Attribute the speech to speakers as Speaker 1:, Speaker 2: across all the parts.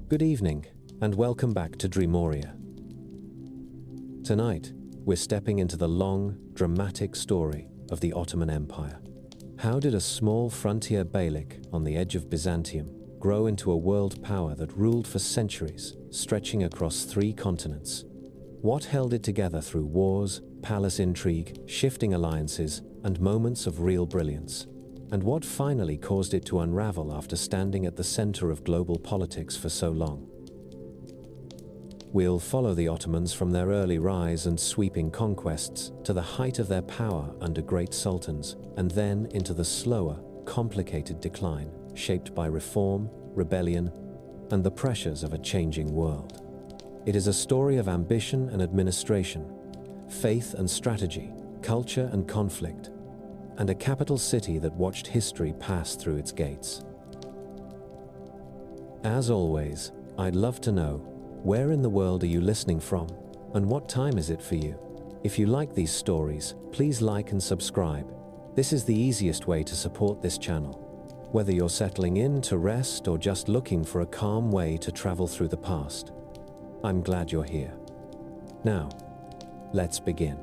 Speaker 1: Good evening, and welcome back to Dreamoria. Tonight, we're stepping into the long, dramatic story of the Ottoman Empire. How did a small frontier beylik on the edge of Byzantium grow into a world power that ruled for centuries, stretching across 3 continents? What held it together through wars, palace intrigue, shifting alliances, and moments of real brilliance? And what finally caused it to unravel after standing at the center of global politics for so long? We'll follow the Ottomans from their early rise and sweeping conquests to the height of their power under great sultans, and then into the slower, complicated decline shaped by reform, rebellion, and the pressures of a changing world. It is a story of ambition and administration, faith and strategy, culture and conflict, and a capital city that watched history pass through its gates. As always, I'd love to know, where in the world are you listening from, and what time is it for you? If you like these stories, please like and subscribe. This is the easiest way to support this channel. Whether you're settling in to rest or just looking for a calm way to travel through the past, I'm glad you're here. Now, let's begin.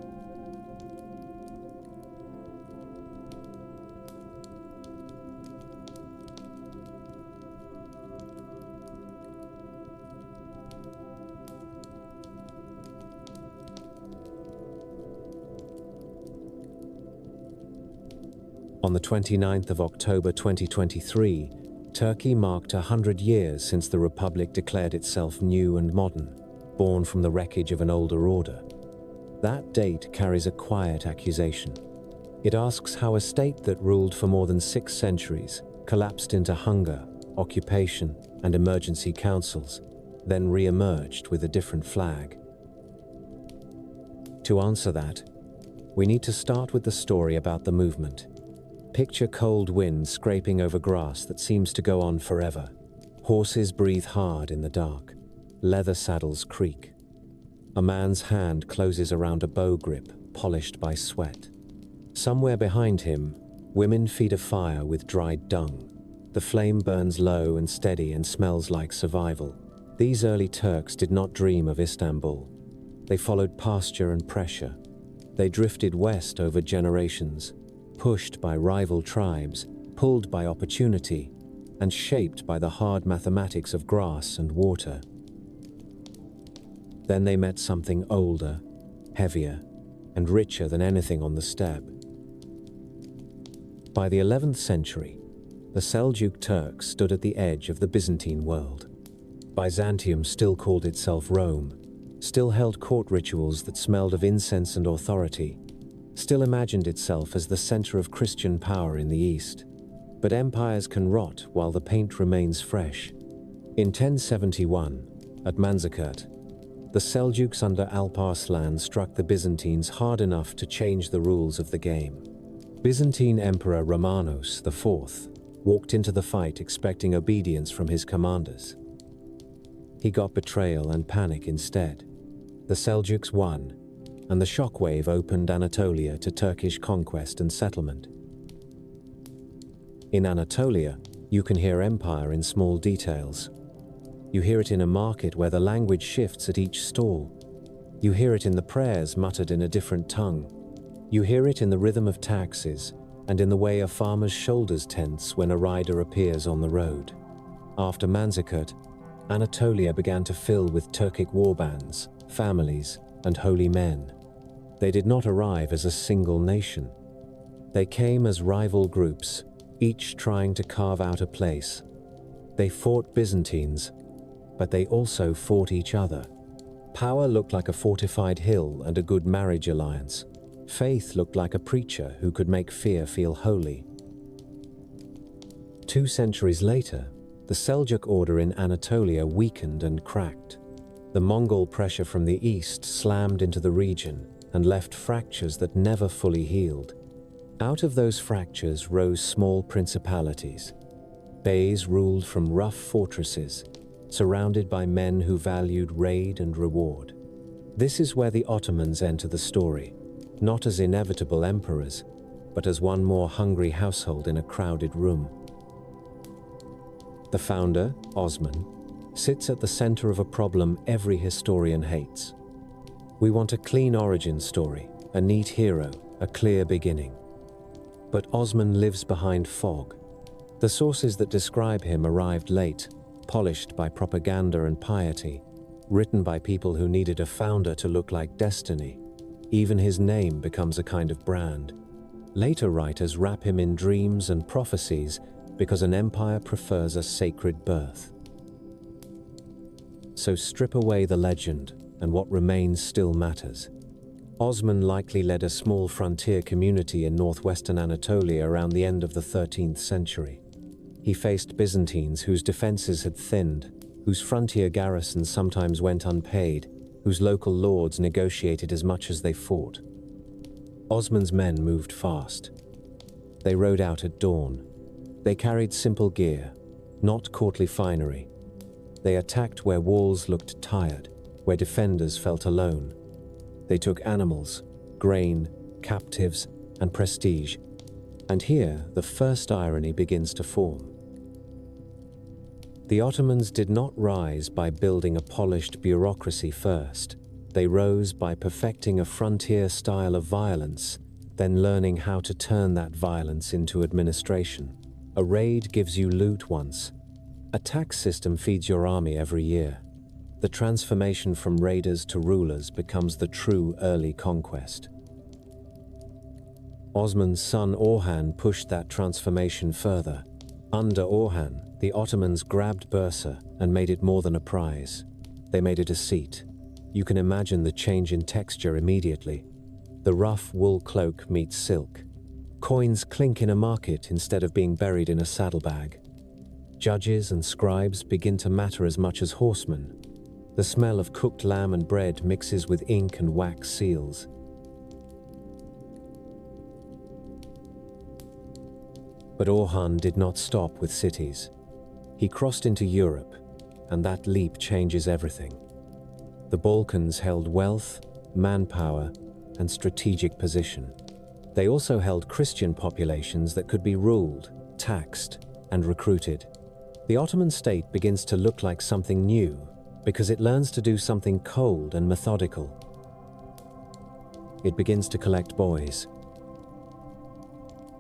Speaker 1: On the 29th of October 2023, Turkey marked 100 years since the Republic declared itself new and modern, born from the wreckage of an older order. That date carries a quiet accusation. It asks how a state that ruled for more than 6 centuries collapsed into hunger, occupation, and emergency councils, then re-emerged with a different flag. To answer that, we need to start with the story about the movement. Picture cold wind scraping over grass that seems to go on forever. Horses breathe hard in the dark. Leather saddles creak. A man's hand closes around a bow grip, polished by sweat. Somewhere behind him, women feed a fire with dried dung. The flame burns low and steady and smells like survival. These early Turks did not dream of Istanbul. They followed pasture and pressure. They drifted west over generations, pushed by rival tribes, pulled by opportunity, and shaped by the hard mathematics of grass and water. Then they met something older, heavier, and richer than anything on the steppe. By the 11th century, the Seljuk Turks stood at the edge of the Byzantine world. Byzantium still called itself Rome, still held court rituals that smelled of incense and authority, still imagined itself as the center of Christian power in the East. But empires can rot while the paint remains fresh. In 1071, at Manzikert, the Seljuks under Alp Arslan struck the Byzantines hard enough to change the rules of the game. Byzantine Emperor Romanos IV walked into the fight expecting obedience from his commanders. He got betrayal and panic instead. The Seljuks won, and the shockwave opened Anatolia to Turkish conquest and settlement. In Anatolia, you can hear empire in small details. You hear it in a market where the language shifts at each stall. You hear it in the prayers muttered in a different tongue. You hear it in the rhythm of taxes and in the way a farmer's shoulders tense when a rider appears on the road. After Manzikert, Anatolia began to fill with Turkic warbands, families, and holy men. They did not arrive as a single nation. They came as rival groups, each trying to carve out a place. They fought Byzantines, but they also fought each other. Power looked like a fortified hill and a good marriage alliance. Faith looked like a preacher who could make fear feel holy. 2 centuries later, the Seljuk order in Anatolia weakened and cracked. The Mongol pressure from the east slammed into the region and left fractures that never fully healed. Out of those fractures rose small principalities. Beys ruled from rough fortresses, surrounded by men who valued raid and reward. This is where the Ottomans enter the story, not as inevitable emperors, but as one more hungry household in a crowded room. The founder, Osman, sits at the center of a problem every historian hates. We want a clean origin story, a neat hero, a clear beginning. But Osman lives behind fog. The sources that describe him arrived late, polished by propaganda and piety, written by people who needed a founder to look like destiny. Even his name becomes a kind of brand. Later writers wrap him in dreams and prophecies because an empire prefers a sacred birth. So strip away the legend, and what remains still matters. Osman likely led a small frontier community in northwestern Anatolia around the end of the 13th century. He faced Byzantines whose defenses had thinned, whose frontier garrisons sometimes went unpaid, whose local lords negotiated as much as they fought. Osman's men moved fast. They rode out at dawn. They carried simple gear, not courtly finery. They attacked where walls looked tired, where defenders felt alone. They took animals, grain, captives, and prestige. And here, the first irony begins to form. The Ottomans did not rise by building a polished bureaucracy first. They rose by perfecting a frontier style of violence, then learning how to turn that violence into administration. A raid gives you loot once. A tax system feeds your army every year. The transformation from raiders to rulers becomes the true early conquest. Osman's son Orhan pushed that transformation further. Under Orhan, the Ottomans grabbed Bursa and made it more than a prize. They made it a seat. You can imagine the change in texture immediately. The rough wool cloak meets silk. Coins clink in a market instead of being buried in a saddlebag. Judges and scribes begin to matter as much as horsemen. The smell of cooked lamb and bread mixes with ink and wax seals. But Orhan did not stop with cities. He crossed into Europe, and that leap changes everything. The Balkans held wealth, manpower, and strategic position. They also held Christian populations that could be ruled, taxed, and recruited. The Ottoman state begins to look like something new because it learns to do something cold and methodical. It begins to collect boys.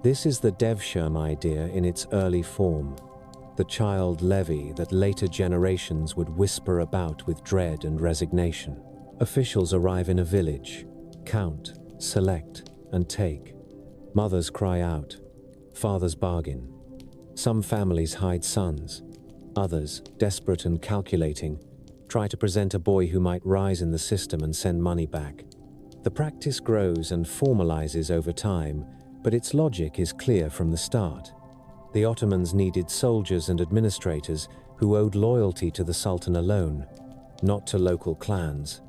Speaker 1: This is the Devshirme idea in its early form, the child levy that later generations would whisper about with dread and resignation. Officials arrive in a village, count, select, and take. Mothers cry out, fathers bargain. Some families hide sons. Others, desperate and calculating, try to present a boy who might rise in the system and send money back. The practice grows and formalizes over time, but its logic is clear from the start. The Ottomans needed soldiers and administrators who owed loyalty to the Sultan alone, not to local clans.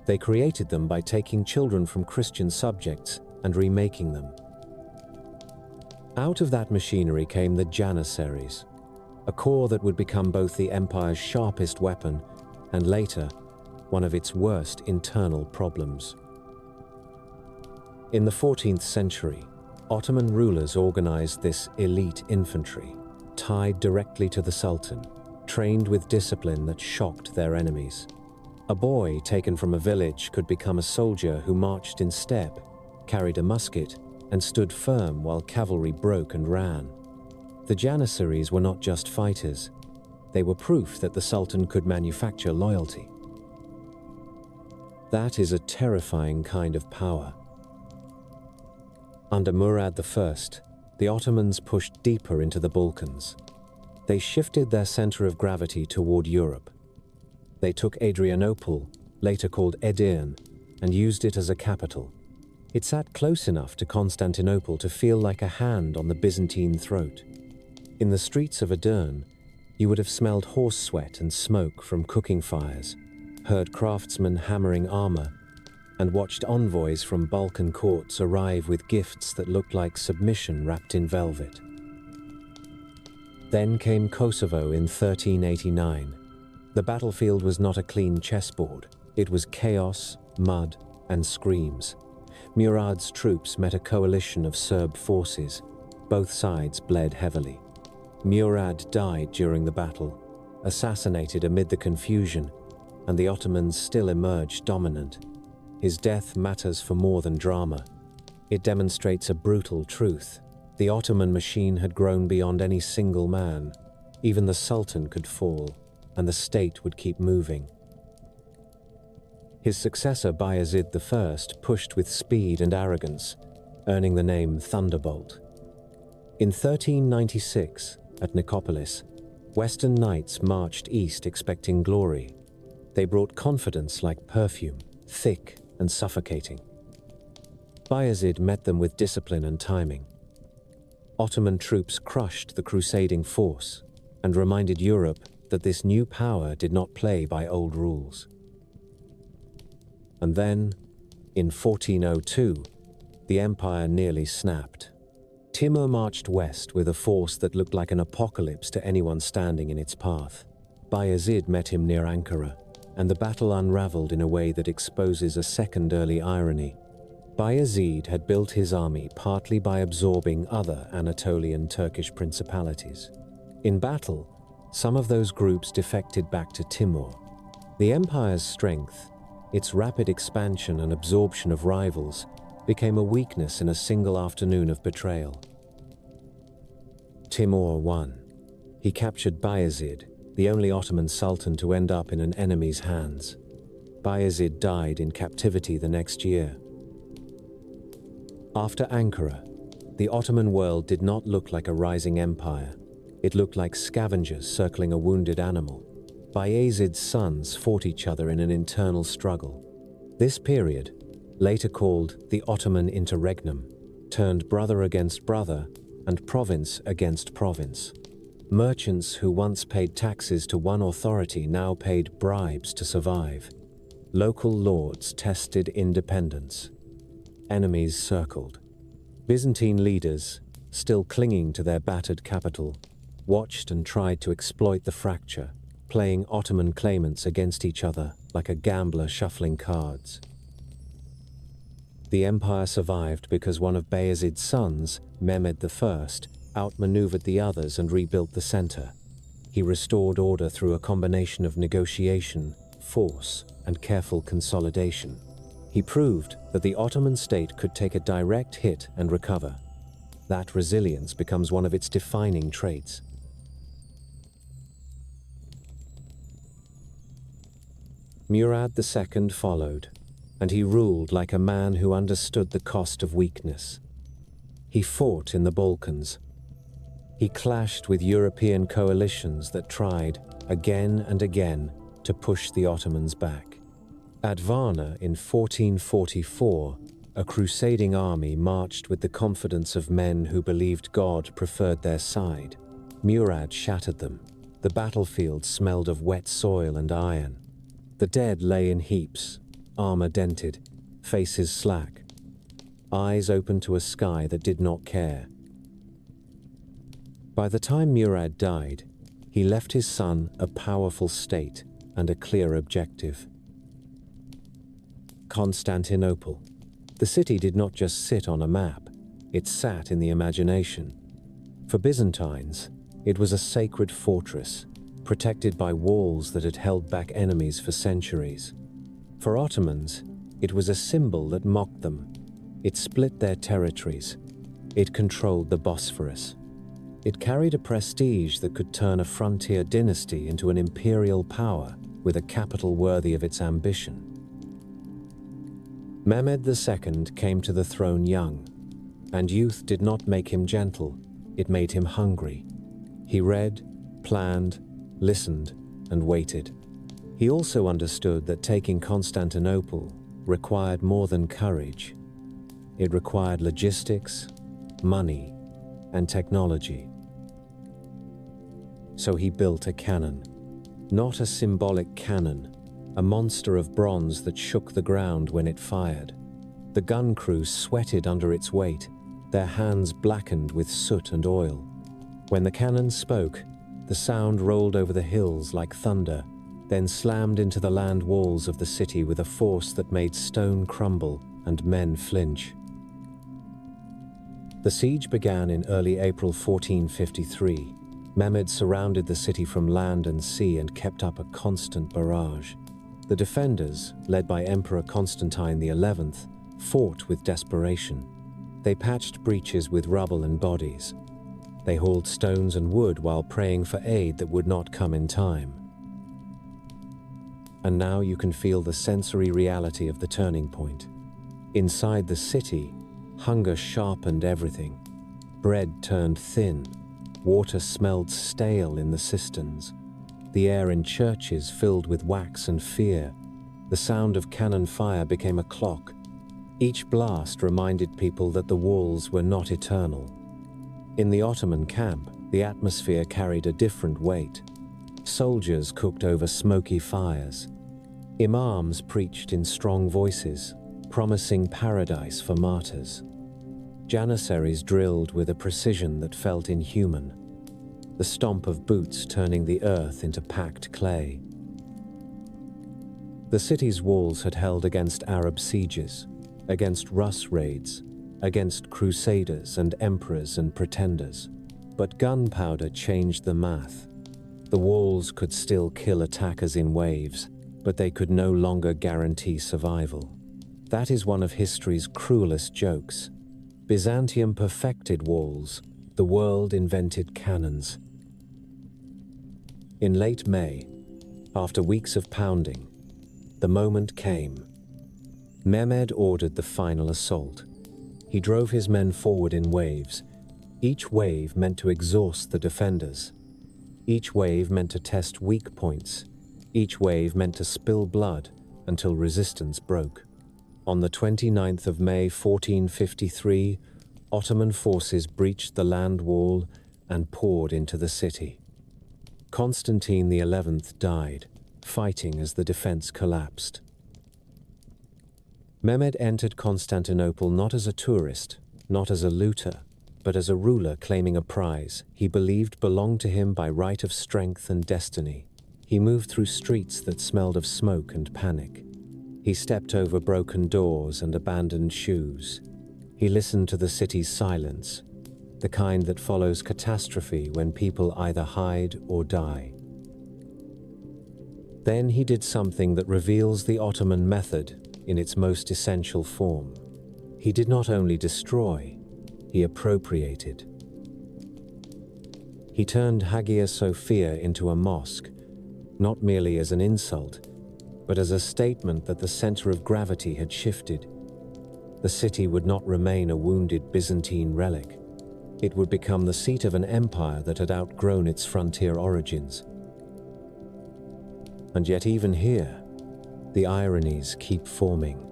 Speaker 1: They created them by taking children from Christian subjects and remaking them. Out of that machinery came the Janissaries, a corps that would become both the empire's sharpest weapon and later, one of its worst internal problems. In the 14th century, Ottoman rulers organized this elite infantry, tied directly to the Sultan, trained with discipline that shocked their enemies. A boy taken from a village could become a soldier who marched in step, carried a musket, and stood firm while cavalry broke and ran. The Janissaries were not just fighters. They were proof that the Sultan could manufacture loyalty. That is a terrifying kind of power. Under Murad I, the Ottomans pushed deeper into the Balkans. They shifted their center of gravity toward Europe. They took Adrianople, later called Edirne, and used it as a capital. It sat close enough to Constantinople to feel like a hand on the Byzantine throat. In the streets of Edirne, you would have smelled horse sweat and smoke from cooking fires, heard craftsmen hammering armor, and watched envoys from Balkan courts arrive with gifts that looked like submission wrapped in velvet. Then came Kosovo in 1389. The battlefield was not a clean chessboard. It was chaos, mud, and screams. Murad's troops met a coalition of Serb forces. Both sides bled heavily. Murad died during the battle, assassinated amid the confusion, and the Ottomans still emerged dominant. His death matters for more than drama. It demonstrates a brutal truth. The Ottoman machine had grown beyond any single man. Even the Sultan could fall, and the state would keep moving. His successor Bayezid I pushed with speed and arrogance, earning the name Thunderbolt. In 1396, at Nicopolis, Western knights marched east expecting glory. They brought confidence like perfume, thick and suffocating. Bayezid met them with discipline and timing. Ottoman troops crushed the crusading force and reminded Europe that this new power did not play by old rules. And then, in 1402, the empire nearly snapped. Timur marched west with a force that looked like an apocalypse to anyone standing in its path. Bayezid met him near Ankara, and the battle unraveled in a way that exposes a second early irony. Bayezid had built his army partly by absorbing other Anatolian Turkish principalities. In battle, some of those groups defected back to Timur. The empire's strength, its rapid expansion and absorption of rivals, became a weakness in a single afternoon of betrayal. Timur won. He captured Bayezid, the only Ottoman sultan to end up in an enemy's hands. Bayezid died in captivity the next year. After Ankara, the Ottoman world did not look like a rising empire. It looked like scavengers circling a wounded animal. Bayezid's sons fought each other in an internal struggle. This period, later called the Ottoman Interregnum, turned brother against brother and province against province. Merchants who once paid taxes to one authority now paid bribes to survive. Local lords tested independence. Enemies circled. Byzantine leaders, still clinging to their battered capital, watched and tried to exploit the fracture, playing Ottoman claimants against each other like a gambler shuffling cards. The empire survived because one of Bayezid's sons, Mehmed I, outmaneuvered the others and rebuilt the center. He restored order through a combination of negotiation, force, and careful consolidation. He proved that the Ottoman state could take a direct hit and recover. That resilience becomes one of its defining traits. Murad II followed, and he ruled like a man who understood the cost of weakness. He fought in the Balkans. He clashed with European coalitions that tried, again and again, to push the Ottomans back. At Varna in 1444, a crusading army marched with the confidence of men who believed God preferred their side. Murad shattered them. The battlefield smelled of wet soil and iron. The dead lay in heaps, armor dented, faces slack, eyes open to a sky that did not care. By the time Murad died, he left his son a powerful state and a clear objective. Constantinople. The city did not just sit on a map, it sat in the imagination. For Byzantines, it was a sacred fortress, protected by walls that had held back enemies for centuries. For Ottomans, it was a symbol that mocked them. It split their territories. It controlled the Bosphorus. It carried a prestige that could turn a frontier dynasty into an imperial power with a capital worthy of its ambition. Mehmed II came to the throne young, and youth did not make him gentle, it made him hungry. He read, planned, listened, and waited. He also understood that taking Constantinople required more than courage. It required logistics, money, and technology. So he built a cannon. Not a symbolic cannon, a monster of bronze that shook the ground when it fired. The gun crew sweated under its weight, their hands blackened with soot and oil. When the cannon spoke, the sound rolled over the hills like thunder, then slammed into the land walls of the city with a force that made stone crumble and men flinch. The siege began in early April 1453. Mehmed surrounded the city from land and sea and kept up a constant barrage. The defenders, led by Emperor Constantine the 11th, fought with desperation. They patched breaches with rubble and bodies. They hauled stones and wood while praying for aid that would not come in time. And now you can feel the sensory reality of the turning point. Inside the city, hunger sharpened everything. Bread turned thin. Water smelled stale in the cisterns. The air in churches filled with wax and fear. The sound of cannon fire became a clock. Each blast reminded people that the walls were not eternal. In the Ottoman camp, the atmosphere carried a different weight. Soldiers cooked over smoky fires. Imams preached in strong voices, promising paradise for martyrs. Janissaries drilled with a precision that felt inhuman, the stomp of boots turning the earth into packed clay. The city's walls had held against Arab sieges, against Rus raids, against crusaders and emperors and pretenders. But gunpowder changed the math. The walls could still kill attackers in waves, but they could no longer guarantee survival. That is one of history's cruelest jokes. Byzantium perfected walls, the world invented cannons. In late May, after weeks of pounding, the moment came. Mehmed ordered the final assault. He drove his men forward in waves. Each wave meant to exhaust the defenders. Each wave meant to test weak points. Each wave meant to spill blood until resistance broke. On the 29th of May 1453, Ottoman forces breached the land wall and poured into the city. Constantine the 11th died, fighting as the defense collapsed. Mehmed entered Constantinople not as a tourist, not as a looter, but as a ruler claiming a prize he believed belonged to him by right of strength and destiny. He moved through streets that smelled of smoke and panic. He stepped over broken doors and abandoned shoes. He listened to the city's silence, the kind that follows catastrophe when people either hide or die. Then he did something that reveals the Ottoman method in its most essential form. He did not only destroy, he appropriated. He turned Hagia Sophia into a mosque, not merely as an insult, but as a statement that the center of gravity had shifted. The city would not remain a wounded Byzantine relic. It would become the seat of an empire that had outgrown its frontier origins. And yet even here, the ironies keep forming.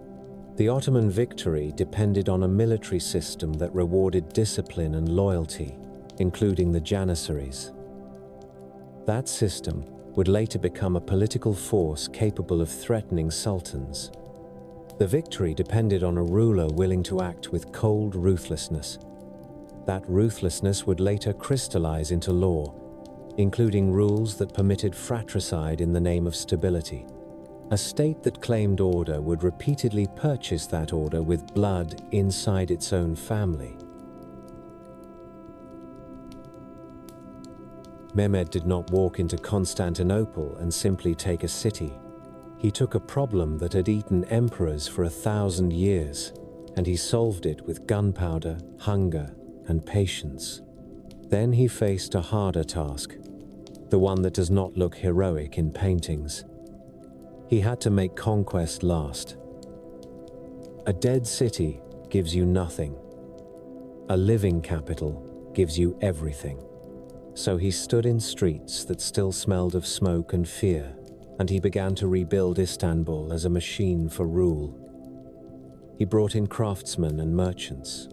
Speaker 1: The Ottoman victory depended on a military system that rewarded discipline and loyalty, including the Janissaries. That system would later become a political force capable of threatening sultans. The victory depended on a ruler willing to act with cold ruthlessness. That ruthlessness would later crystallize into law, including rules that permitted fratricide in the name of stability. A state that claimed order would repeatedly purchase that order with blood inside its own family. Mehmed did not walk into Constantinople and simply take a city. He took a problem that had eaten emperors for 1,000 years, and he solved it with gunpowder, hunger, and patience. Then he faced a harder task, the one that does not look heroic in paintings. He had to make conquest last. A dead city gives you nothing. A living capital gives you everything. So he stood in streets that still smelled of smoke and fear, and he began to rebuild Istanbul as a machine for rule. He brought in craftsmen and merchants.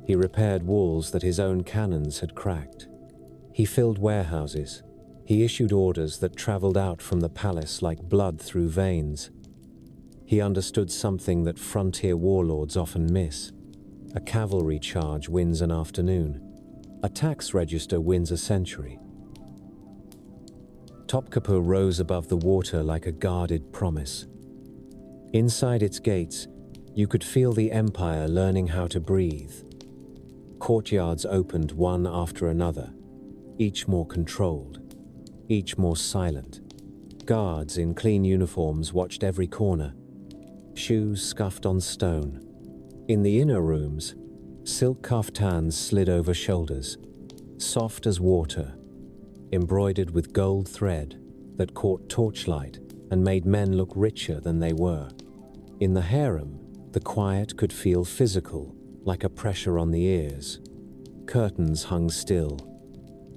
Speaker 1: He repaired walls that his own cannons had cracked. He filled warehouses. He issued orders that traveled out from the palace like blood through veins. He understood something that frontier warlords often miss. A cavalry charge wins an afternoon. A tax register wins a century. Topkapi rose above the water like a guarded promise. Inside its gates, you could feel the empire learning how to breathe. Courtyards opened one after another. each more controlled, each more silent. Guards in clean uniforms watched every corner, shoes scuffed on stone. In the inner rooms, silk kaftans slid over shoulders, soft as water, embroidered with gold thread that caught torchlight and made men look richer than they were. In the harem, the quiet could feel physical, like a pressure on the ears. Curtains hung still.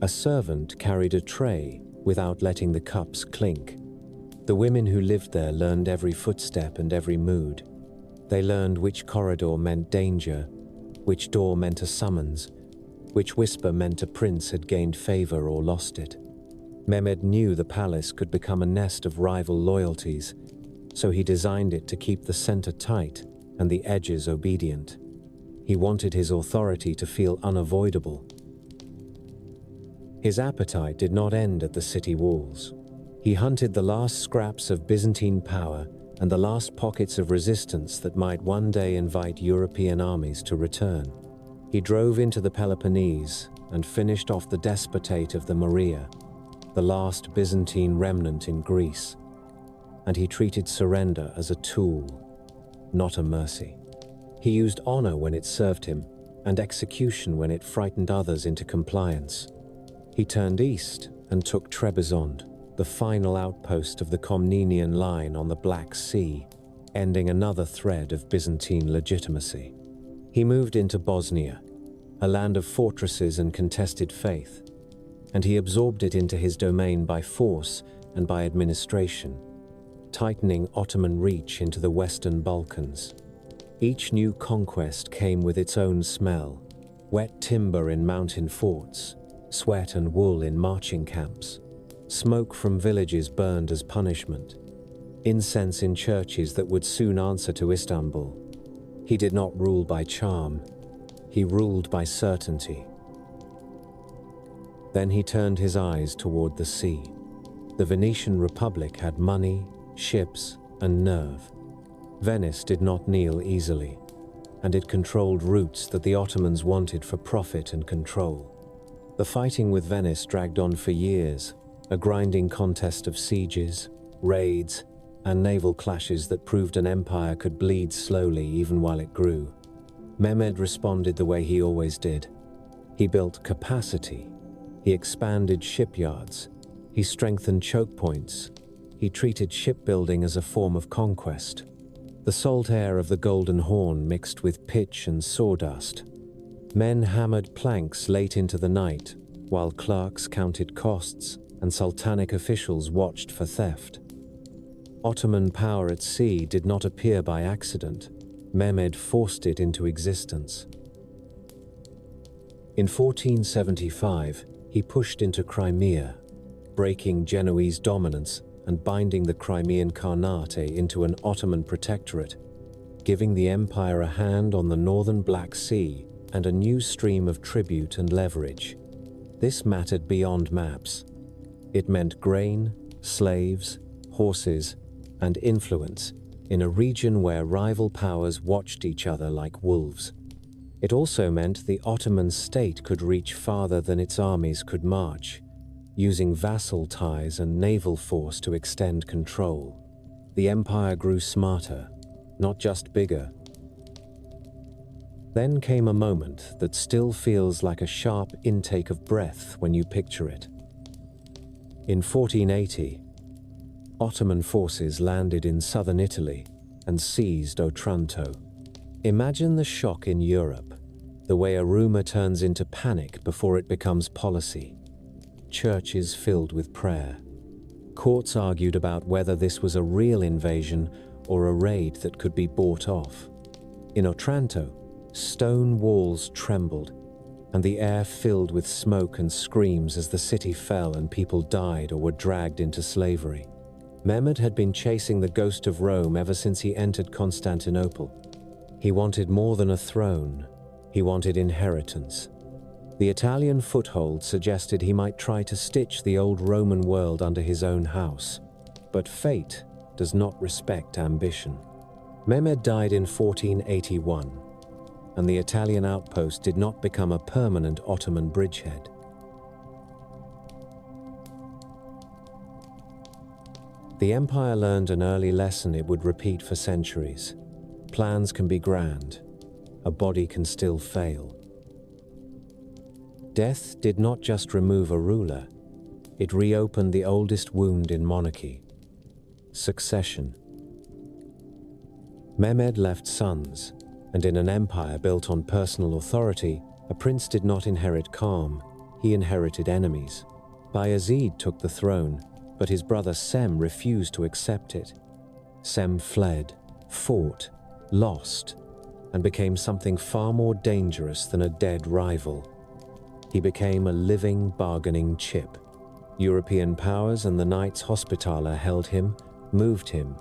Speaker 1: A servant carried a tray without letting the cups clink. The women who lived there learned every footstep and every mood. They learned which corridor meant danger, which door meant a summons, which whisper meant a prince had gained favor or lost it. Mehmed knew the palace could become a nest of rival loyalties, so he designed it to keep the center tight and the edges obedient. He wanted his authority to feel unavoidable. His appetite did not end at the city walls. He hunted the last scraps of Byzantine power and the last pockets of resistance that might one day invite European armies to return. He drove into the Peloponnese and finished off the despotate of the Morea, the last Byzantine remnant in Greece, and he treated surrender as a tool, not a mercy. He used honor when it served him, and execution when it frightened others into compliance. He turned east and took Trebizond, the final outpost of the Komnenian line on the Black Sea, ending another thread of Byzantine legitimacy. He moved into Bosnia, a land of fortresses and contested faith, and he absorbed it into his domain by force and by administration, tightening Ottoman reach into the Western Balkans. Each new conquest came with its own smell: wet timber in mountain forts, sweat and wool in marching camps, smoke from villages burned as punishment, incense in churches that would soon answer to Istanbul. He did not rule by charm, he ruled by certainty. Then he turned his eyes toward the sea. The Venetian Republic had money, ships, and nerve. Venice did not kneel easily, and it controlled routes that the Ottomans wanted for profit and control. The fighting with Venice dragged on for years, a grinding contest of sieges, raids, and naval clashes that proved an empire could bleed slowly even while it grew. Mehmed responded the way he always did. He built capacity. He expanded shipyards. He strengthened choke points. He treated shipbuilding as a form of conquest. The salt air of the Golden Horn mixed with pitch and sawdust. Men hammered planks late into the night, while clerks counted costs and sultanic officials watched for theft. Ottoman power at sea did not appear by accident. Mehmed forced it into existence. In 1475, he pushed into Crimea, breaking Genoese dominance and binding the Crimean Khanate into an Ottoman protectorate, giving the empire a hand on the northern Black Sea and a new stream of tribute and leverage. This mattered beyond maps. It meant grain, slaves, horses, and influence in a region where rival powers watched each other like wolves. It also meant the Ottoman state could reach farther than its armies could march, using vassal ties and naval force to extend control. The empire grew smarter, not just bigger. Then came a moment that still feels like a sharp intake of breath when you picture it. In 1480, Ottoman forces landed in southern Italy and seized Otranto. Imagine the shock in Europe, the way a rumor turns into panic before it becomes policy. Churches filled with prayer. Courts argued about whether this was a real invasion or a raid that could be bought off. In Otranto, stone walls trembled, and the air filled with smoke and screams as the city fell and people died or were dragged into slavery. Mehmed had been chasing the ghost of Rome ever since he entered Constantinople. He wanted more than a throne. He wanted inheritance. The Italian foothold suggested he might try to stitch the old Roman world under his own house. But fate does not respect ambition. Mehmed died in 1481, and the Italian outpost did not become a permanent Ottoman bridgehead. The empire learned an early lesson it would repeat for centuries. Plans can be grand. A body can still fail. Death did not just remove a ruler. It reopened the oldest wound in monarchy: succession. Mehmed left sons, and in an empire built on personal authority, a prince did not inherit calm, he inherited enemies. Bayezid took the throne, but his brother Sem refused to accept it. Sem fled, fought, lost, and became something far more dangerous than a dead rival. He became a living, bargaining chip. European powers and the Knights Hospitaller held him, moved him,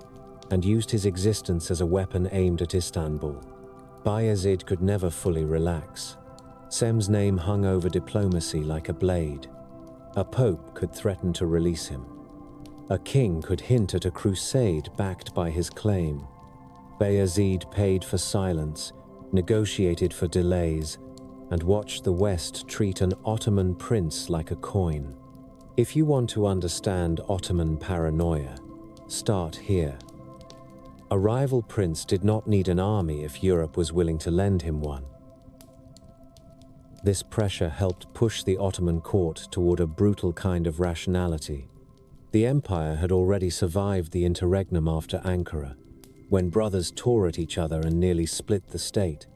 Speaker 1: and used his existence as a weapon aimed at Istanbul. Bayezid could never fully relax. Sem's name hung over diplomacy like a blade. A pope could threaten to release him. A king could hint at a crusade backed by his claim. Bayezid paid for silence, negotiated for delays, and watched the West treat an Ottoman prince like a coin. If you want to understand Ottoman paranoia, start here. A rival prince did not need an army if Europe was willing to lend him one. This pressure helped push the Ottoman court toward a brutal kind of rationality. The empire had already survived the interregnum after Ankara, when brothers tore at each other and nearly split the state.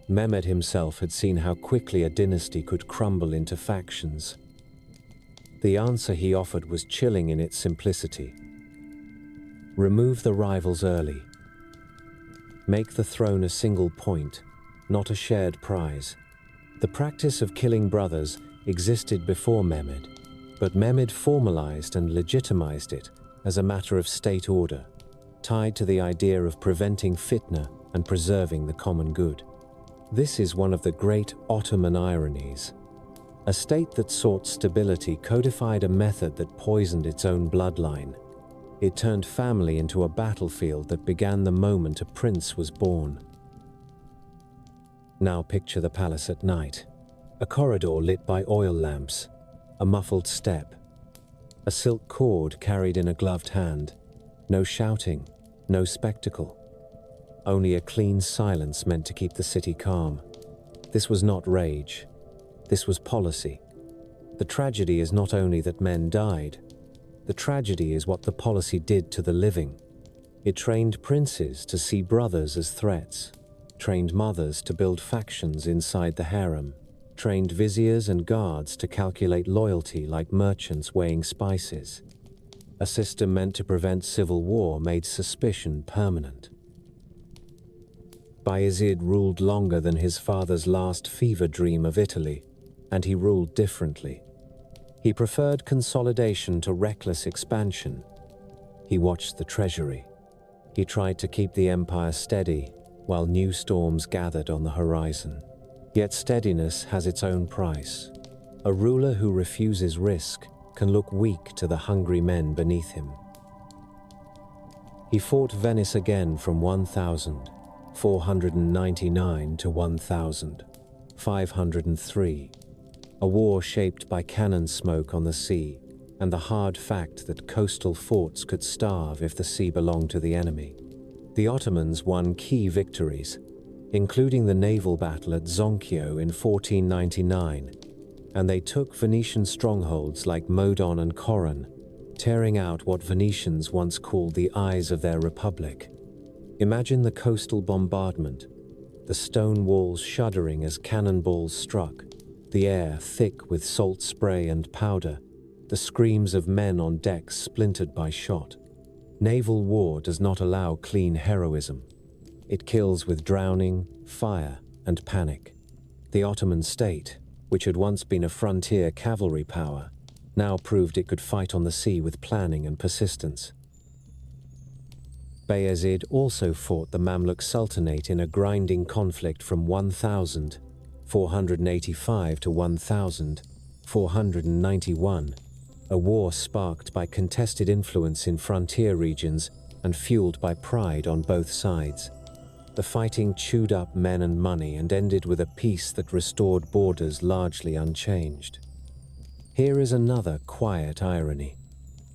Speaker 1: Mehmed himself had seen how quickly a dynasty could crumble into factions. The answer he offered was chilling in its simplicity. Remove the rivals early. Make the throne a single point, not a shared prize. The practice of killing brothers existed before Mehmed, but Mehmed formalized and legitimized it as a matter of state order, tied to the idea of preventing fitna and preserving the common good. This is one of the great Ottoman ironies. A state that sought stability codified a method that poisoned its own bloodline. It turned family into a battlefield that began the moment a prince was born. Now picture the palace at night. A corridor lit by oil lamps, a muffled step, a silk cord carried in a gloved hand. No shouting, no spectacle. Only a clean silence meant to keep the city calm. This was not rage. This was policy. The tragedy is not only that men died. The tragedy is what the policy did to the living. It trained princes to see brothers as threats, trained mothers to build factions inside the harem, trained viziers and guards to calculate loyalty like merchants weighing spices. A system meant to prevent civil war made suspicion permanent. Bayezid ruled longer than his father's last fever dream of Italy, and he ruled differently. He preferred consolidation to reckless expansion. He watched the treasury. He tried to keep the empire steady while new storms gathered on the horizon. Yet steadiness has its own price. A ruler who refuses risk can look weak to the hungry men beneath him. He fought Venice again from 1499 to 1503. A war shaped by cannon smoke on the sea and the hard fact that coastal forts could starve if the sea belonged to the enemy. The Ottomans won key victories, including the naval battle at Zonchio in 1499, and they took Venetian strongholds like Modon and Coron, tearing out what Venetians once called the eyes of their republic. Imagine the coastal bombardment, the stone walls shuddering as cannonballs struck, the air thick with salt spray and powder, the screams of men on decks splintered by shot. Naval war does not allow clean heroism. It kills with drowning, fire, and panic. The Ottoman state, which had once been a frontier cavalry power, now proved it could fight on the sea with planning and persistence. Bayezid also fought the Mamluk Sultanate in a grinding conflict from 1485 to 1491, a war sparked by contested influence in frontier regions and fueled by pride on both sides. The fighting chewed up men and money and ended with a peace that restored borders largely unchanged. Here is another quiet irony.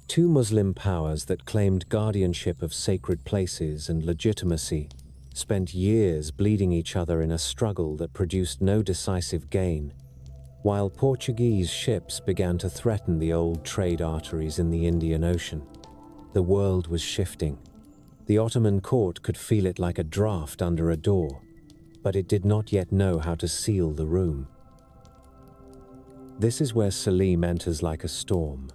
Speaker 1: Two Muslim powers that claimed guardianship of sacred places and legitimacy spent years bleeding each other in a struggle that produced no decisive gain, while Portuguese ships began to threaten the old trade arteries in the Indian Ocean. The world was shifting. The Ottoman court could feel it like a draft under a door, but it did not yet know how to seal the room. This is where Selim enters like a storm.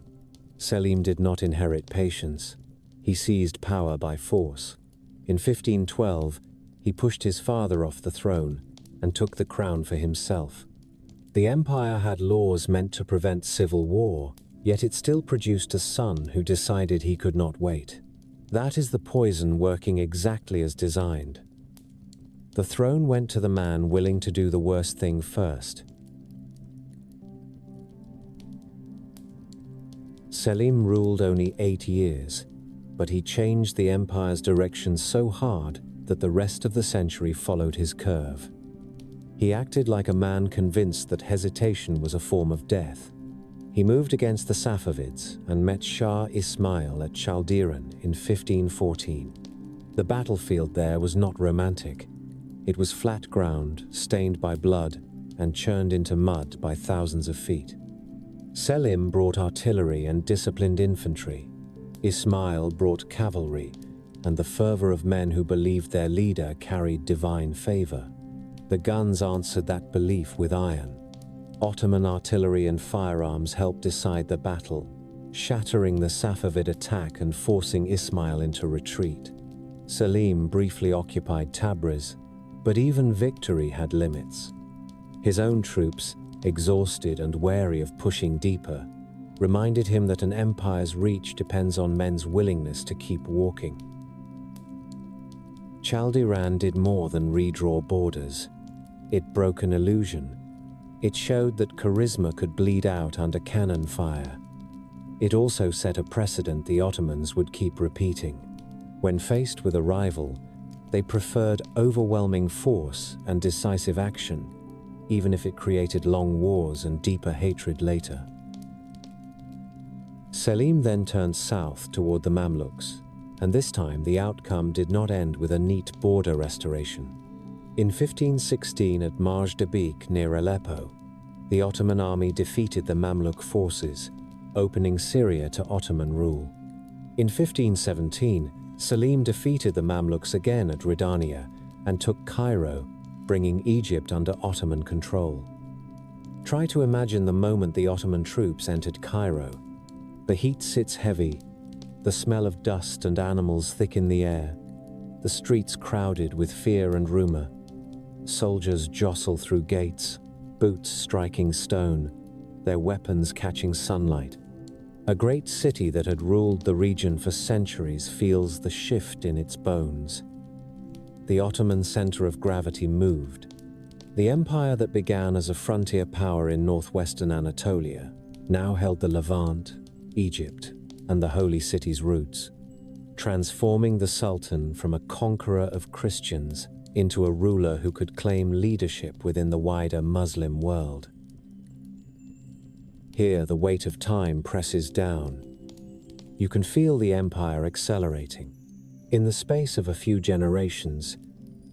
Speaker 1: Selim did not inherit patience. He seized power by force. In 1512, he pushed his father off the throne and took the crown for himself. The empire had laws meant to prevent civil war, yet it still produced a son who decided he could not wait. That is the poison working exactly as designed. The throne went to the man willing to do the worst thing first. Selim ruled only 8 years, but he changed the empire's direction so hard that the rest of the century followed his curve. He acted like a man convinced that hesitation was a form of death. He moved against the Safavids and met Shah Ismail at Chaldiran in 1514. The battlefield there was not romantic. It was flat ground, stained by blood, and churned into mud by thousands of feet. Selim brought artillery and disciplined infantry. Ismail brought cavalry, and the fervor of men who believed their leader carried divine favor. The guns answered that belief with iron. Ottoman artillery and firearms helped decide the battle, shattering the Safavid attack and forcing Ismail into retreat. Selim briefly occupied Tabriz, but even victory had limits. His own troops, exhausted and wary of pushing deeper, reminded him that an empire's reach depends on men's willingness to keep walking. Chaldiran did more than redraw borders. It broke an illusion. It showed that charisma could bleed out under cannon fire. It also set a precedent the Ottomans would keep repeating. When faced with a rival, they preferred overwhelming force and decisive action, even if it created long wars and deeper hatred later. Selim then turned south toward the Mamluks, and this time the outcome did not end with a neat border restoration. In 1516 at Marj-Dabik near Aleppo, the Ottoman army defeated the Mamluk forces, opening Syria to Ottoman rule. In 1517, Selim defeated the Mamluks again at Ridania and took Cairo, bringing Egypt under Ottoman control. Try to imagine the moment the Ottoman troops entered Cairo. The heat sits heavy, the smell of dust and animals thick in the air, the streets crowded with fear and rumor. Soldiers jostle through gates, boots striking stone, their weapons catching sunlight. A great city that had ruled the region for centuries feels the shift in its bones. The Ottoman center of gravity moved. The empire that began as a frontier power in northwestern Anatolia now held the Levant, Egypt, and the Holy City's roots, transforming the Sultan from a conqueror of Christians into a ruler who could claim leadership within the wider Muslim world. Here, the weight of time presses down. You can feel the empire accelerating. In the space of a few generations,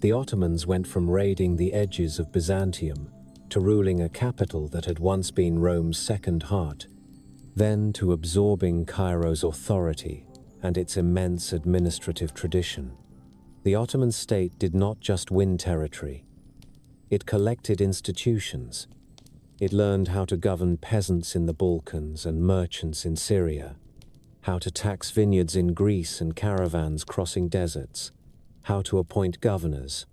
Speaker 1: the Ottomans went from raiding the edges of Byzantium to ruling a capital that had once been Rome's second heart, then to absorbing Cairo's authority and its immense administrative tradition. The Ottoman state did not just win territory. It collected institutions. It learned how to govern peasants in the Balkans and merchants in Syria, how to tax vineyards in Greece and caravans crossing deserts, how to appoint governors,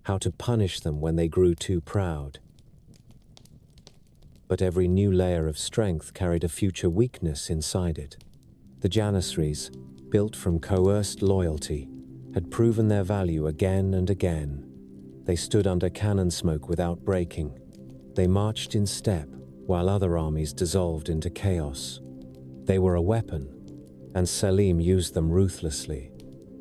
Speaker 1: how to punish them when they grew too proud. But every new layer of strength carried a future weakness inside it. The Janissaries, built from coerced loyalty, had proven their value again and again. They stood under cannon smoke without breaking. They marched in step, while other armies dissolved into chaos. They were a weapon, and Selim used them ruthlessly.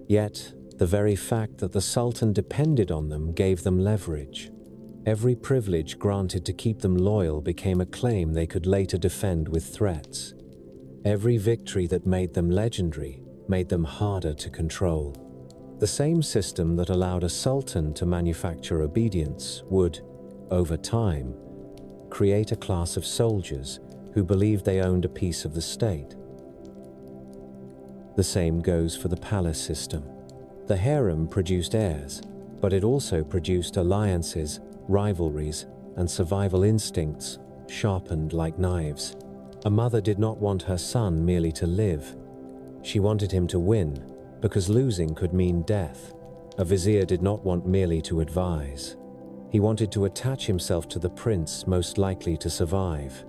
Speaker 1: Yet, the very fact that the Sultan depended on them gave them leverage. Every privilege granted to keep them loyal became a claim they could later defend with threats. Every victory that made them legendary made them harder to control. The same system that allowed a sultan to manufacture obedience would, over time, create a class of soldiers who believed they owned a piece of the state. The same goes for the palace system. The harem produced heirs, but it also produced alliances, rivalries, and survival instincts sharpened like knives. A mother did not want her son merely to live. She wanted him to win, because losing could mean death. A vizier did not want merely to advise. He wanted to attach himself to the prince most likely to survive.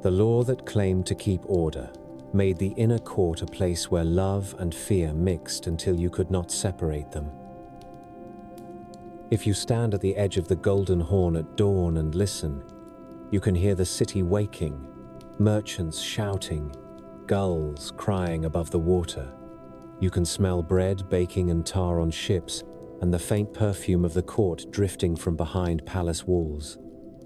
Speaker 1: The law that claimed to keep order made the inner court a place where love and fear mixed until you could not separate them. If you stand at the edge of the Golden Horn at dawn and listen, you can hear the city waking, merchants shouting, gulls crying above the water. You can smell bread baking and tar on ships, and the faint perfume of the court drifting from behind palace walls.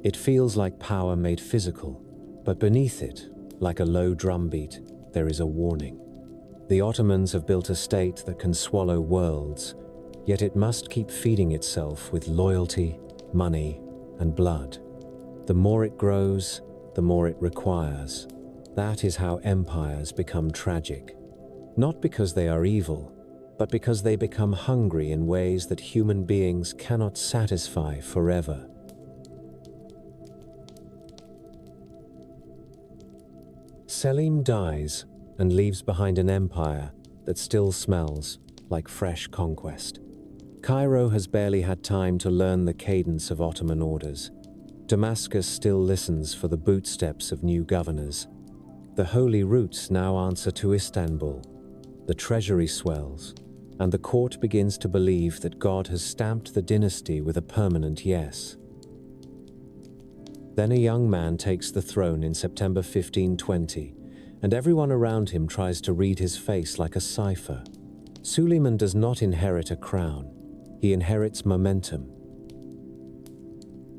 Speaker 1: It feels like power made physical, but beneath it, like a low drumbeat, there is a warning. The Ottomans have built a state that can swallow worlds, yet it must keep feeding itself with loyalty, money, and blood. The more it grows, the more it requires. That is how empires become tragic. Not because they are evil, but because they become hungry in ways that human beings cannot satisfy forever. Selim dies and leaves behind an empire that still smells like fresh conquest. Cairo has barely had time to learn the cadence of Ottoman orders. Damascus still listens for the bootsteps of new governors. The holy routes now answer to Istanbul. The treasury swells, and the court begins to believe that God has stamped the dynasty with a permanent yes. Then a young man takes the throne in September 1520, and everyone around him tries to read his face like a cipher. Suleiman does not inherit a crown. He inherits momentum.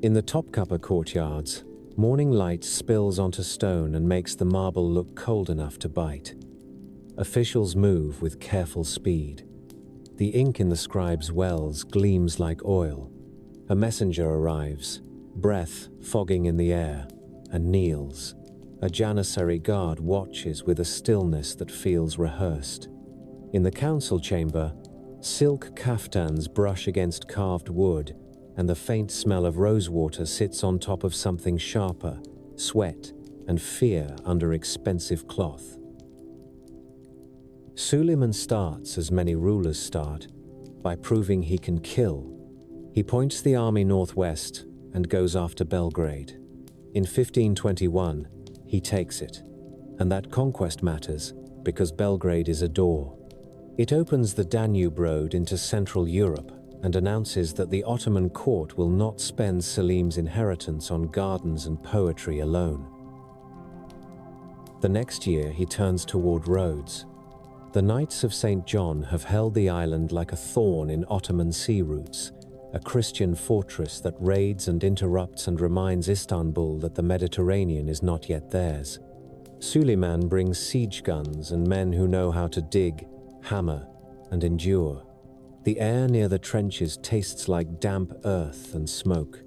Speaker 1: In the Topkapi courtyards, morning light spills onto stone and makes the marble look cold enough to bite. Officials move with careful speed. The ink in the scribes' wells gleams like oil. A messenger arrives, breath fogging in the air, and kneels. A janissary guard watches with a stillness that feels rehearsed. In the council chamber, silk kaftans brush against carved wood, and the faint smell of rosewater sits on top of something sharper, sweat and fear under expensive cloth. Suleiman starts as many rulers start, by proving he can kill. He points the army northwest and goes after Belgrade. In 1521, he takes it, and that conquest matters because Belgrade is a door. It opens the Danube road into Central Europe and announces that the Ottoman court will not spend Selim's inheritance on gardens and poetry alone. The next year, he turns toward Rhodes. The Knights of St. John have held the island like a thorn in Ottoman sea routes, a Christian fortress that raids and interrupts and reminds Istanbul that the Mediterranean is not yet theirs. Suleiman brings siege guns and men who know how to dig, hammer, and endure. The air near the trenches tastes like damp earth and smoke.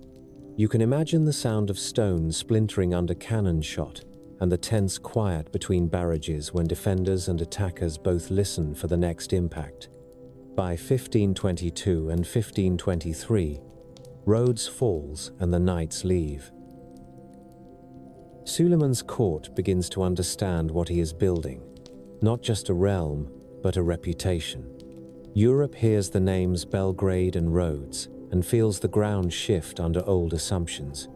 Speaker 1: You can imagine the sound of stone splintering under cannon shot, and the tense quiet between barrages when defenders and attackers both listen for the next impact. By 1522 and 1523, Rhodes falls and the knights leave. Suleiman's court begins to understand what he is building, not just a realm, but a reputation. Europe hears the names Belgrade and Rhodes and feels the ground shift under old assumptions.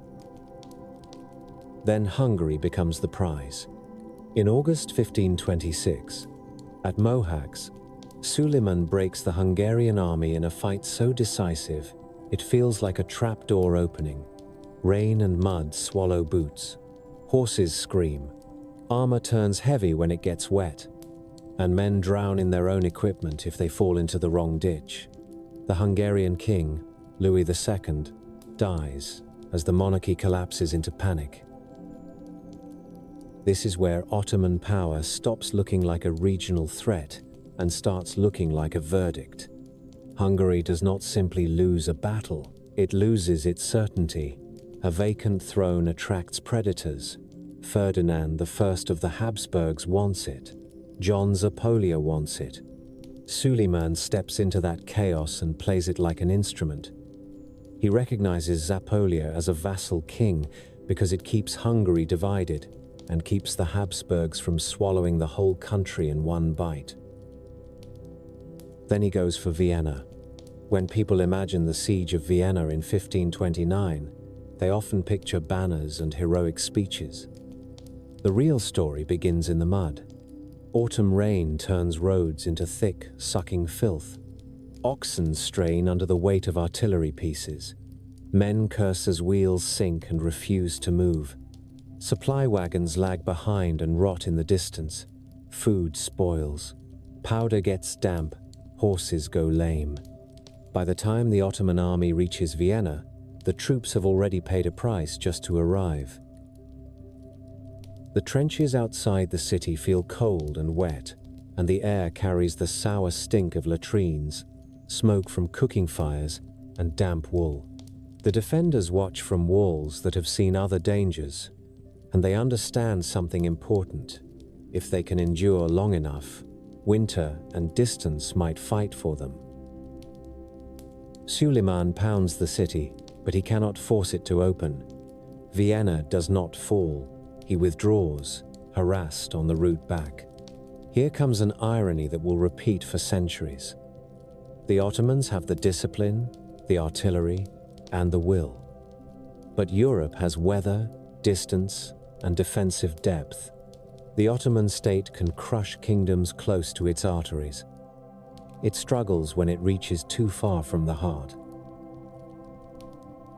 Speaker 1: Then Hungary becomes the prize. In August 1526, at Mohacs, Suleiman breaks the Hungarian army in a fight so decisive, it feels like a trapdoor opening. Rain and mud swallow boots. Horses scream. Armor turns heavy when it gets wet. And men drown in their own equipment if they fall into the wrong ditch. The Hungarian king, Louis II, dies as the monarchy collapses into panic. This is where Ottoman power stops looking like a regional threat and starts looking like a verdict. Hungary does not simply lose a battle, it loses its certainty. A vacant throne attracts predators. Ferdinand I of the Habsburgs wants it. John Zapolia wants it. Suleiman steps into that chaos and plays it like an instrument. He recognizes Zapolia as a vassal king because it keeps Hungary divided and keeps the Habsburgs from swallowing the whole country in one bite. Then he goes for Vienna. When people imagine the siege of Vienna in 1529, they often picture banners and heroic speeches. The real story begins in the mud. Autumn rain turns roads into thick, sucking filth. Oxen strain under the weight of artillery pieces. Men curse as wheels sink and refuse to move. Supply wagons lag behind and rot in the distance. Food spoils. Powder gets damp. Horses go lame. By the time the Ottoman army reaches Vienna, the troops have already paid a price just to arrive. The trenches outside the city feel cold and wet, and the air carries the sour stink of latrines, smoke from cooking fires, and damp wool. The defenders watch from walls that have seen other dangers, and they understand something important. If they can endure long enough, winter and distance might fight for them. Suleiman pounds the city, but he cannot force it to open. Vienna does not fall. He withdraws, harassed on the route back. Here comes an irony that will repeat for centuries. The Ottomans have the discipline, the artillery, and the will. But Europe has weather, distance, and defensive depth. The Ottoman state can crush kingdoms close to its arteries. It struggles when it reaches too far from the heart.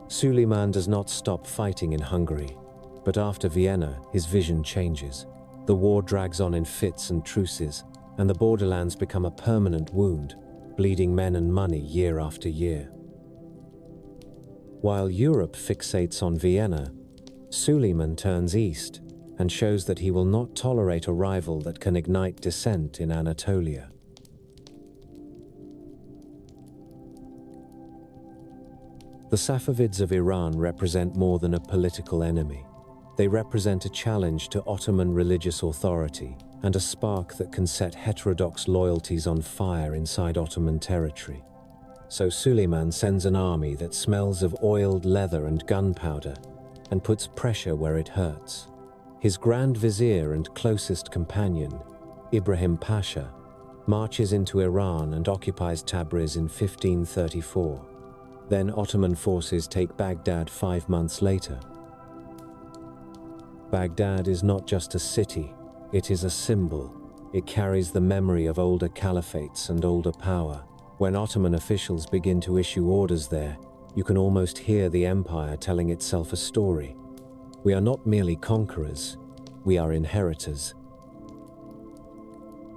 Speaker 1: Suleiman does not stop fighting in Hungary, but after Vienna, his vision changes. The war drags on in fits and truces, and the borderlands become a permanent wound, bleeding men and money year after year. While Europe fixates on Vienna, Suleiman turns east and shows that he will not tolerate a rival that can ignite dissent in Anatolia. The Safavids of Iran represent more than a political enemy. They represent a challenge to Ottoman religious authority and a spark that can set heterodox loyalties on fire inside Ottoman territory. So Suleiman sends an army that smells of oiled leather and gunpowder and puts pressure where it hurts. His Grand Vizier and closest companion, Ibrahim Pasha, marches into Iran and occupies Tabriz in 1534. Then Ottoman forces take Baghdad 5 months later. Baghdad is not just a city, it is a symbol. It carries the memory of older caliphates and older power. When Ottoman officials begin to issue orders there, you can almost hear the empire telling itself a story. We are not merely conquerors, we are inheritors.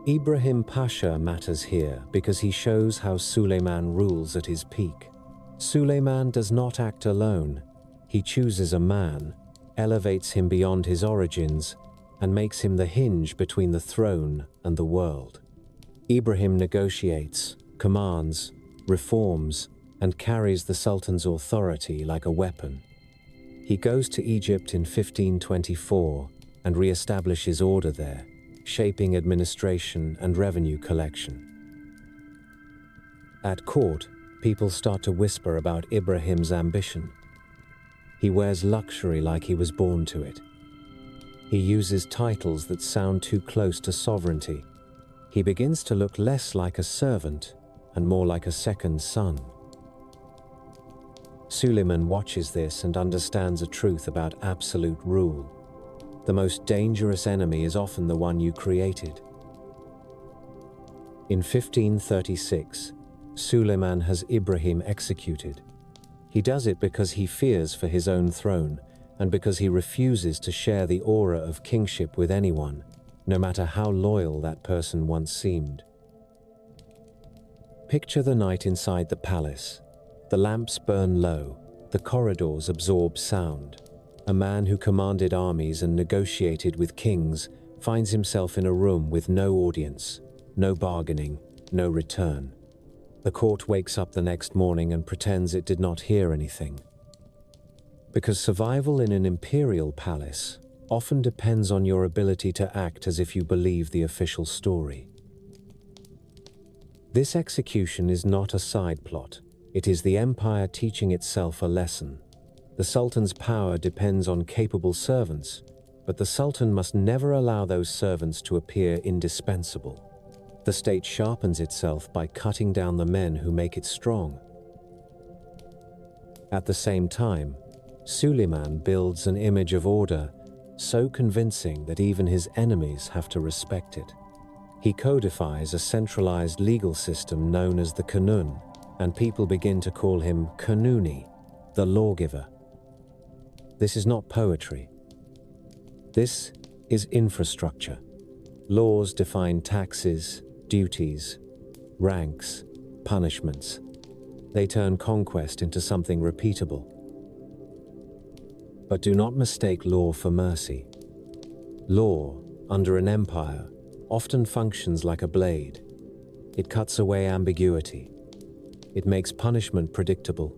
Speaker 1: Ibrahim Pasha matters here because he shows how Suleiman rules at his peak. Suleiman does not act alone. He chooses a man, elevates him beyond his origins, and makes him the hinge between the throne and the world. Ibrahim negotiates, commands, reforms, and carries the Sultan's authority like a weapon. He goes to Egypt in 1524 and reestablishes order there, shaping administration and revenue collection. At court, people start to whisper about Ibrahim's ambition. He wears luxury like he was born to it. He uses titles that sound too close to sovereignty. He begins to look less like a servant and more like a second son. Suleiman watches this and understands a truth about absolute rule. The most dangerous enemy is often the one you created. In 1536, Suleiman has Ibrahim executed. He does it because he fears for his own throne and because he refuses to share the aura of kingship with anyone, no matter how loyal that person once seemed. Picture the night inside the palace. The lamps burn low, the corridors absorb sound. A man who commanded armies and negotiated with kings finds himself in a room with no audience, no bargaining, no return. The court wakes up the next morning and pretends it did not hear anything. Because survival in an imperial palace often depends on your ability to act as if you believe the official story. This execution is not a side plot. It is the empire teaching itself a lesson. The Sultan's power depends on capable servants, but the Sultan must never allow those servants to appear indispensable. The state sharpens itself by cutting down the men who make it strong. At the same time, Suleiman builds an image of order so convincing that even his enemies have to respect it. He codifies a centralized legal system known as the Kanun, and people begin to call him Kanuni, the lawgiver. This is not poetry. This is infrastructure. Laws define taxes, duties, ranks, punishments. They turn conquest into something repeatable. But do not mistake law for mercy. Law, under an empire, often functions like a blade. It cuts away ambiguity. It makes punishment predictable.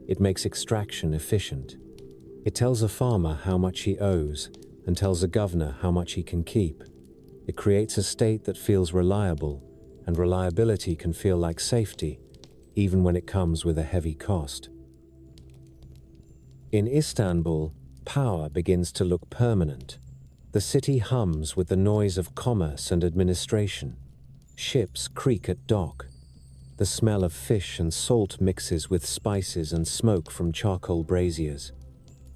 Speaker 1: It makes extraction efficient. It tells a farmer how much he owes and tells a governor how much he can keep. It creates a state that feels reliable, and reliability can feel like safety, even when it comes with a heavy cost. In Istanbul, power begins to look permanent. The city hums with the noise of commerce and administration. Ships creak at dock. The smell of fish and salt mixes with spices and smoke from charcoal braziers.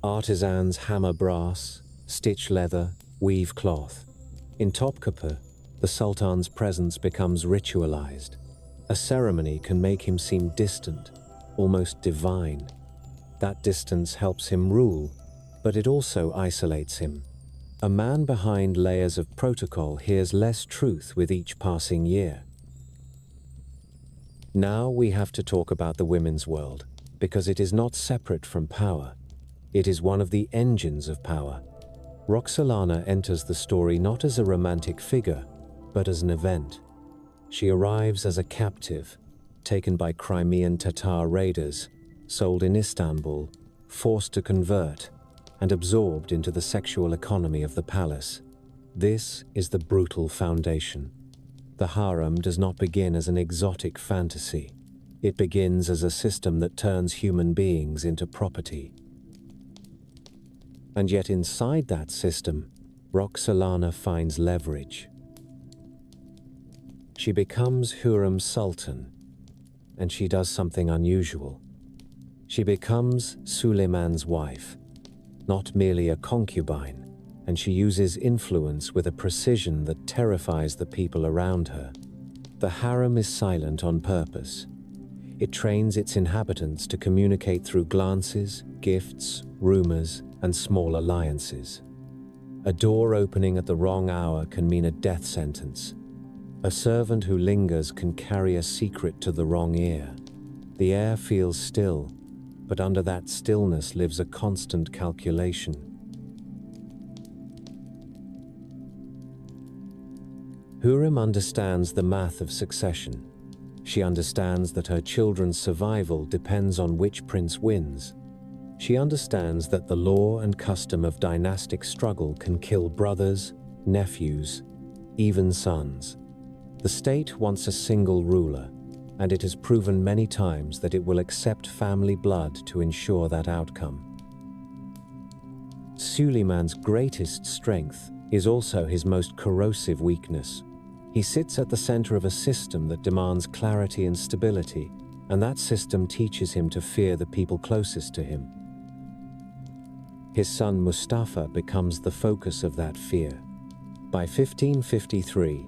Speaker 1: Artisans hammer brass, stitch leather, weave cloth. In Topkapi, the Sultan's presence becomes ritualized. A ceremony can make him seem distant, almost divine. That distance helps him rule, but it also isolates him. A man behind layers of protocol hears less truth with each passing year. Now we have to talk about the women's world, because it is not separate from power. It is one of the engines of power. Roxolana enters the story not as a romantic figure, but as an event. She arrives as a captive, taken by Crimean Tatar raiders, sold in Istanbul, forced to convert, and absorbed into the sexual economy of the palace. This is the brutal foundation. The harem does not begin as an exotic fantasy. It begins as a system that turns human beings into property. And yet inside that system, Roxolana finds leverage. She becomes Hurrem Sultan, and she does something unusual. She becomes Suleiman's wife, not merely a concubine, and she uses influence with a precision that terrifies the people around her. The harem is silent on purpose. It trains its inhabitants to communicate through glances, gifts, rumors, and small alliances. A door opening at the wrong hour can mean a death sentence. A servant who lingers can carry a secret to the wrong ear. The air feels still, but under that stillness lives a constant calculation. Hurrem understands the math of succession. She understands that her children's survival depends on which prince wins. She understands that the law and custom of dynastic struggle can kill brothers, nephews, even sons. The state wants a single ruler, and it has proven many times that it will accept family blood to ensure that outcome. Suleiman's greatest strength is also his most corrosive weakness. He sits at the center of a system that demands clarity and stability, and that system teaches him to fear the people closest to him. His son Mustafa becomes the focus of that fear. By 1553,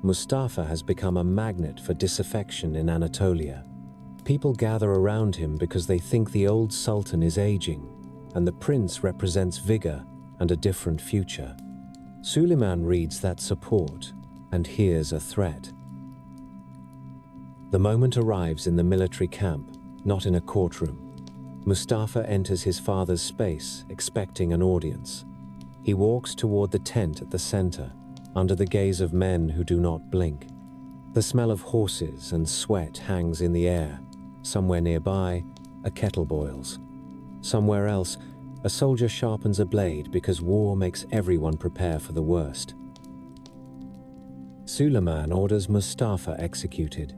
Speaker 1: Mustafa has become a magnet for disaffection in Anatolia. People gather around him because they think the old sultan is aging, and the prince represents vigor and a different future. Suleiman reads that support and hears a threat. The moment arrives in the military camp, not in a courtroom. Mustafa enters his father's space, expecting an audience. He walks toward the tent at the center, under the gaze of men who do not blink. The smell of horses and sweat hangs in the air. Somewhere nearby, a kettle boils. Somewhere else, a soldier sharpens a blade because war makes everyone prepare for the worst. Suleiman orders Mustafa executed.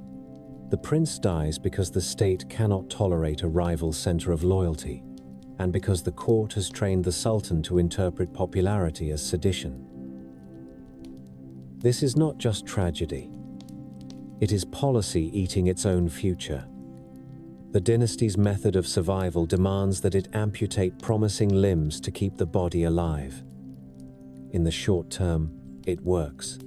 Speaker 1: The prince dies because the state cannot tolerate a rival center of loyalty, and because the court has trained the sultan to interpret popularity as sedition. This is not just tragedy. It is policy eating its own future. The dynasty's method of survival demands that it amputate promising limbs to keep the body alive. In the short term, it works.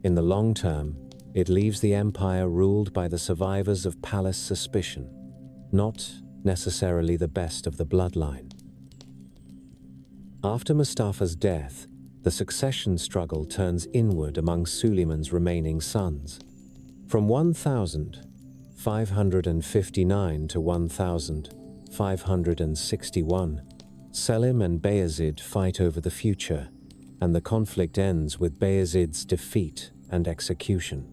Speaker 1: In the long term, it leaves the empire ruled by the survivors of palace suspicion, not necessarily the best of the bloodline. After Mustafa's death, the succession struggle turns inward among Suleiman's remaining sons. From 1559 to 1561, Selim and Bayezid fight over the future, and the conflict ends with Bayezid's defeat and execution.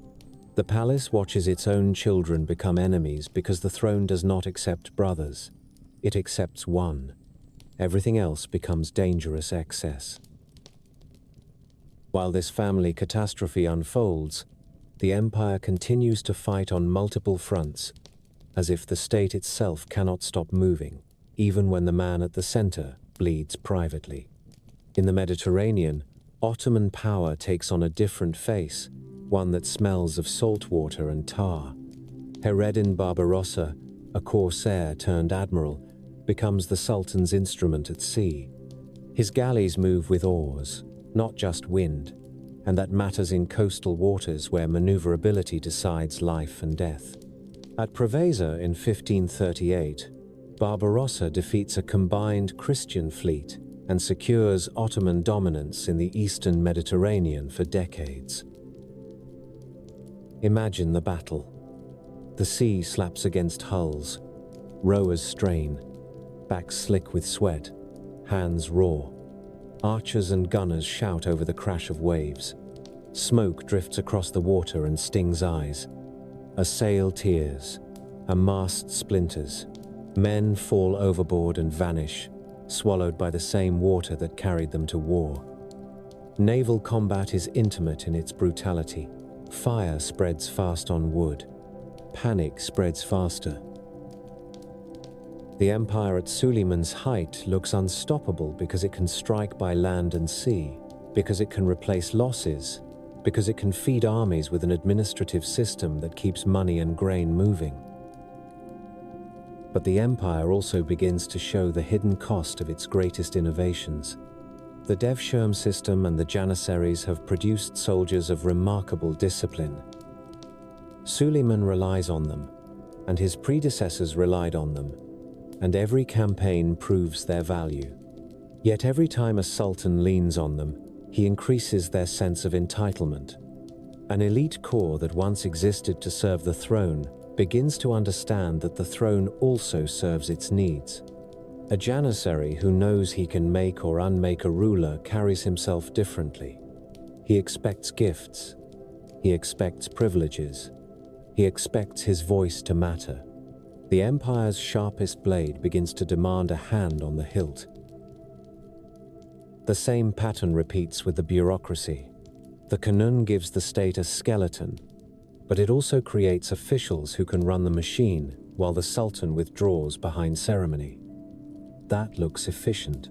Speaker 1: The palace watches its own children become enemies because the throne does not accept brothers. It accepts one. Everything else becomes dangerous excess. While this family catastrophe unfolds, the empire continues to fight on multiple fronts, as if the state itself cannot stop moving, even when the man at the center bleeds privately. In the Mediterranean, Ottoman power takes on a different face, one that smells of salt water and tar. Hereddin Barbarossa, a corsair turned admiral, becomes the sultan's instrument at sea. His galleys move with oars, not just wind, and that matters in coastal waters where maneuverability decides life and death. At Preveza in 1538, Barbarossa defeats a combined Christian fleet and secures Ottoman dominance in the eastern Mediterranean for decades. Imagine the battle. The sea slaps against hulls, rowers strain, backs slick with sweat, hands raw. Archers and gunners shout over the crash of waves. Smoke drifts across the water and stings eyes. A sail tears, a mast splinters. Men fall overboard and vanish, swallowed by the same water that carried them to war. Naval combat is intimate in its brutality. Fire spreads fast on wood. Panic spreads faster. The empire at Suleiman's height looks unstoppable because it can strike by land and sea, because it can replace losses, because it can feed armies with an administrative system that keeps money and grain moving. But the empire also begins to show the hidden cost of its greatest innovations. The Devshirme system and the Janissaries have produced soldiers of remarkable discipline. Suleiman relies on them, and his predecessors relied on them, and every campaign proves their value. Yet every time a sultan leans on them, he increases their sense of entitlement. An elite corps that once existed to serve the throne begins to understand that the throne also serves its needs. A janissary who knows he can make or unmake a ruler carries himself differently. He expects gifts. He expects privileges. He expects his voice to matter. The empire's sharpest blade begins to demand a hand on the hilt. The same pattern repeats with the bureaucracy. The Kanun gives the state a skeleton, but it also creates officials who can run the machine while the sultan withdraws behind ceremony. That looks efficient.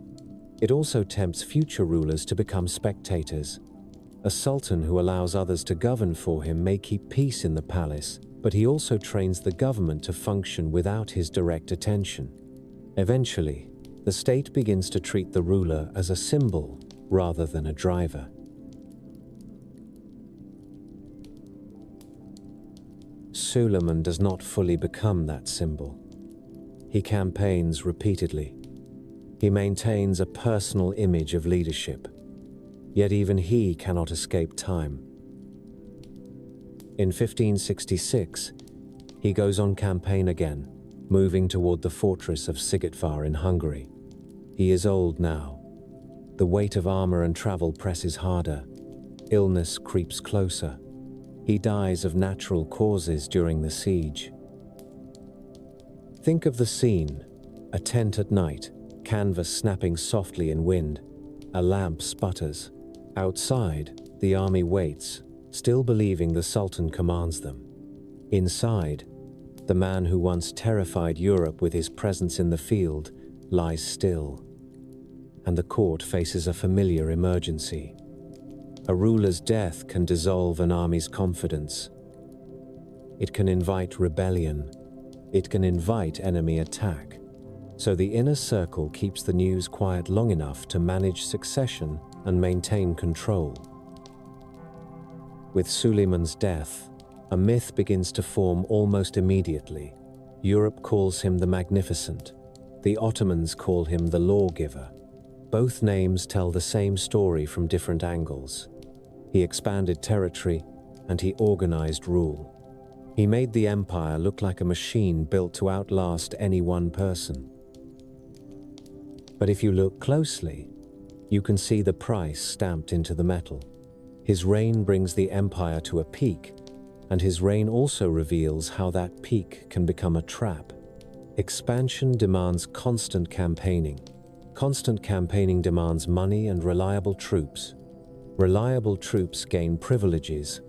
Speaker 1: It also tempts future rulers to become spectators. A sultan who allows others to govern for him may keep peace in the palace, but he also trains the government to function without his direct attention. Eventually, the state begins to treat the ruler as a symbol rather than a driver. Suleiman does not fully become that symbol. He campaigns repeatedly. He maintains a personal image of leadership, yet even he cannot escape time. In 1566, he goes on campaign again, moving toward the fortress of Sigetvar in Hungary. He is old now. The weight of armor and travel presses harder. Illness creeps closer. He dies of natural causes during the siege. Think of the scene: a tent at night, canvas snapping softly in wind. A lamp sputters. Outside, the army waits, still believing the Sultan commands them. Inside, the man who once terrified Europe with his presence in the field lies still. And the court faces a familiar emergency. A ruler's death can dissolve an army's confidence. It can invite rebellion. It can invite enemy attack. So the inner circle keeps the news quiet long enough to manage succession and maintain control. With Suleiman's death, a myth begins to form almost immediately. Europe calls him the Magnificent. The Ottomans call him the Lawgiver. Both names tell the same story from different angles. He expanded territory, and he organized rule. He made the empire look like a machine built to outlast any one person. But if you look closely, you can see the price stamped into the metal. His reign brings the empire to a peak, and his reign also reveals how that peak can become a trap. Expansion demands constant campaigning. Constant campaigning demands money and reliable troops. Reliable troops gain privileges.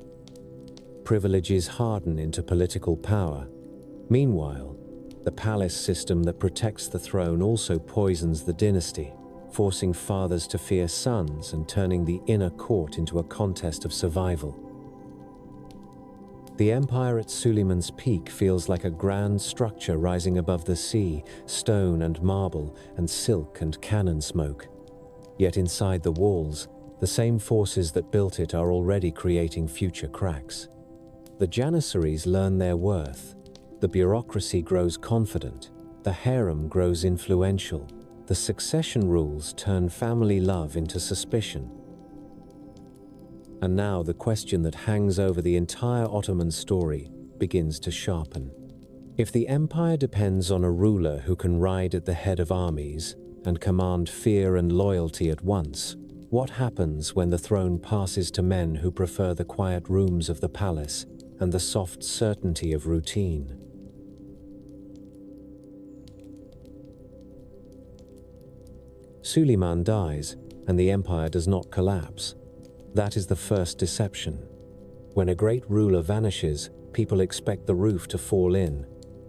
Speaker 1: Privileges harden into political power. Meanwhile, the palace system that protects the throne also poisons the dynasty, forcing fathers to fear sons and turning the inner court into a contest of survival. The empire at Suleiman's peak feels like a grand structure rising above the sea, stone and marble, and silk and cannon smoke. Yet inside the walls, the same forces that built it are already creating future cracks. The Janissaries learn their worth. The bureaucracy grows confident. The harem grows influential. The succession rules turn family love into suspicion. And now the question that hangs over the entire Ottoman story begins to sharpen. If the empire depends on a ruler who can ride at the head of armies and command fear and loyalty at once, what happens when the throne passes to men who prefer the quiet rooms of the palace and the soft certainty of routine? Suleiman dies, and the empire does not collapse. That is the first deception. When a great ruler vanishes, people expect the roof to fall in.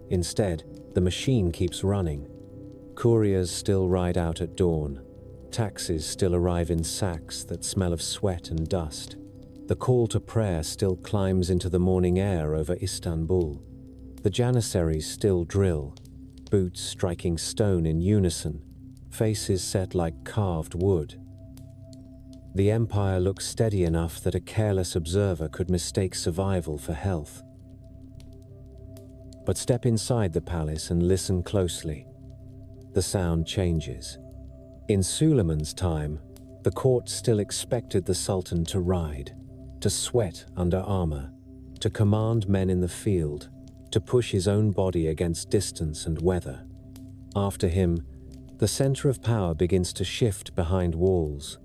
Speaker 1: Instead, the machine keeps running. Couriers still ride out at dawn. Taxis still arrive in sacks that smell of sweat and dust. The call to prayer still climbs into the morning air over Istanbul. The Janissaries still drill, boots striking stone in unison, faces set like carved wood. The empire looks steady enough that a careless observer could mistake survival for health. But step inside the palace and listen closely. The sound changes. In Suleiman's time, the court still expected the Sultan to ride, to sweat under armor, to command men in the field, to push his own body against distance and weather. After him, the center of power begins to shift behind walls,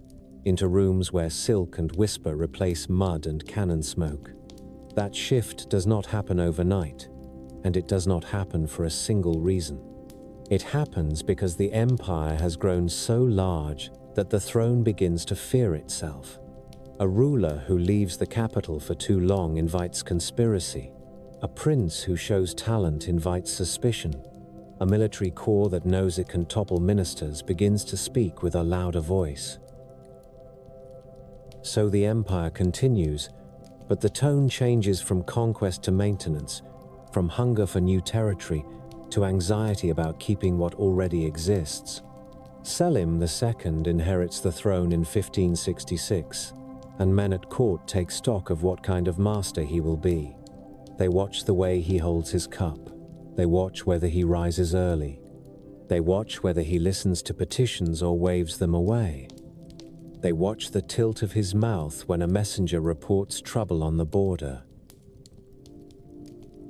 Speaker 1: into rooms where silk and whisper replace mud and cannon smoke. That shift does not happen overnight, and it does not happen for a single reason. It happens because the empire has grown so large that the throne begins to fear itself. A ruler who leaves the capital for too long invites conspiracy. A prince who shows talent invites suspicion. A military corps that knows it can topple ministers begins to speak with a louder voice. So the empire continues, but the tone changes from conquest to maintenance, from hunger for new territory to anxiety about keeping what already exists. Selim II inherits the throne in 1566, and men at court take stock of what kind of master he will be. They watch the way he holds his cup. They watch whether he rises early. They watch whether he listens to petitions or waves them away. They watch the tilt of his mouth when a messenger reports trouble on the border.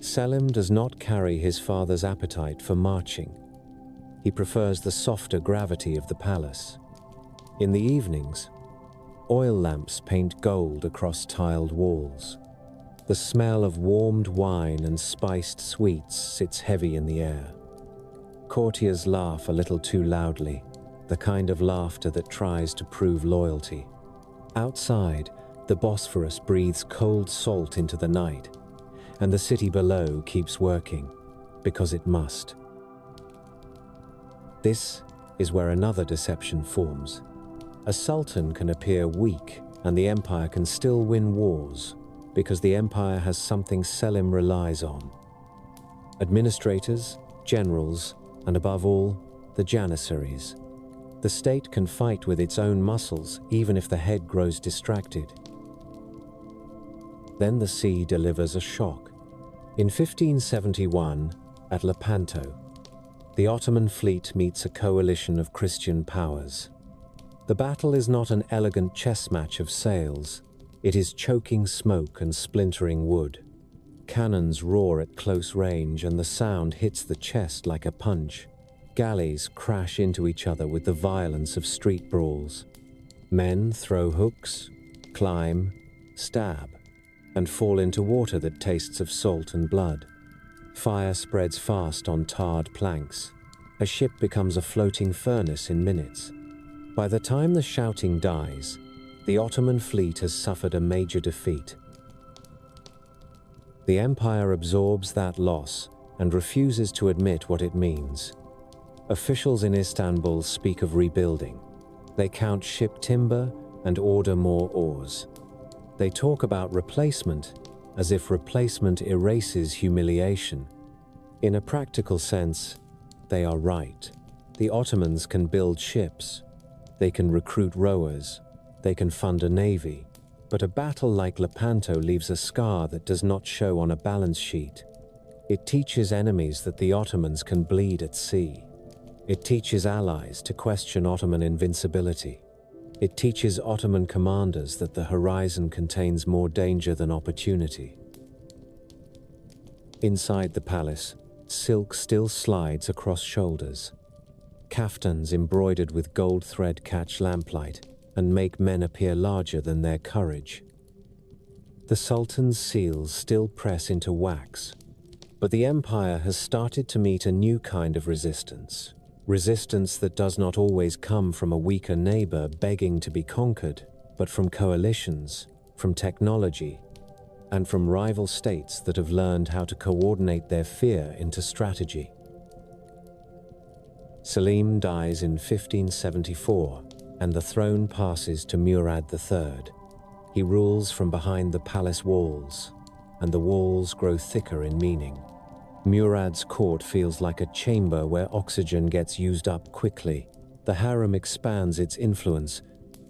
Speaker 1: Selim does not carry his father's appetite for marching. He prefers the softer gravity of the palace. In the evenings, oil lamps paint gold across tiled walls. The smell of warmed wine and spiced sweets sits heavy in the air. Courtiers laugh a little too loudly, the kind of laughter that tries to prove loyalty. Outside, the Bosphorus breathes cold salt into the night, and the city below keeps working, because it must. This is where another deception forms. A sultan can appear weak, and the empire can still win wars, because the empire has something Selim relies on. Administrators, generals, and above all, the janissaries. The state can fight with its own muscles, even if the head grows distracted. Then the sea delivers a shock. In 1571, at Lepanto, the Ottoman fleet meets a coalition of Christian powers. The battle is not an elegant chess match of sails. It is choking smoke and splintering wood. Cannons roar at close range, and the sound hits the chest like a punch. Galleys crash into each other with the violence of street brawls. Men throw hooks, climb, stab, and fall into water that tastes of salt and blood. Fire spreads fast on tarred planks. A ship becomes a floating furnace in minutes. By the time the shouting dies, the Ottoman fleet has suffered a major defeat. The empire absorbs that loss and refuses to admit what it means. Officials in Istanbul speak of rebuilding. They count ship timber and order more oars. They talk about replacement as if replacement erases humiliation. In a practical sense, they are right. The Ottomans can build ships. They can recruit rowers. They can fund a navy, but a battle like Lepanto leaves a scar that does not show on a balance sheet. It teaches enemies that the Ottomans can bleed at sea. It teaches allies to question Ottoman invincibility. It teaches Ottoman commanders that the horizon contains more danger than opportunity. Inside the palace, silk still slides across shoulders. Kaftans embroidered with gold thread catch lamplight and make men appear larger than their courage. The Sultan's seals still press into wax, but the empire has started to meet a new kind of resistance. Resistance that does not always come from a weaker neighbor begging to be conquered, but from coalitions, from technology, and from rival states that have learned how to coordinate their fear into strategy. Selim dies in 1574, and the throne passes to Murad III. He rules from behind the palace walls, and the walls grow thicker in meaning. Murad's court feels like a chamber where oxygen gets used up quickly. The harem expands its influence,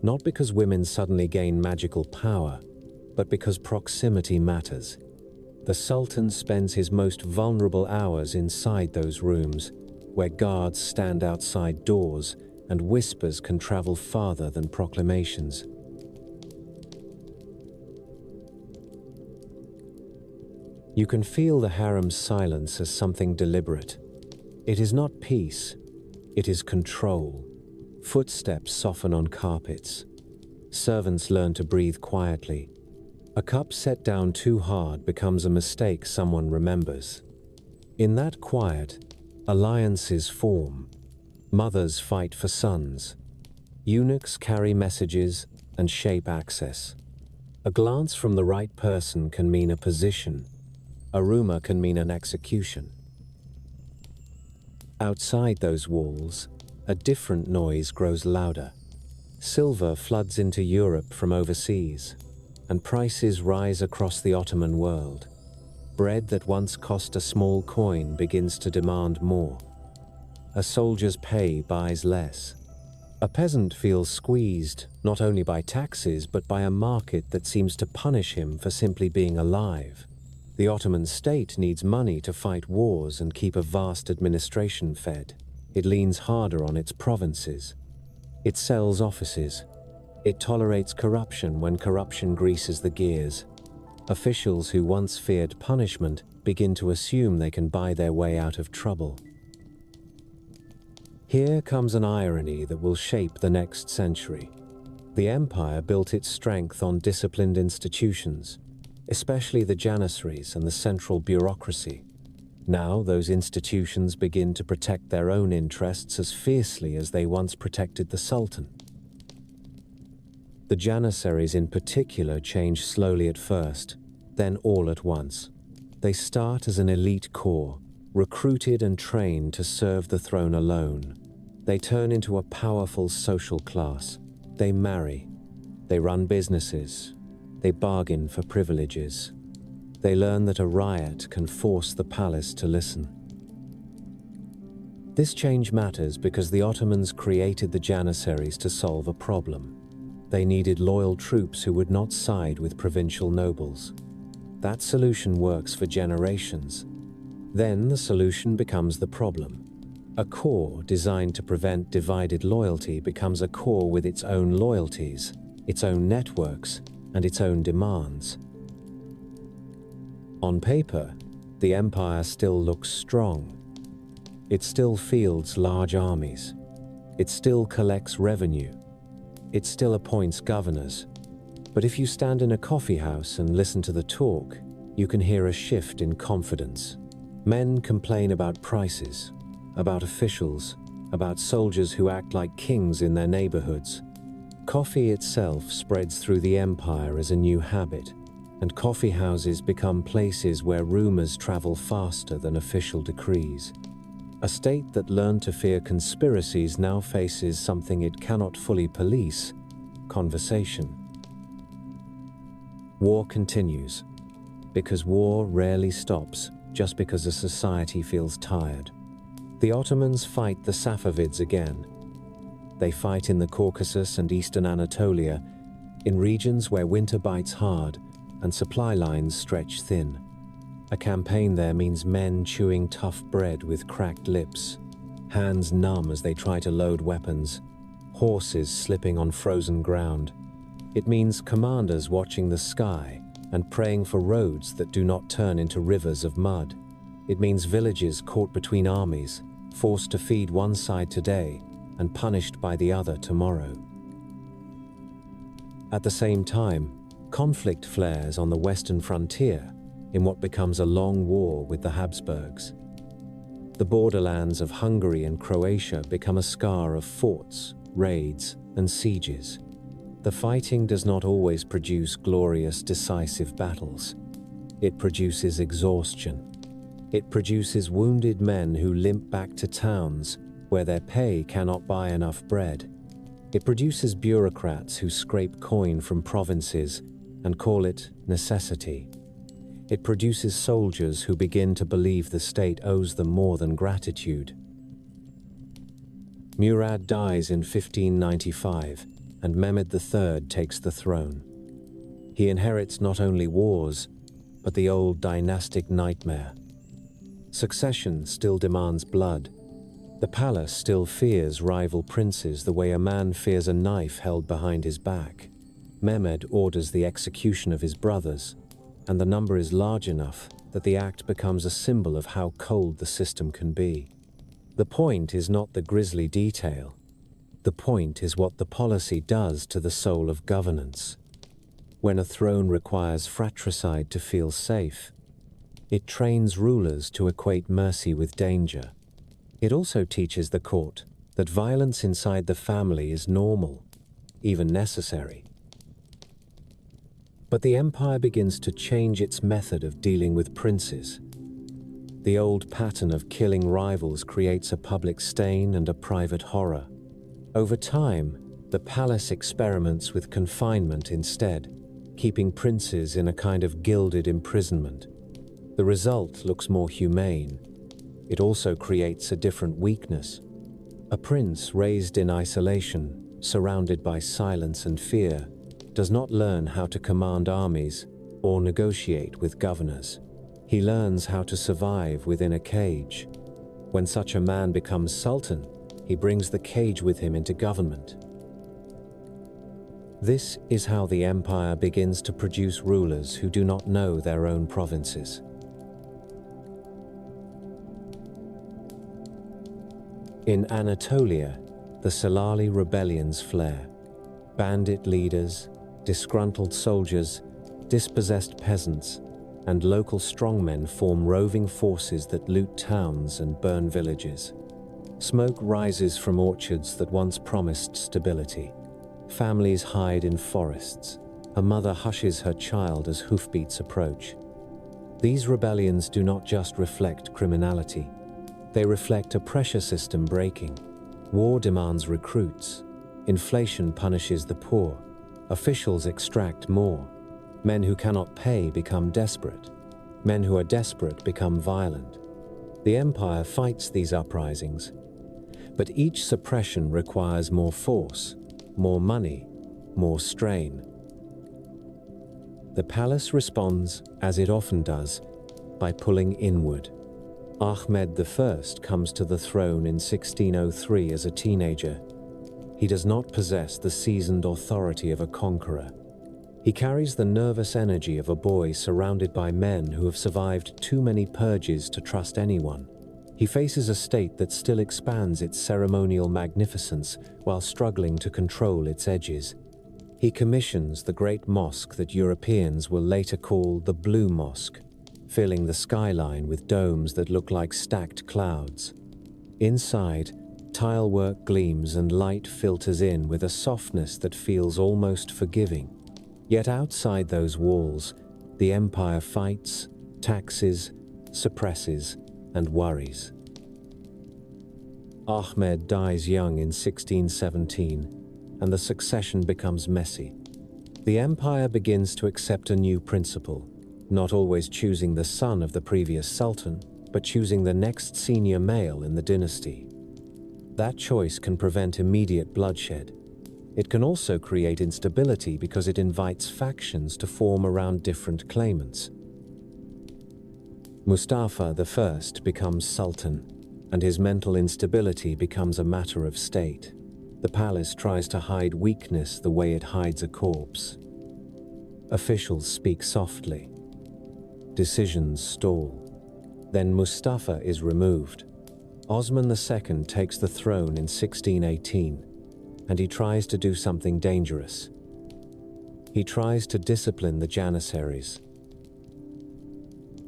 Speaker 1: not because women suddenly gain magical power, but because proximity matters. The Sultan spends his most vulnerable hours inside those rooms, where guards stand outside doors and whispers can travel farther than proclamations. You can feel the harem's silence as something deliberate. It is not peace, it is control. Footsteps soften on carpets. Servants learn to breathe quietly. A cup set down too hard becomes a mistake someone remembers. In that quiet, alliances form. Mothers fight for sons. Eunuchs carry messages and shape access. A glance from the right person can mean a position. A rumor can mean an execution. Outside those walls, a different noise grows louder. Silver floods into Europe from overseas, and prices rise across the Ottoman world. Bread that once cost a small coin begins to demand more. A soldier's pay buys less. A peasant feels squeezed not only by taxes but by a market that seems to punish him for simply being alive. The Ottoman state needs money to fight wars and keep a vast administration fed. It leans harder on its provinces. It sells offices. It tolerates corruption when corruption greases the gears. Officials who once feared punishment begin to assume they can buy their way out of trouble. Here comes an irony that will shape the next century. The empire built its strength on disciplined institutions, especially the janissaries and the central bureaucracy. Now those institutions begin to protect their own interests as fiercely as they once protected the sultan. The janissaries in particular change slowly at first, then all at once. They start as an elite corps, recruited and trained to serve the throne alone. They turn into a powerful social class. They marry. They run businesses. They bargain for privileges. They learn that a riot can force the palace to listen. This change matters because the Ottomans created the janissaries to solve a problem. They needed loyal troops who would not side with provincial nobles. That solution works for generations. Then the solution becomes the problem. A corps designed to prevent divided loyalty becomes a corps with its own loyalties, its own networks, and its own demands. On paper, the empire still looks strong. It still fields large armies. It still collects revenue. It still appoints governors. But if you stand in a coffee house and listen to the talk, you can hear a shift in confidence. Men complain about prices, about officials, about soldiers who act like kings in their neighborhoods. Coffee itself spreads through the empire as a new habit, and coffee houses become places where rumors travel faster than official decrees. A state that learned to fear conspiracies now faces something it cannot fully police: conversation. War continues, because war rarely stops just because a society feels tired. The Ottomans fight the Safavids again. They fight in the Caucasus and eastern Anatolia, in regions where winter bites hard and supply lines stretch thin. A campaign there means men chewing tough bread with cracked lips, hands numb as they try to load weapons, horses slipping on frozen ground. It means commanders watching the sky and praying for roads that do not turn into rivers of mud. It means villages caught between armies, forced to feed one side today and punished by the other tomorrow. At the same time, conflict flares on the western frontier in what becomes a long war with the Habsburgs. The borderlands of Hungary and Croatia become a scar of forts, raids, and sieges. The fighting does not always produce glorious, decisive battles. It produces exhaustion. It produces wounded men who limp back to towns where their pay cannot buy enough bread. It produces bureaucrats who scrape coin from provinces and call it necessity. It produces soldiers who begin to believe the state owes them more than gratitude. Murad dies in 1595, and Mehmed III takes the throne. He inherits not only wars, but the old dynastic nightmare. Succession still demands blood. The palace still fears rival princes the way a man fears a knife held behind his back. Mehmed orders the execution of his brothers, and the number is large enough that the act becomes a symbol of how cold the system can be. The point is not the grisly detail. The point is what the policy does to the soul of governance. When a throne requires fratricide to feel safe, it trains rulers to equate mercy with danger. It also teaches the court that violence inside the family is normal, even necessary. But the empire begins to change its method of dealing with princes. The old pattern of killing rivals creates a public stain and a private horror. Over time, the palace experiments with confinement instead, keeping princes in a kind of gilded imprisonment. The result looks more humane. It also creates a different weakness. A prince raised in isolation, surrounded by silence and fear, does not learn how to command armies or negotiate with governors. He learns how to survive within a cage. When such a man becomes sultan, he brings the cage with him into government. This is how the empire begins to produce rulers who do not know their own provinces. In Anatolia, the Selali rebellions flare. Bandit leaders, disgruntled soldiers, dispossessed peasants, and local strongmen form roving forces that loot towns and burn villages. Smoke rises from orchards that once promised stability. Families hide in forests. A mother hushes her child as hoofbeats approach. These rebellions do not just reflect criminality. They reflect a pressure system breaking. War demands recruits. Inflation punishes the poor. Officials extract more. Men who cannot pay become desperate. Men who are desperate become violent. The empire fights these uprisings, but each suppression requires more force, more money, more strain. The palace responds, as it often does, by pulling inward. Ahmed I comes to the throne in 1603 as a teenager. He does not possess the seasoned authority of a conqueror. He carries the nervous energy of a boy surrounded by men who have survived too many purges to trust anyone. He faces a state that still expands its ceremonial magnificence while struggling to control its edges. He commissions the great mosque that Europeans will later call the Blue Mosque, filling the skyline with domes that look like stacked clouds. Inside, tilework gleams and light filters in with a softness that feels almost forgiving. Yet outside those walls, the empire fights, taxes, suppresses, and worries. Ahmed dies young in 1617, and the succession becomes messy. The empire begins to accept a new principle, not always choosing the son of the previous sultan, but choosing the next senior male in the dynasty. That choice can prevent immediate bloodshed. It can also create instability because it invites factions to form around different claimants. Mustafa I becomes sultan, and his mental instability becomes a matter of state. The palace tries to hide weakness the way it hides a corpse. Officials speak softly. Decisions stall. Then Mustafa is removed. Osman II takes the throne in 1618, and he tries to do something dangerous. He tries to discipline the Janissaries.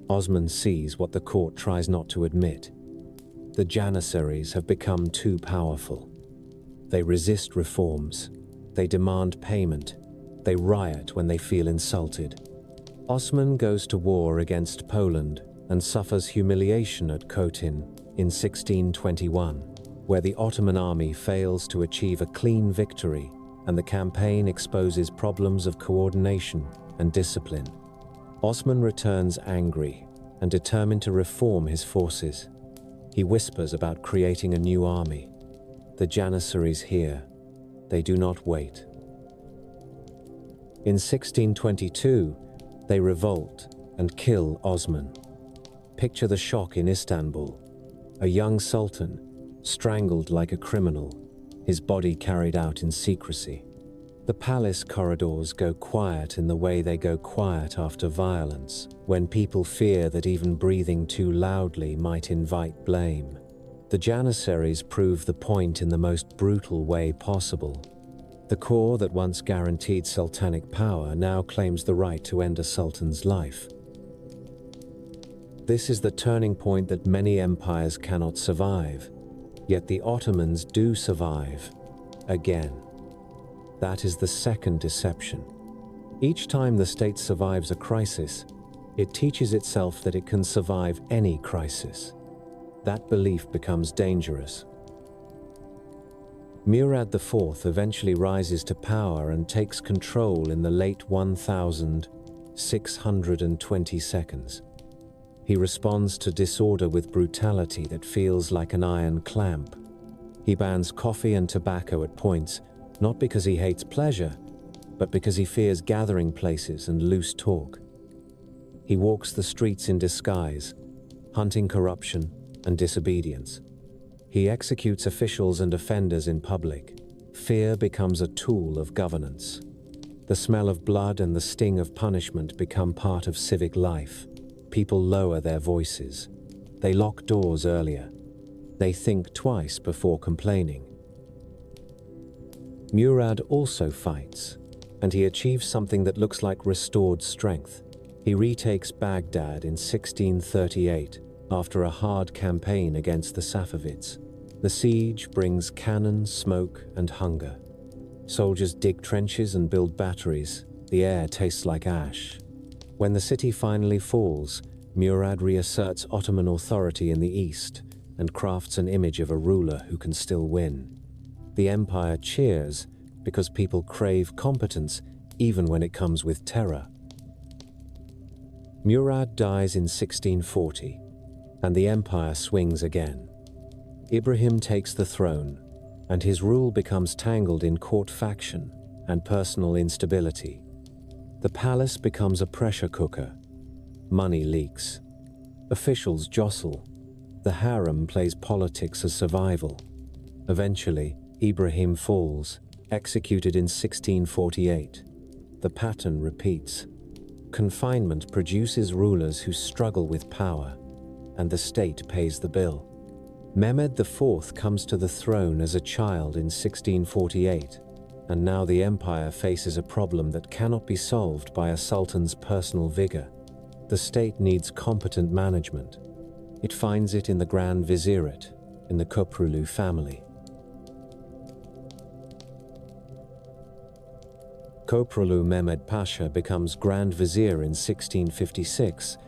Speaker 1: Osman sees what the court tries not to admit. The Janissaries have become too powerful. They resist reforms. They demand payment. They riot when they feel insulted. Osman goes to war against Poland and suffers humiliation at Kotin in 1621, where the Ottoman army fails to achieve a clean victory and the campaign exposes problems of coordination and discipline. Osman returns angry and determined to reform his forces. He whispers about creating a new army. The Janissaries hear. They do not wait. In 1622, they revolt and kill Osman. Picture the shock in Istanbul. A young sultan, strangled like a criminal, his body carried out in secrecy. The palace corridors go quiet in the way they go quiet after violence, when people fear that even breathing too loudly might invite blame. The Janissaries prove the point in the most brutal way possible. The core that once guaranteed sultanic power now claims the right to end a sultan's life. This is the turning point that many empires cannot survive, yet the Ottomans do survive, again. That is the second deception. Each time the state survives a crisis, it teaches itself that it can survive any crisis. That belief becomes dangerous. Murad IV eventually rises to power and takes control in the late 1622. He responds to disorder with brutality that feels like an iron clamp. He bans coffee and tobacco at points, not because he hates pleasure, but because he fears gathering places and loose talk. He walks the streets in disguise, hunting corruption and disobedience. He executes officials and offenders in public. Fear becomes a tool of governance. The smell of blood and the sting of punishment become part of civic life. People lower their voices. They lock doors earlier. They think twice before complaining. Murad also fights, and he achieves something that looks like restored strength. He retakes Baghdad in 1638 after a hard campaign against the Safavids. The siege brings cannon, smoke, and hunger. Soldiers dig trenches and build batteries. The air tastes like ash. When the city finally falls, Murad reasserts Ottoman authority in the east and crafts an image of a ruler who can still win. The empire cheers because people crave competence even when it comes with terror. Murad dies in 1640, and the empire swings again. Ibrahim takes the throne, and his rule becomes tangled in court faction and personal instability. The palace becomes a pressure cooker. Money leaks. Officials jostle. The harem plays politics as survival. Eventually, Ibrahim falls, executed in 1648. The pattern repeats. Confinement produces rulers who struggle with power, and the state pays the bill. Mehmed IV comes to the throne as a child in 1648, and now the empire faces a problem that cannot be solved by a sultan's personal vigor. The state needs competent management. It finds it in the Grand Vizierate, in the Köprülü family. Köprülü Mehmed Pasha becomes Grand Vizier in 1656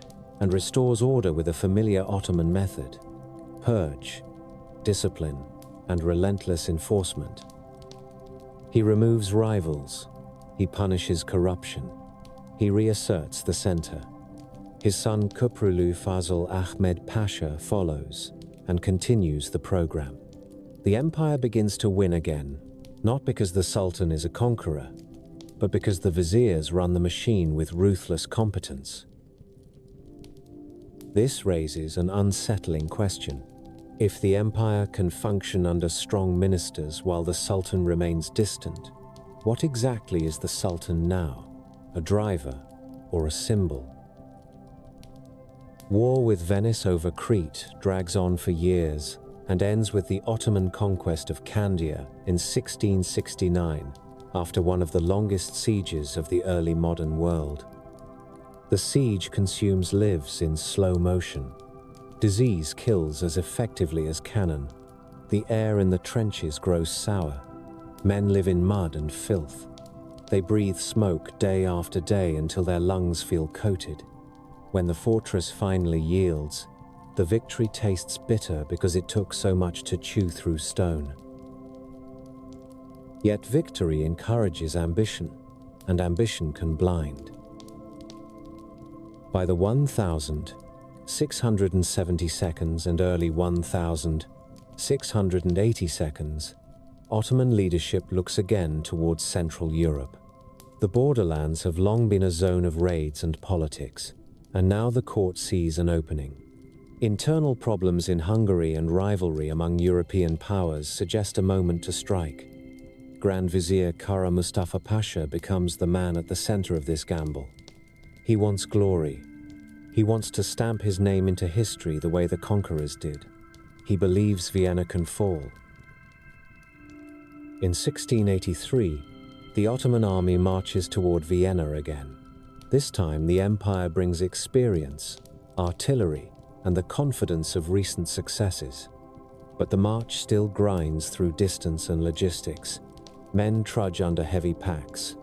Speaker 1: and restores order with a familiar Ottoman method: purge, discipline, and relentless enforcement. He removes rivals. He punishes corruption. He reasserts the center. His son Köprülü Fazıl Ahmed Pasha follows and continues the program. The empire begins to win again, not because the Sultan is a conqueror, but because the viziers run the machine with ruthless competence. This raises an unsettling question. If the empire can function under strong ministers while the Sultan remains distant, what exactly is the Sultan now? A driver or a symbol? War with Venice over Crete drags on for years and ends with the Ottoman conquest of Candia in 1669, after one of the longest sieges of the early modern world. The siege consumes lives in slow motion. Disease kills as effectively as cannon. The air in the trenches grows sour. Men live in mud and filth. They breathe smoke day after day until their lungs feel coated. When the fortress finally yields, the victory tastes bitter because it took so much to chew through stone. Yet victory encourages ambition, and ambition can blind. By the 1672 and early 1682, Ottoman leadership looks again towards Central Europe. The borderlands have long been a zone of raids and politics, and now the court sees an opening. Internal problems in Hungary and rivalry among European powers suggest a moment to strike. Grand Vizier Kara Mustafa Pasha becomes the man at the center of this gamble. He wants glory. He wants to stamp his name into history the way the conquerors did. He believes Vienna can fall. In 1683, the Ottoman army marches toward Vienna again. This time, the empire brings experience, artillery, and the confidence of recent successes. But the march still grinds through distance and logistics. Men trudge under heavy packs.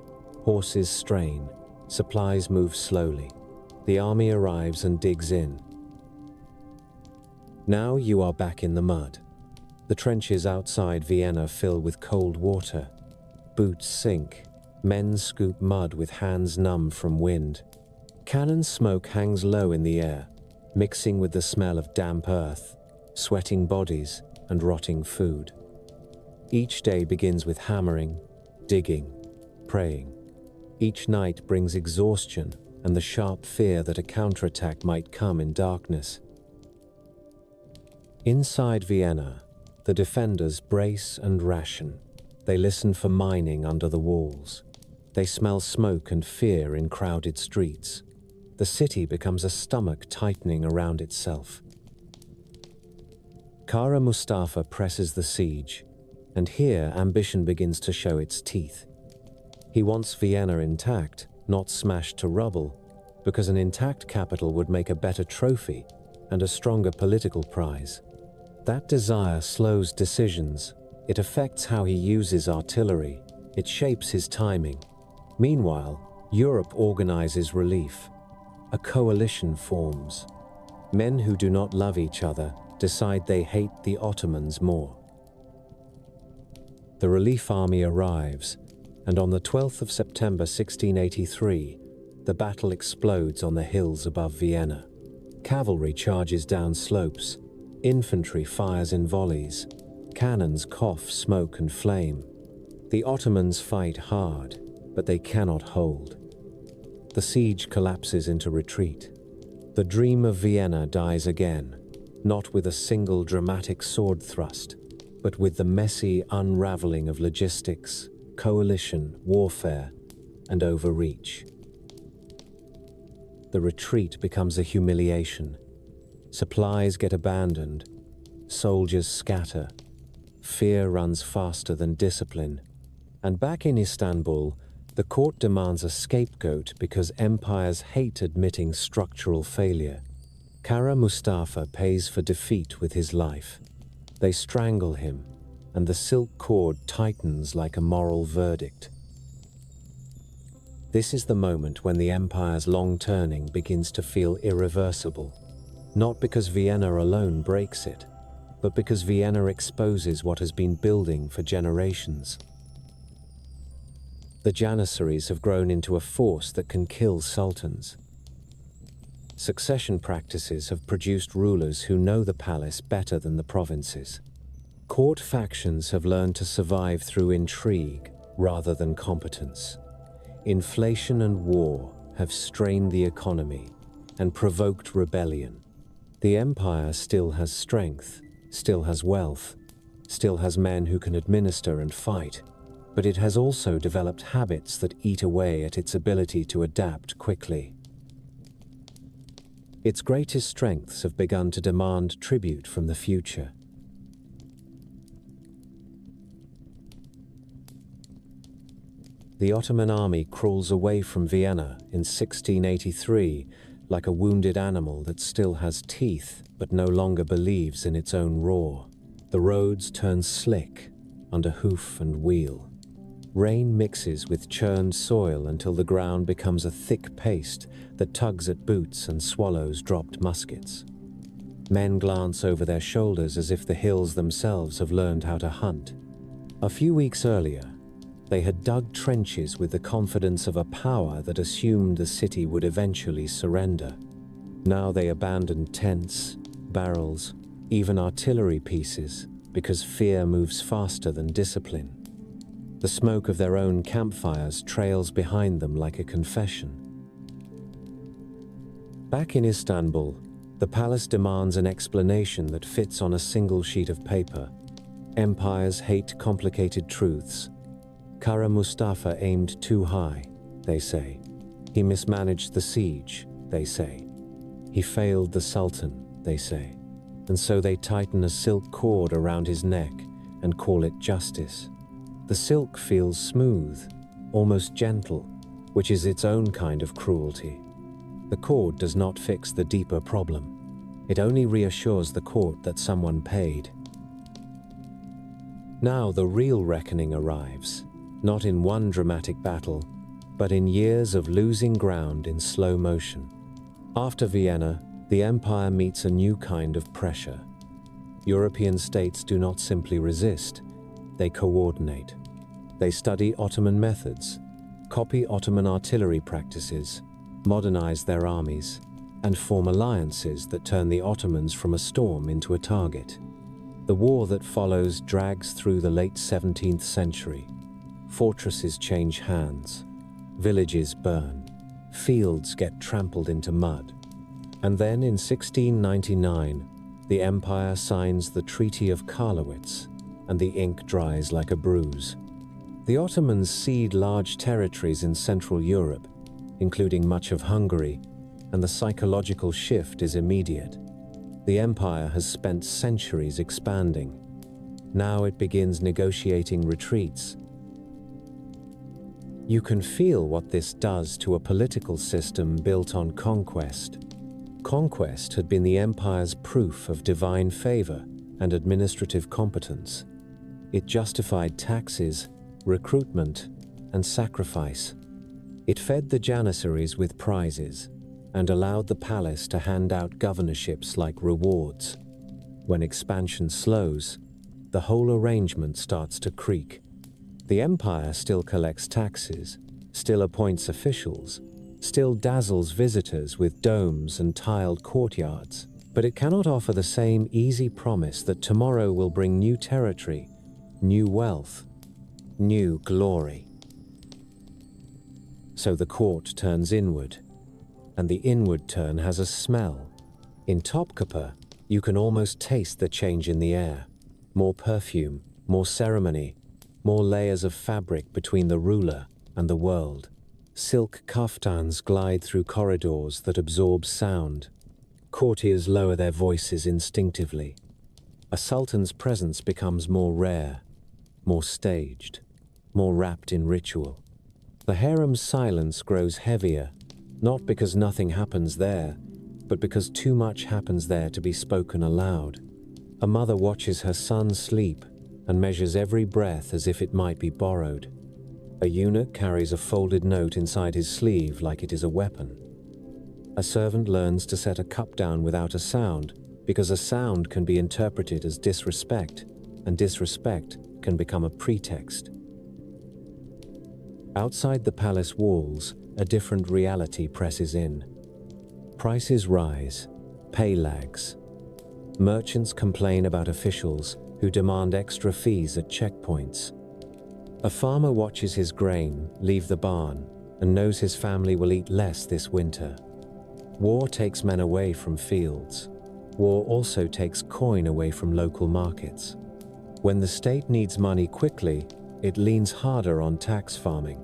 Speaker 1: Horses strain. Supplies move slowly. The army arrives and digs in. Now you are back in the mud. The trenches outside Vienna fill with cold water. Boots sink. Men scoop mud with hands numb from wind. Cannon smoke hangs low in the air, mixing with the smell of damp earth, sweating bodies, and rotting food. Each day begins with hammering, digging, praying. Each night brings exhaustion and the sharp fear that a counterattack might come in darkness. Inside Vienna, the defenders brace and ration. They listen for mining under the walls. They smell smoke and fear in crowded streets. The city becomes a stomach tightening around itself. Kara Mustafa presses the siege, and here ambition begins to show its teeth. He wants Vienna intact, not smashed to rubble, because an intact capital would make a better trophy and a stronger political prize. That desire slows decisions. It affects how he uses artillery. It shapes his timing. Meanwhile, Europe organizes relief. A coalition forms. Men who do not love each other decide they hate the Ottomans more. The relief army arrives, and on the 12th of September 1683, the battle explodes on the hills above Vienna. Cavalry charges down slopes, infantry fires in volleys, cannons cough smoke and flame. The Ottomans fight hard, but they cannot hold. The siege collapses into retreat. The dream of Vienna dies again, not with a single dramatic sword thrust, but with the messy unraveling of logistics, coalition, warfare, and overreach. The retreat becomes a humiliation. Supplies get abandoned. Soldiers scatter. Fear runs faster than discipline. And back in Istanbul, the court demands a scapegoat because empires hate admitting structural failure. Kara Mustafa pays for defeat with his life. They strangle him, and the silk cord tightens like a moral verdict. This is the moment when the empire's long turning begins to feel irreversible, not because Vienna alone breaks it, but because Vienna exposes what has been building for generations. The Janissaries have grown into a force that can kill sultans. Succession practices have produced rulers who know the palace better than the provinces. Court factions have learned to survive through intrigue rather than competence. Inflation and war have strained the economy and provoked rebellion. The empire still has strength, still has wealth, still has men who can administer and fight, but it has also developed habits that eat away at its ability to adapt quickly. Its greatest strengths have begun to demand tribute from the future. The Ottoman army crawls away from Vienna in 1683 like a wounded animal that still has teeth but no longer believes in its own roar. The roads turn slick under hoof and wheel. Rain mixes with churned soil until the ground becomes a thick paste that tugs at boots and swallows dropped muskets. Men glance over their shoulders as if the hills themselves have learned how to hunt. A few weeks earlier, they had dug trenches with the confidence of a power that assumed the city would eventually surrender. Now they abandoned tents, barrels, even artillery pieces, because fear moves faster than discipline. The smoke of their own campfires trails behind them like a confession. Back in Istanbul, the palace demands an explanation that fits on a single sheet of paper. Empires hate complicated truths. Kara Mustafa aimed too high, they say. He mismanaged the siege, they say. He failed the Sultan, they say. And so they tighten a silk cord around his neck and call it justice. The silk feels smooth, almost gentle, which is its own kind of cruelty. The cord does not fix the deeper problem. It only reassures the court that someone paid. Now the real reckoning arrives. Not in one dramatic battle, but in years of losing ground in slow motion. After Vienna, the empire meets a new kind of pressure. European states do not simply resist, they coordinate. They study Ottoman methods, copy Ottoman artillery practices, modernize their armies, and form alliances that turn the Ottomans from a storm into a target. The war that follows drags through the late 17th century. Fortresses change hands, villages burn, fields get trampled into mud. And then in 1699, the empire signs the Treaty of Karlowitz, and the ink dries like a bruise. The Ottomans cede large territories in Central Europe, including much of Hungary, and the psychological shift is immediate. The empire has spent centuries expanding. Now it begins negotiating retreats. You can feel what this does to a political system built on conquest. Conquest had been the empire's proof of divine favor and administrative competence. It justified taxes, recruitment, and sacrifice. It fed the janissaries with prizes and allowed the palace to hand out governorships like rewards. When expansion slows, the whole arrangement starts to creak. The empire still collects taxes, still appoints officials, still dazzles visitors with domes and tiled courtyards, but it cannot offer the same easy promise that tomorrow will bring new territory, new wealth, new glory. So the court turns inward, and the inward turn has a smell. In Topkapi, you can almost taste the change in the air. More perfume, more ceremony, more layers of fabric between the ruler and the world. Silk kaftans glide through corridors that absorb sound. Courtiers lower their voices instinctively. A sultan's presence becomes more rare, more staged, more wrapped in ritual. The harem's silence grows heavier, not because nothing happens there, but because too much happens there to be spoken aloud. A mother watches her son sleep and measures every breath as if it might be borrowed. A eunuch carries a folded note inside his sleeve like it is a weapon. A servant learns to set a cup down without a sound, because a sound can be interpreted as disrespect, and disrespect can become a pretext. Outside the palace walls, a different reality presses in. Prices rise, pay lags. Merchants complain about officials who demand extra fees at checkpoints. A farmer watches his grain leave the barn and knows his family will eat less this winter. War takes men away from fields. War also takes coin away from local markets. When the state needs money quickly, it leans harder on tax farming.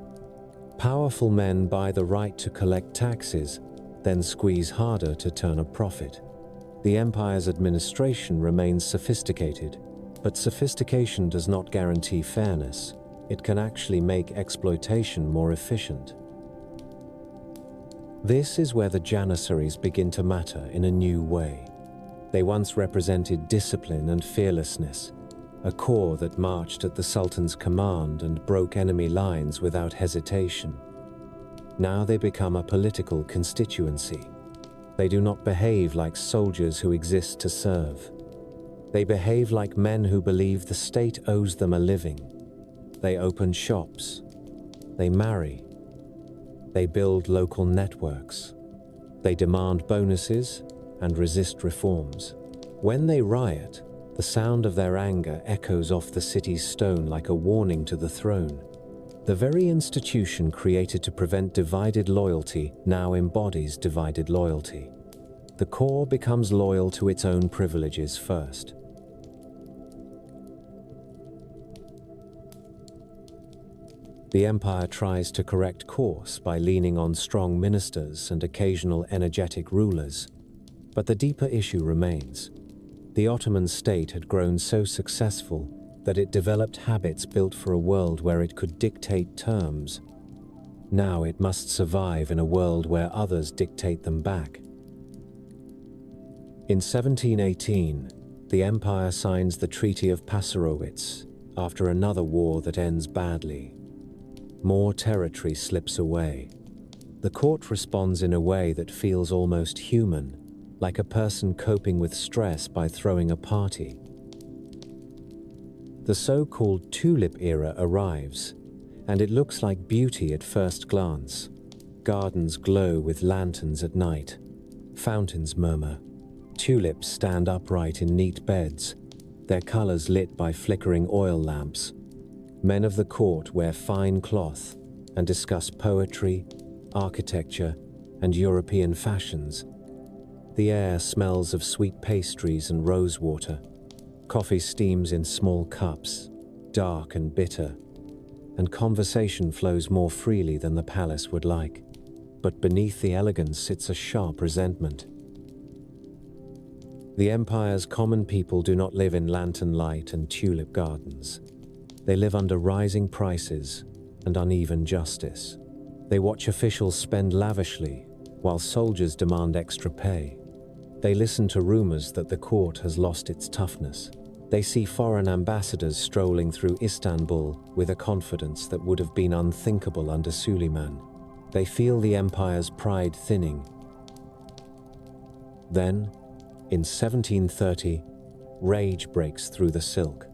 Speaker 1: Powerful men buy the right to collect taxes, then squeeze harder to turn a profit. The empire's administration remains sophisticated, but sophistication does not guarantee fairness. It can actually make exploitation more efficient. This is where the janissaries begin to matter in a new way. They once represented discipline and fearlessness, a corps that marched at the Sultan's command and broke enemy lines without hesitation. Now they become a political constituency. They do not behave like soldiers who exist to serve. They behave like men who believe the state owes them a living. They open shops. They marry. They build local networks. They demand bonuses and resist reforms. When they riot, the sound of their anger echoes off the city's stone like a warning to the throne. The very institution created to prevent divided loyalty now embodies divided loyalty. The core becomes loyal to its own privileges first. The empire tries to correct course by leaning on strong ministers and occasional energetic rulers, but the deeper issue remains. The Ottoman state had grown so successful that it developed habits built for a world where it could dictate terms. Now it must survive in a world where others dictate them back. In 1718, the empire signs the Treaty of Passarowitz after another war that ends badly. More territory slips away. The court responds in a way that feels almost human, like a person coping with stress by throwing a party. The so-called tulip era arrives, and it looks like beauty at first glance. Gardens glow with lanterns at night. Fountains murmur. Tulips stand upright in neat beds, their colors lit by flickering oil lamps. Men of the court wear fine cloth and discuss poetry, architecture, and European fashions. The air smells of sweet pastries and rosewater. Coffee steams in small cups, dark and bitter, and conversation flows more freely than the palace would like. But beneath the elegance sits a sharp resentment. The empire's common people do not live in lantern light and tulip gardens. They live under rising prices and uneven justice. They watch officials spend lavishly, while soldiers demand extra pay. They listen to rumors that the court has lost its toughness. They see foreign ambassadors strolling through Istanbul with a confidence that would have been unthinkable under Suleiman. They feel the empire's pride thinning. Then, in 1730, rage breaks through the silk.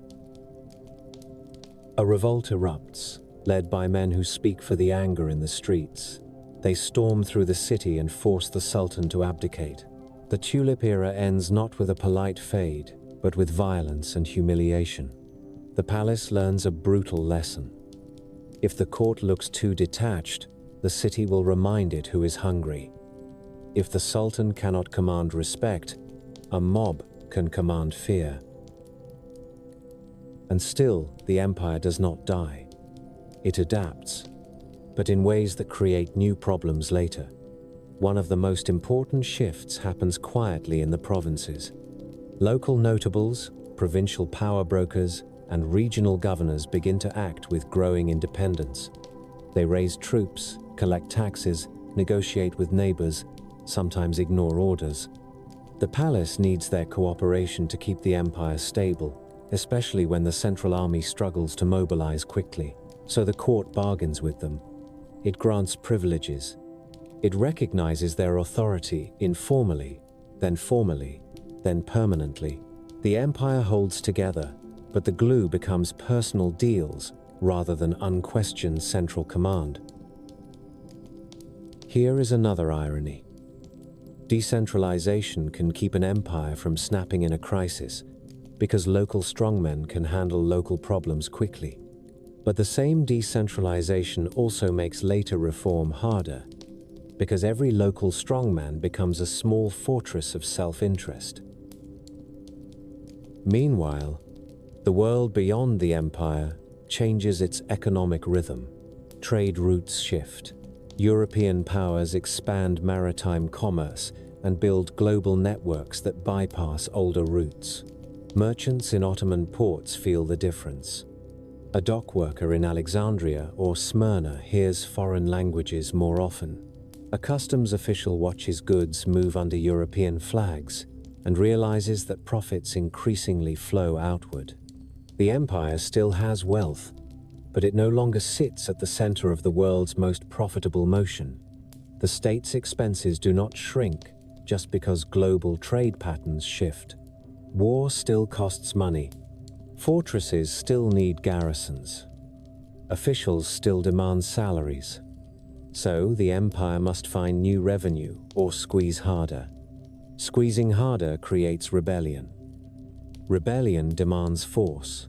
Speaker 1: A revolt erupts, led by men who speak for the anger in the streets. They storm through the city and force the Sultan to abdicate. The tulip era ends not with a polite fade, but with violence and humiliation. The palace learns a brutal lesson. If the court looks too detached, the city will remind it who is hungry. If the Sultan cannot command respect, a mob can command fear. And still, the empire does not die. It adapts, but in ways that create new problems later. One of the most important shifts happens quietly in the provinces. Local notables, provincial power brokers, and regional governors begin to act with growing independence. They raise troops, collect taxes, negotiate with neighbors, sometimes ignore orders. The palace needs their cooperation to keep the empire stable, especially when the central army struggles to mobilize quickly. So the court bargains with them. It grants privileges. It recognizes their authority informally, then formally, then permanently. The empire holds together, but the glue becomes personal deals rather than unquestioned central command. Here is another irony. Decentralization can keep an empire from snapping in a crisis, because local strongmen can handle local problems quickly. But the same decentralization also makes later reform harder, because every local strongman becomes a small fortress of self-interest. Meanwhile, the world beyond the empire changes its economic rhythm. Trade routes shift. European powers expand maritime commerce and build global networks that bypass older routes. Merchants in Ottoman ports feel the difference. A dock worker in Alexandria or Smyrna hears foreign languages more often. A customs official watches goods move under European flags and realizes that profits increasingly flow outward. The empire still has wealth, but it no longer sits at the center of the world's most profitable motion. The state's expenses do not shrink just because global trade patterns shift. War still costs money. Fortresses still need garrisons. Officials still demand salaries. So the empire must find new revenue or squeeze harder. Squeezing harder creates rebellion. Rebellion demands force.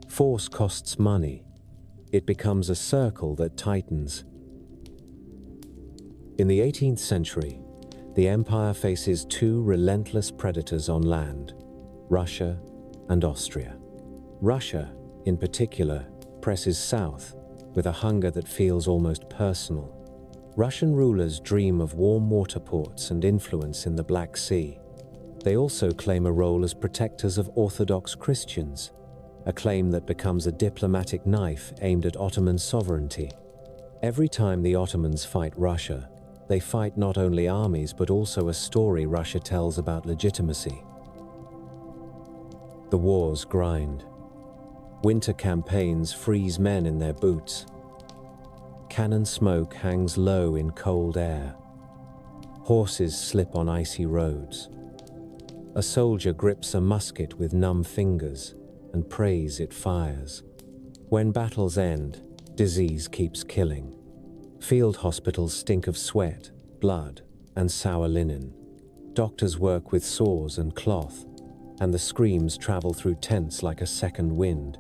Speaker 1: Force costs money. It becomes a circle that tightens. In the 18th century, the empire faces two relentless predators on land: Russia and Austria. Russia, in particular, presses south with a hunger that feels almost personal. Russian rulers dream of warm water ports and influence in the Black Sea. They also claim a role as protectors of Orthodox Christians, a claim that becomes a diplomatic knife aimed at Ottoman sovereignty. Every time the Ottomans fight Russia, they fight not only armies but also a story Russia tells about legitimacy. The wars grind. Winter campaigns freeze men in their boots. Cannon smoke hangs low in cold air. Horses slip on icy roads. A soldier grips a musket with numb fingers and prays it fires. When battles end, disease keeps killing. Field hospitals stink of sweat, blood, and sour linen. Doctors work with saws and cloth, and the screams travel through tents like a second wind.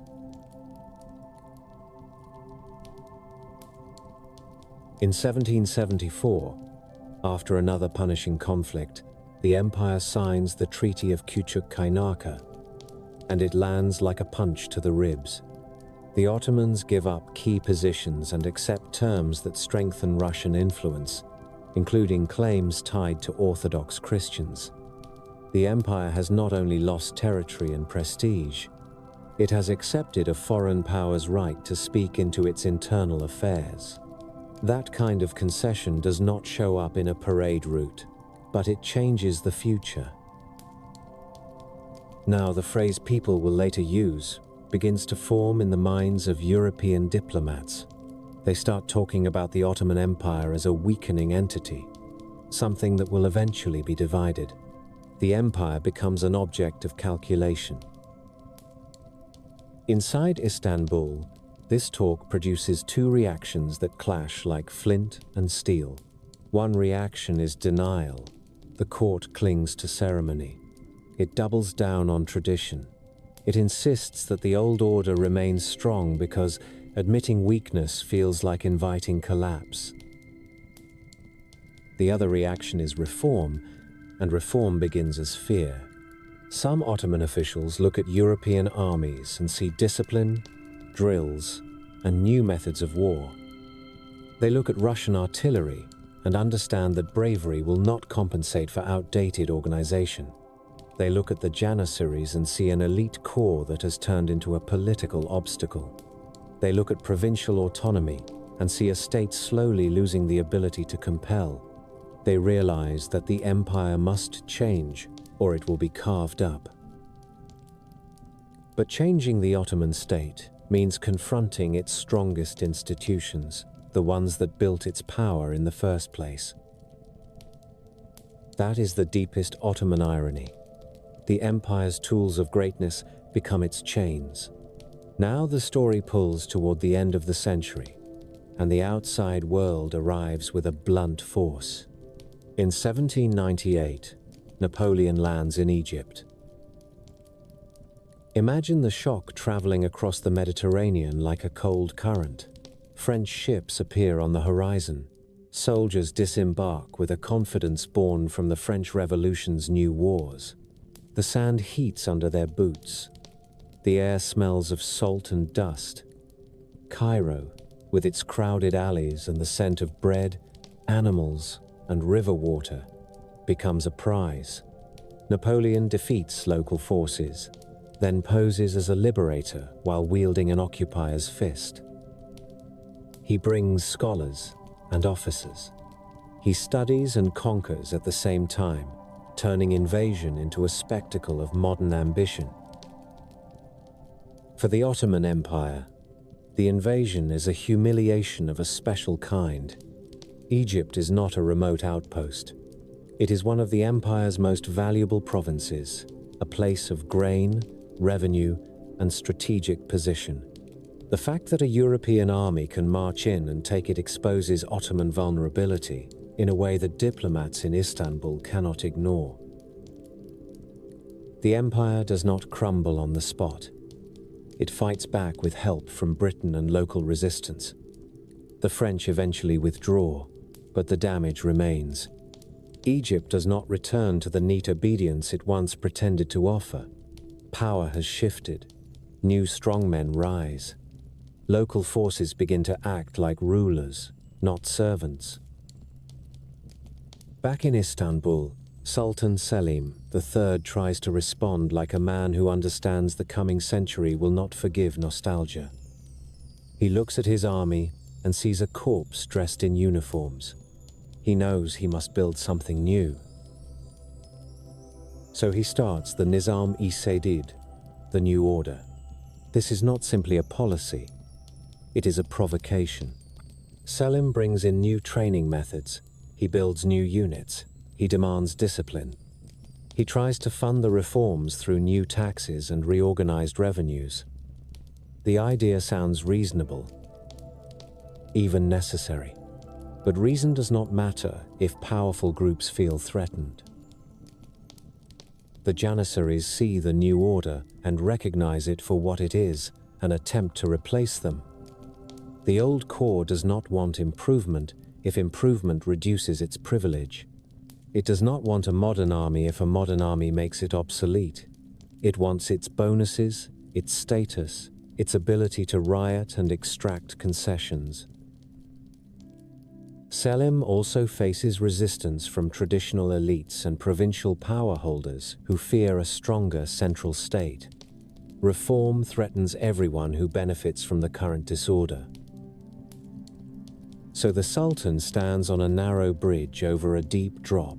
Speaker 1: In 1774, after another punishing conflict, the empire signs the Treaty of Küçük-Kaynarca, and it lands like a punch to the ribs. The Ottomans give up key positions and accept terms that strengthen Russian influence, including claims tied to Orthodox Christians. The empire has not only lost territory and prestige, it has accepted a foreign power's right to speak into its internal affairs. That kind of concession does not show up in a parade route, but it changes the future. Now, the phrase people will later use begins to form in the minds of European diplomats. They start talking about the Ottoman Empire as a weakening entity, something that will eventually be divided. The empire becomes an object of calculation. Inside Istanbul, this talk produces two reactions that clash like flint and steel. One reaction is denial. The court clings to ceremony. It doubles down on tradition. It insists that the old order remains strong because admitting weakness feels like inviting collapse. The other reaction is reform, and reform begins as fear. Some Ottoman officials look at European armies and see discipline, drills, and new methods of war. They look at Russian artillery and understand that bravery will not compensate for outdated organization. They look at the Janissaries and see an elite corps that has turned into a political obstacle. They look at provincial autonomy and see a state slowly losing the ability to compel. They realize that the empire must change or it will be carved up. But changing the Ottoman state means confronting its strongest institutions, the ones that built its power in the first place. That is the deepest Ottoman irony. The empire's tools of greatness become its chains. Now the story pulls toward the end of the century, and the outside world arrives with a blunt force. In 1798, Napoleon lands in Egypt. Imagine the shock traveling across the Mediterranean like a cold current. French ships appear on the horizon. Soldiers disembark with a confidence born from the French Revolution's new wars. The sand heats under their boots. The air smells of salt and dust. Cairo, with its crowded alleys and the scent of bread, animals, and river water, becomes a prize. Napoleon defeats local forces, then poses as a liberator while wielding an occupier's fist. He brings scholars and officers. He studies and conquers at the same time, turning invasion into a spectacle of modern ambition. For the Ottoman Empire, the invasion is a humiliation of a special kind. Egypt is not a remote outpost. It is one of the empire's most valuable provinces, a place of grain, revenue, and strategic position. The fact that a European army can march in and take it exposes Ottoman vulnerability in a way that diplomats in Istanbul cannot ignore. The empire does not crumble on the spot. It fights back with help from Britain and local resistance. The French eventually withdraw, but the damage remains. Egypt does not return to the neat obedience it once pretended to offer. Power has shifted. New strongmen rise. Local forces begin to act like rulers, not servants. Back in Istanbul, Sultan Selim III tries to respond like a man who understands the coming century will not forgive nostalgia. He looks at his army and sees a corpse dressed in uniforms. He knows he must build something new. So he starts the Nizam-i-Sedid, the new order. This is not simply a policy, it is a provocation. Selim brings in new training methods. He builds new units. He demands discipline. He tries to fund the reforms through new taxes and reorganized revenues. The idea sounds reasonable, even necessary. But reason does not matter if powerful groups feel threatened. The Janissaries see the new order and recognize it for what it is, an attempt to replace them. The old core does not want improvement if improvement reduces its privilege. It does not want a modern army if a modern army makes it obsolete. It wants its bonuses, its status, its ability to riot and extract concessions. Selim also faces resistance from traditional elites and provincial power holders who fear a stronger central state. Reform threatens everyone who benefits from the current disorder. So the Sultan stands on a narrow bridge over a deep drop.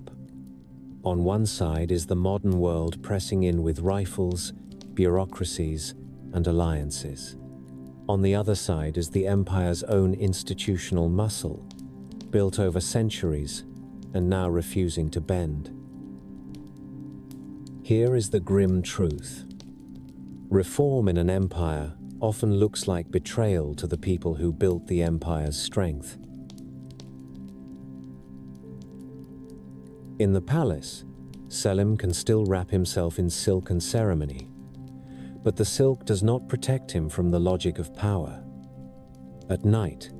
Speaker 1: On one side is the modern world pressing in with rifles, bureaucracies, and alliances. On the other side is the empire's own institutional muscle, built over centuries and now refusing to bend. Here is the grim truth. Reform in an empire often looks like betrayal to the people who built the empire's strength. In the palace, Selim can still wrap himself in silk and ceremony, but the silk does not protect him from the logic of power. At night,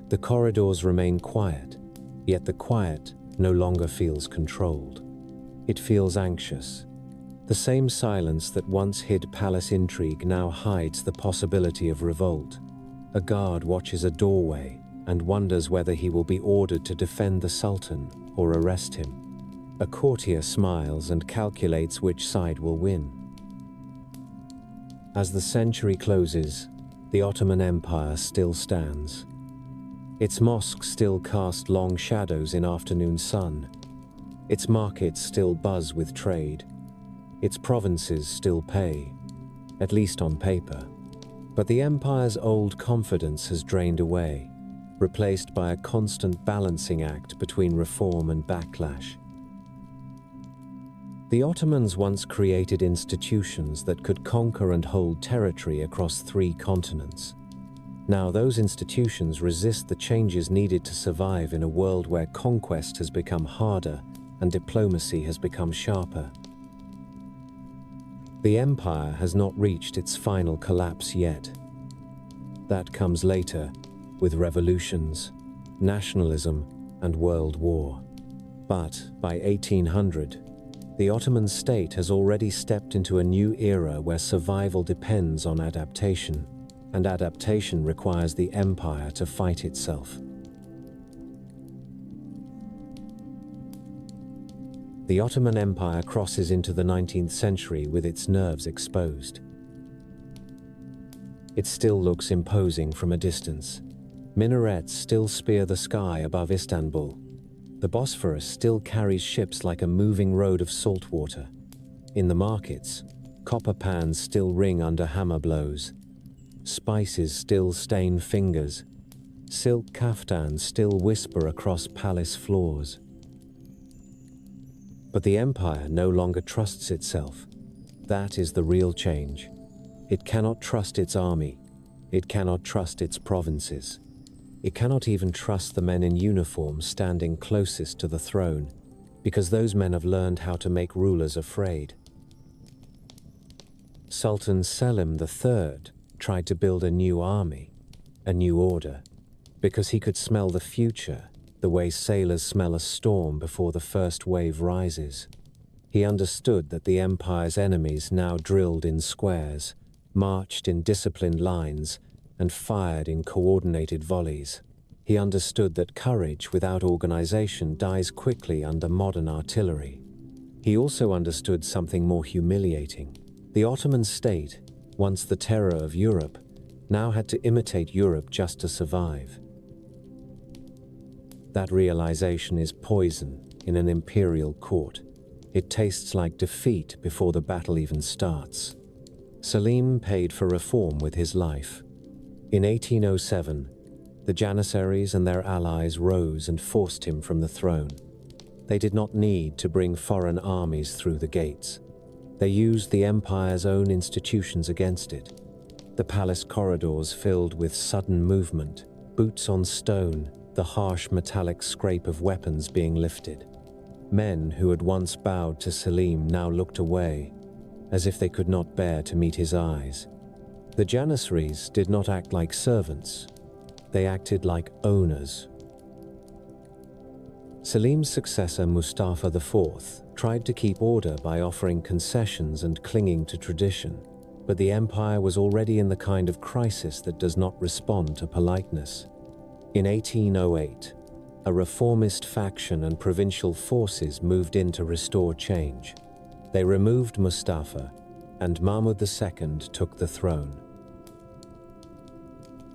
Speaker 1: the corridors remain quiet, yet the quiet no longer feels controlled. It feels anxious. The same silence that once hid palace intrigue now hides the possibility of revolt. A guard watches a doorway and wonders whether he will be ordered to defend the Sultan or arrest him. A courtier smiles and calculates which side will win. As the century closes, the Ottoman Empire still stands. Its mosques still cast long shadows in afternoon sun. Its markets still buzz with trade. Its provinces still pay, at least on paper. But the empire's old confidence has drained away, replaced by a constant balancing act between reform and backlash. The Ottomans once created institutions that could conquer and hold territory across 3 continents. Now those institutions resist the changes needed to survive in a world where conquest has become harder and diplomacy has become sharper. The empire has not reached its final collapse yet. That comes later, with revolutions, nationalism, and world war. But by 1800, the Ottoman state has already stepped into a new era where survival depends on adaptation, and adaptation requires the empire to fight itself. The Ottoman Empire crosses into the 19th century with its nerves exposed. It still looks imposing from a distance. Minarets still spear the sky above Istanbul. The Bosphorus still carries ships like a moving road of salt water. In the markets, copper pans still ring under hammer blows. Spices still stain fingers. Silk kaftans still whisper across palace floors. But the empire no longer trusts itself. That is the real change. It cannot trust its army. It cannot trust its provinces. It cannot even trust the men in uniform standing closest to the throne, because those men have learned how to make rulers afraid. Sultan Selim III tried to build a new army, a new order, because he could smell the future the way sailors smell a storm before the first wave rises. He understood that the empire's enemies now drilled in squares, marched in disciplined lines, and fired in coordinated volleys. He understood that courage without organization dies quickly under modern artillery. He also understood something more humiliating. The Ottoman state, once the terror of Europe, now had to imitate Europe just to survive. That realization is poison in an imperial court. It tastes like defeat before the battle even starts. Selim paid for reform with his life. In 1807, the Janissaries and their allies rose and forced him from the throne. They did not need to bring foreign armies through the gates. They used the empire's own institutions against it. The palace corridors filled with sudden movement, boots on stone, the harsh metallic scrape of weapons being lifted. Men who had once bowed to Selim now looked away, as if they could not bear to meet his eyes. The Janissaries did not act like servants. They acted like owners. Selim's successor Mustafa IV tried to keep order by offering concessions and clinging to tradition, but the empire was already in the kind of crisis that does not respond to politeness. In 1808, A reformist faction and provincial forces moved in to restore change. They removed Mustafa, and Mahmud II took the throne.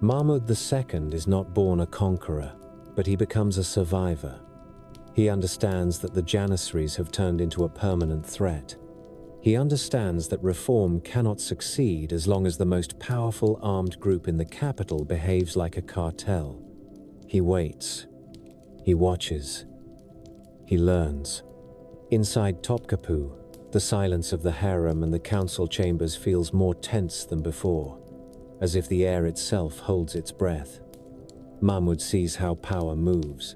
Speaker 1: Mahmud II is not born a conqueror, but he becomes a survivor. He understands that the Janissaries have turned into a permanent threat. He understands that reform cannot succeed as long as the most powerful armed group in the capital behaves like a cartel. He waits. He watches. He learns. Inside Topkapi, the silence of the harem and the council chambers feels more tense than before, as if the air itself holds its breath. Mahmud sees how power moves.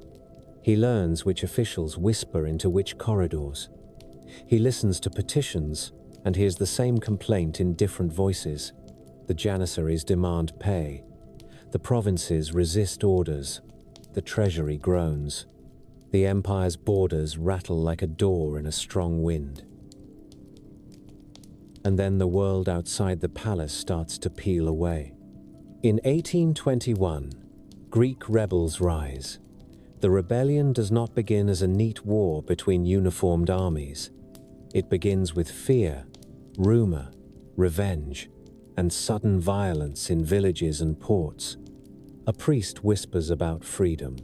Speaker 1: He learns which officials whisper into which corridors. He listens to petitions and hears the same complaint in different voices. The Janissaries demand pay. The provinces resist orders. The treasury groans. The empire's borders rattle like a door in a strong wind. And then the world outside the palace starts to peel away. In 1821, Greek rebels rise. The rebellion does not begin as a neat war between uniformed armies. It begins with fear, rumor, revenge, and sudden violence in villages and ports. A priest whispers about freedom.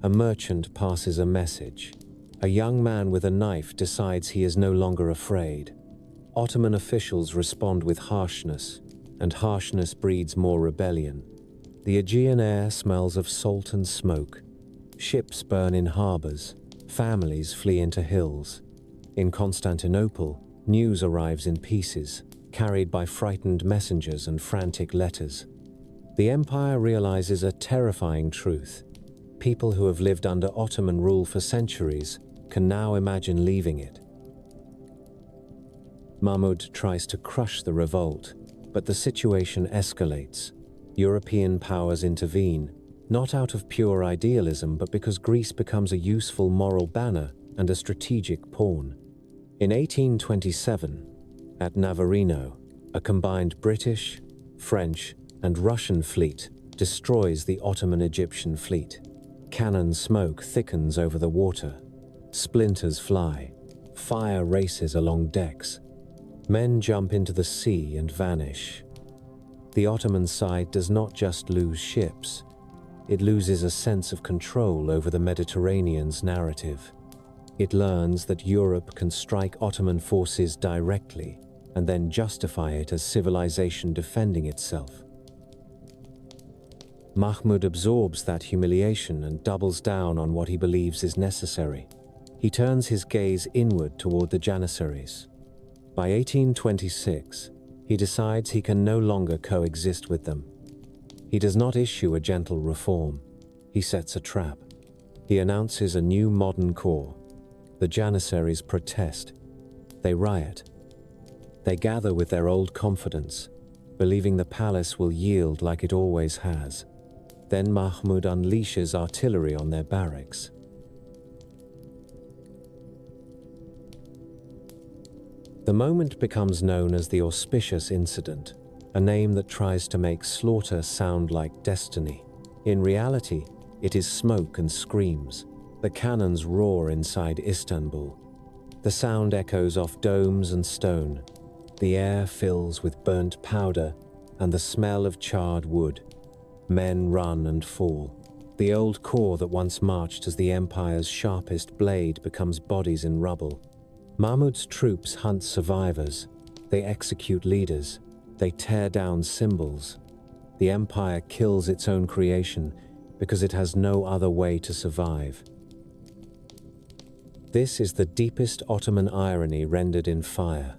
Speaker 1: A merchant passes a message. A young man with a knife decides he is no longer afraid. Ottoman officials respond with harshness, and harshness breeds more rebellion. The Aegean air smells of salt and smoke. Ships burn in harbors. Families flee into hills. In Constantinople, news arrives in pieces, carried by frightened messengers and frantic letters. The empire realizes a terrifying truth. People who have lived under Ottoman rule for centuries can now imagine leaving it. Mahmud tries to crush the revolt, but the situation escalates. European powers intervene, not out of pure idealism, but because Greece becomes a useful moral banner and a strategic pawn. In 1827, at Navarino, a combined British, French, and Russian fleet destroys the Ottoman Egyptian fleet. Cannon smoke thickens over the water. Splinters fly. Fire races along decks. Men jump into the sea and vanish. The Ottoman side does not just lose ships. It loses a sense of control over the Mediterranean's narrative. It learns that Europe can strike Ottoman forces directly and then justify it as civilization defending itself. Mahmud absorbs that humiliation and doubles down on what he believes is necessary. He turns his gaze inward toward the Janissaries. By 1826, he decides he can no longer coexist with them. He does not issue a gentle reform. He sets a trap. He announces a new modern core. The Janissaries protest. They riot. They gather with their old confidence, believing the palace will yield like it always has. Then Mahmud unleashes artillery on their barracks. The moment becomes known as the Auspicious Incident, a name that tries to make slaughter sound like destiny. In reality, it is smoke and screams. The cannons roar inside Istanbul. The sound echoes off domes and stone. The air fills with burnt powder and the smell of charred wood. Men run and fall. The old corps that once marched as the empire's sharpest blade becomes bodies in rubble. Mahmud's troops hunt survivors. They execute leaders. They tear down symbols. The empire kills its own creation because it has no other way to survive. This is the deepest Ottoman irony rendered in fire.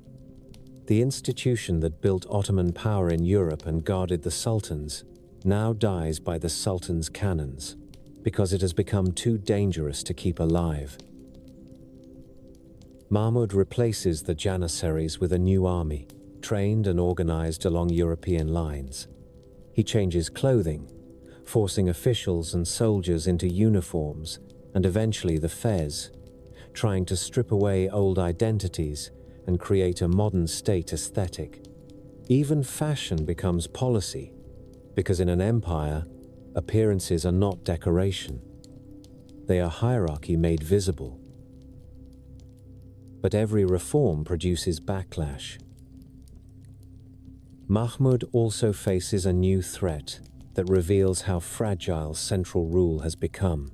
Speaker 1: The institution that built Ottoman power in Europe and guarded the sultans now dies by the sultan's cannons because it has become too dangerous to keep alive. Mahmud replaces the Janissaries with a new army, trained and organized along European lines. He changes clothing, forcing officials and soldiers into uniforms and eventually the fez, trying to strip away old identities and create a modern state aesthetic. Even fashion becomes policy, because in an empire, appearances are not decoration. They are hierarchy made visible. But every reform produces backlash. Mahmud also faces a new threat that reveals how fragile central rule has become.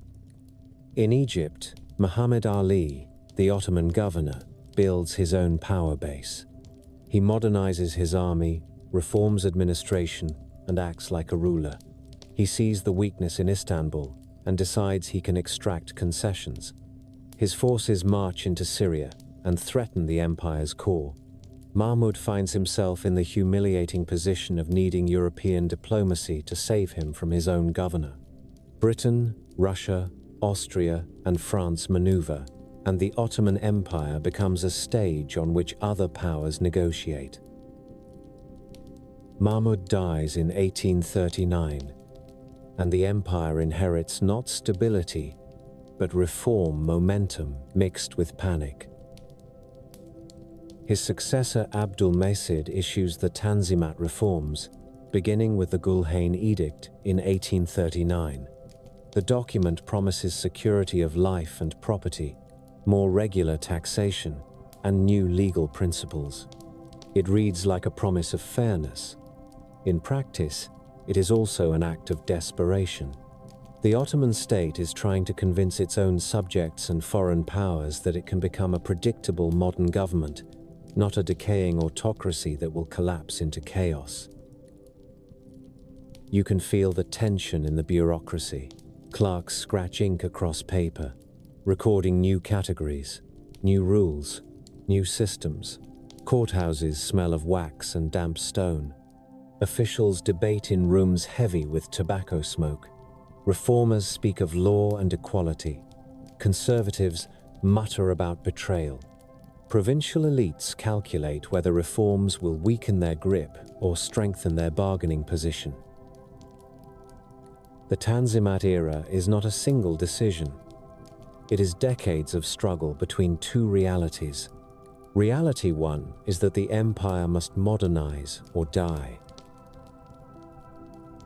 Speaker 1: In Egypt, Muhammad Ali, the Ottoman governor, builds his own power base. He modernizes his army, reforms administration, and acts like a ruler. He sees the weakness in Istanbul and decides he can extract concessions. His forces march into Syria and threaten the empire's core. Mahmud finds himself in the humiliating position of needing European diplomacy to save him from his own governor. Britain, Russia, Austria, and France maneuver, and the Ottoman Empire becomes a stage on which other powers negotiate. Mahmud dies in 1839, and the empire inherits not stability, but reform momentum mixed with panic. His successor Abdulmesid issues the Tanzimat reforms, beginning with the Gulhane Edict in 1839. The document promises security of life and property, more regular taxation, and new legal principles. It reads like a promise of fairness. In practice, it is also an act of desperation. The Ottoman state is trying to convince its own subjects and foreign powers that it can become a predictable modern government, not a decaying autocracy that will collapse into chaos. You can feel the tension in the bureaucracy. Clerks scratch ink across paper, recording new categories, new rules, new systems. Courthouses smell of wax and damp stone. Officials debate in rooms heavy with tobacco smoke. Reformers speak of law and equality. Conservatives mutter about betrayal. Provincial elites calculate whether reforms will weaken their grip or strengthen their bargaining position. The Tanzimat era is not a single decision. It is decades of struggle between two realities. Reality one is that the empire must modernize or die.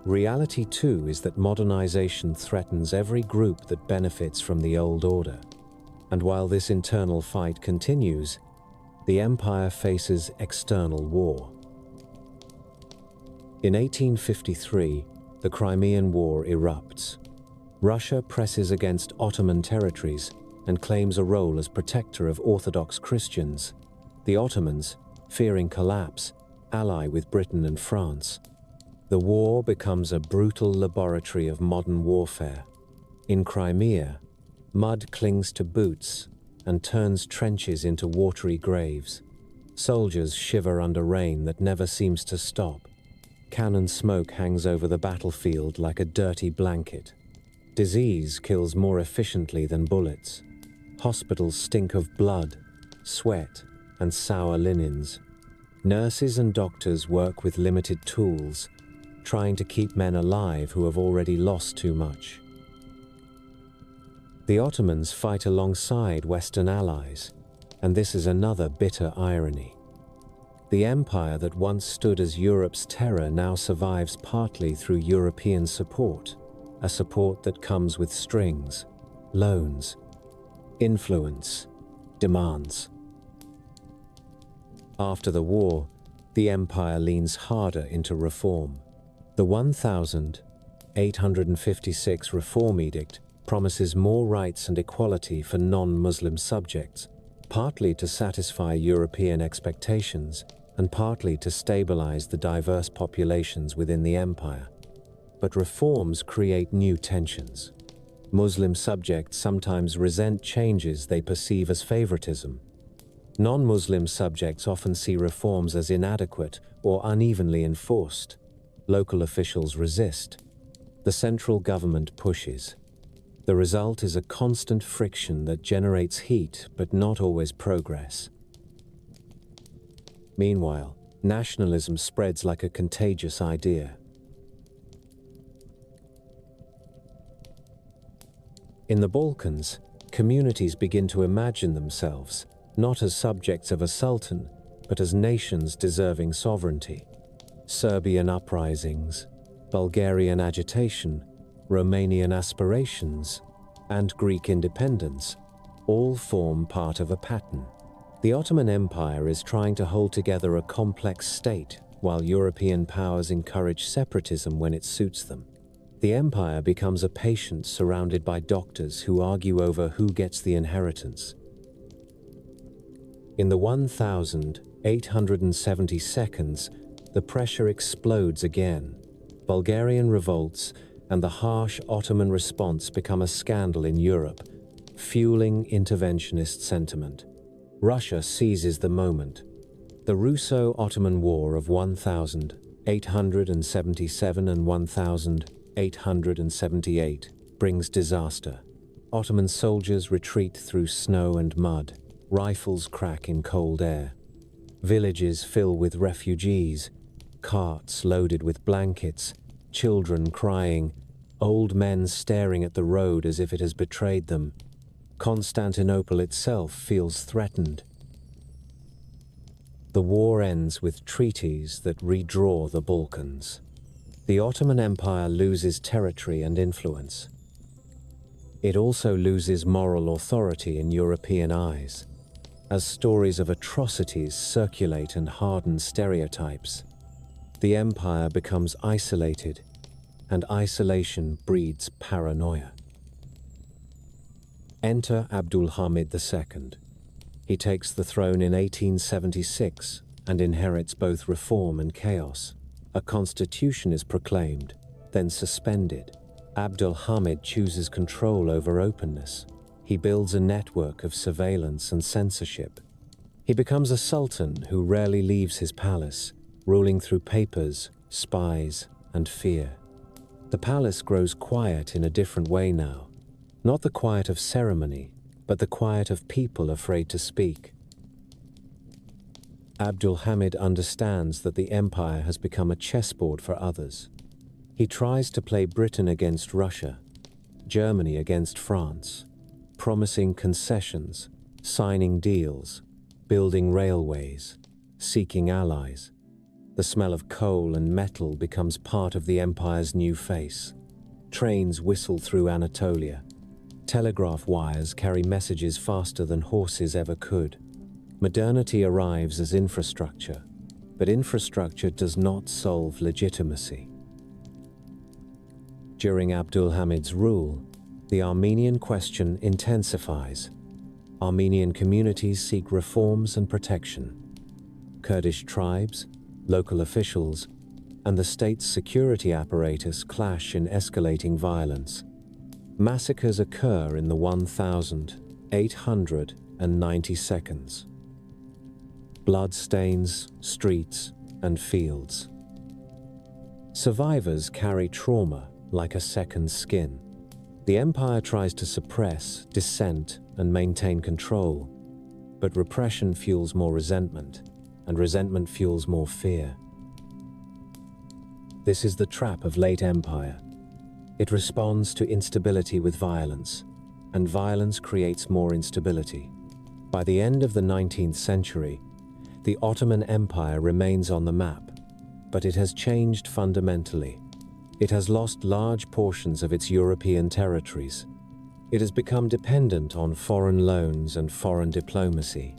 Speaker 1: Reality two is that modernization threatens every group that benefits from the old order. And while this internal fight continues, the empire faces external war. In 1853, the Crimean War erupts. Russia presses against Ottoman territories and claims a role as protector of Orthodox Christians. The Ottomans, fearing collapse, ally with Britain and France. The war becomes a brutal laboratory of modern warfare. In Crimea, mud clings to boots and turns trenches into watery graves. Soldiers shiver under rain that never seems to stop. Cannon smoke hangs over the battlefield like a dirty blanket. Disease kills more efficiently than bullets. Hospitals stink of blood, sweat, and sour linens. Nurses and doctors work with limited tools, trying to keep men alive who have already lost too much. The Ottomans fight alongside Western allies, and this is another bitter irony. The empire that once stood as Europe's terror now survives partly through European support, a support that comes with strings, loans, influence, demands. After the war, the empire leans harder into reform. The 1856 Reform Edict promises more rights and equality for non-Muslim subjects, partly to satisfy European expectations and partly to stabilize the diverse populations within the empire. But reforms create new tensions. Muslim subjects sometimes resent changes they perceive as favoritism. Non-Muslim subjects often see reforms as inadequate or unevenly enforced. Local officials resist. The central government pushes. The result is a constant friction that generates heat but not always progress. Meanwhile, nationalism spreads like a contagious idea. In the Balkans, communities begin to imagine themselves not as subjects of a sultan, but as nations deserving sovereignty. Serbian uprisings, Bulgarian agitation, Romanian aspirations. and Greek independence all form part of a pattern. The Ottoman Empire is trying to hold together a complex state, while European powers encourage separatism when it suits them. The empire becomes a patient surrounded by doctors who argue over who gets the inheritance. In the 1872, the pressure explodes again. Bulgarian revolts and the harsh Ottoman response become a scandal in Europe, fueling interventionist sentiment. Russia seizes the moment. The Russo-Ottoman War of 1877 and 1878 brings disaster. Ottoman soldiers retreat through snow and mud. Rifles crack in cold air. Villages fill with refugees, carts loaded with blankets, children crying, old men staring at the road as if it has betrayed them. Constantinople itself feels threatened. The war ends with treaties that redraw the Balkans. The Ottoman Empire loses territory and influence. It also loses moral authority in European eyes, as stories of atrocities circulate and harden stereotypes. The empire becomes isolated, and isolation breeds paranoia. Enter Abdulhamid II. He takes the throne in 1876 and inherits both reform and chaos. A constitution is proclaimed, then suspended. Abdulhamid chooses control over openness. He builds a network of surveillance and censorship. He becomes a sultan who rarely leaves his palace, ruling through papers, spies, and fear. The palace grows quiet in a different way now. Not the quiet of ceremony, but the quiet of people afraid to speak. Abdulhamid understands that the empire has become a chessboard for others. He tries to play Britain against Russia, Germany against France, promising concessions, signing deals, building railways, seeking allies. The smell of coal and metal becomes part of the empire's new face. Trains whistle through Anatolia. Telegraph wires carry messages faster than horses ever could. Modernity arrives as infrastructure, but infrastructure does not solve legitimacy. During Abdulhamid's rule, the Armenian question intensifies. Armenian communities seek reforms and protection. Kurdish tribes, local officials, and the state's security apparatus clash in escalating violence. Massacres occur in the 1892. Blood stains streets and fields. Survivors carry trauma like a second skin. The empire tries to suppress dissent and maintain control, but repression fuels more resentment, and resentment fuels more fear. This is the trap of late empire. It responds to instability with violence, and violence creates more instability. By the end of the 19th century, the Ottoman Empire remains on the map, but it has changed fundamentally. It has lost large portions of its European territories. It has become dependent on foreign loans and foreign diplomacy.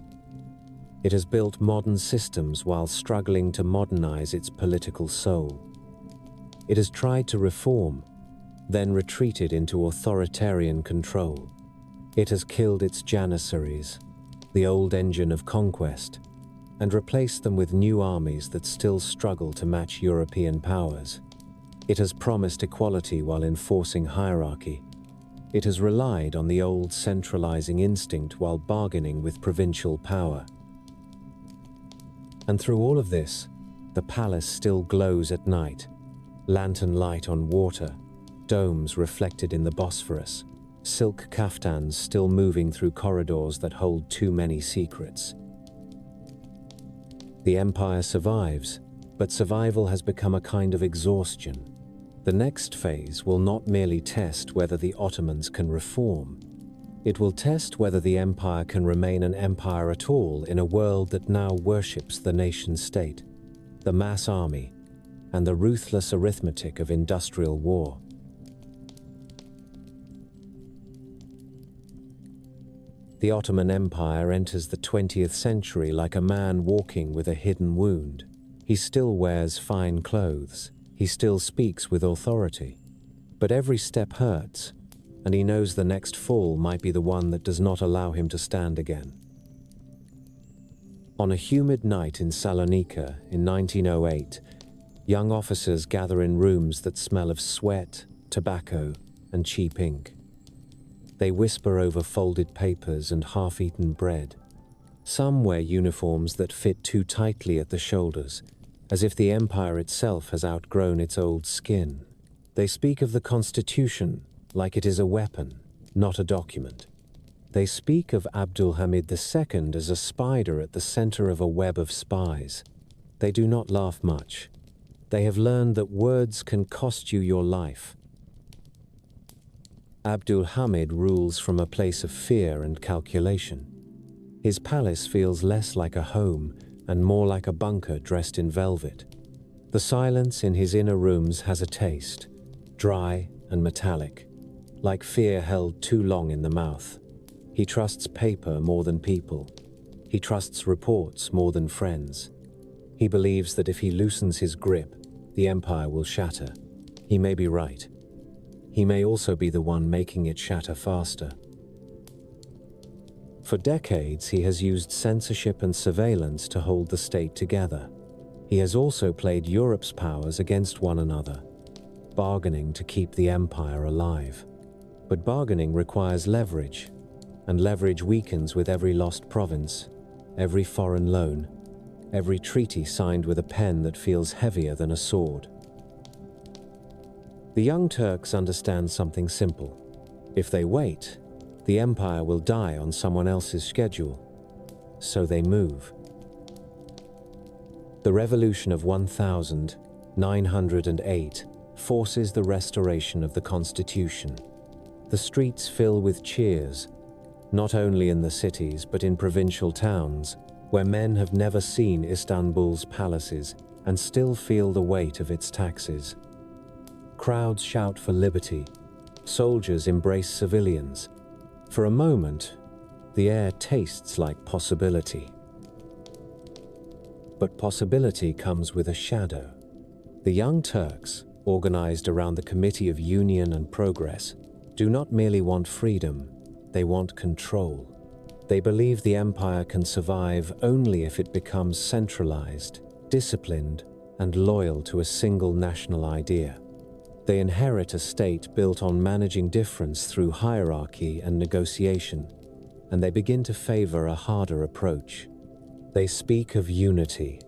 Speaker 1: It has built modern systems while struggling to modernize its political soul. It has tried to reform, then retreated into authoritarian control. It has killed its janissaries, the old engine of conquest, and replaced them with new armies that still struggle to match European powers. It has promised equality while enforcing hierarchy. It has relied on the old centralizing instinct while bargaining with provincial power. And through all of this, the palace still glows at night. Lantern light on water, domes reflected in the Bosphorus, silk kaftans still moving through corridors that hold too many secrets. The empire survives, but survival has become a kind of exhaustion. The next phase will not merely test whether the Ottomans can reform. It will test whether the empire can remain an empire at all in a world that now worships the nation-state, the mass army, and the ruthless arithmetic of industrial war. The Ottoman Empire enters the 20th century like a man walking with a hidden wound. He still wears fine clothes. He still speaks with authority. But every step hurts, and he knows the next fall might be the one that does not allow him to stand again. On a humid night in Salonika in 1908, young officers gather in rooms that smell of sweat, tobacco, and cheap ink. They whisper over folded papers and half-eaten bread. Some wear uniforms that fit too tightly at the shoulders, as if the empire itself has outgrown its old skin. They speak of the Constitution like it is a weapon, not a document. They speak of Abdul Hamid II as a spider at the center of a web of spies. They do not laugh much. They have learned that words can cost you your life. Abdul Hamid rules from a place of fear and calculation. His palace feels less like a home and more like a bunker dressed in velvet. The silence in his inner rooms has a taste, dry and metallic, like fear held too long in the mouth. He trusts paper more than people. He trusts reports more than friends. He believes that if he loosens his grip, the empire will shatter. He may be right. He may also be the one making it shatter faster. For decades, he has used censorship and surveillance to hold the state together. He has also played Europe's powers against one another, bargaining to keep the empire alive. But bargaining requires leverage, and leverage weakens with every lost province, every foreign loan, every treaty signed with a pen that feels heavier than a sword. The Young Turks understand something simple. If they wait, the empire will die on someone else's schedule. So they move. The revolution of 1908 forces the restoration of the constitution. The streets fill with cheers, not only in the cities but in provincial towns, where men have never seen Istanbul's palaces and still feel the weight of its taxes. Crowds shout for liberty. Soldiers embrace civilians. For a moment, the air tastes like possibility. But possibility comes with a shadow. The Young Turks, organized around the Committee of Union and Progress, do not merely want freedom, they want control. They believe the empire can survive only if it becomes centralized, disciplined, and loyal to a single national idea. They inherit a state built on managing difference through hierarchy and negotiation, and they begin to favor a harder approach. They speak of unity,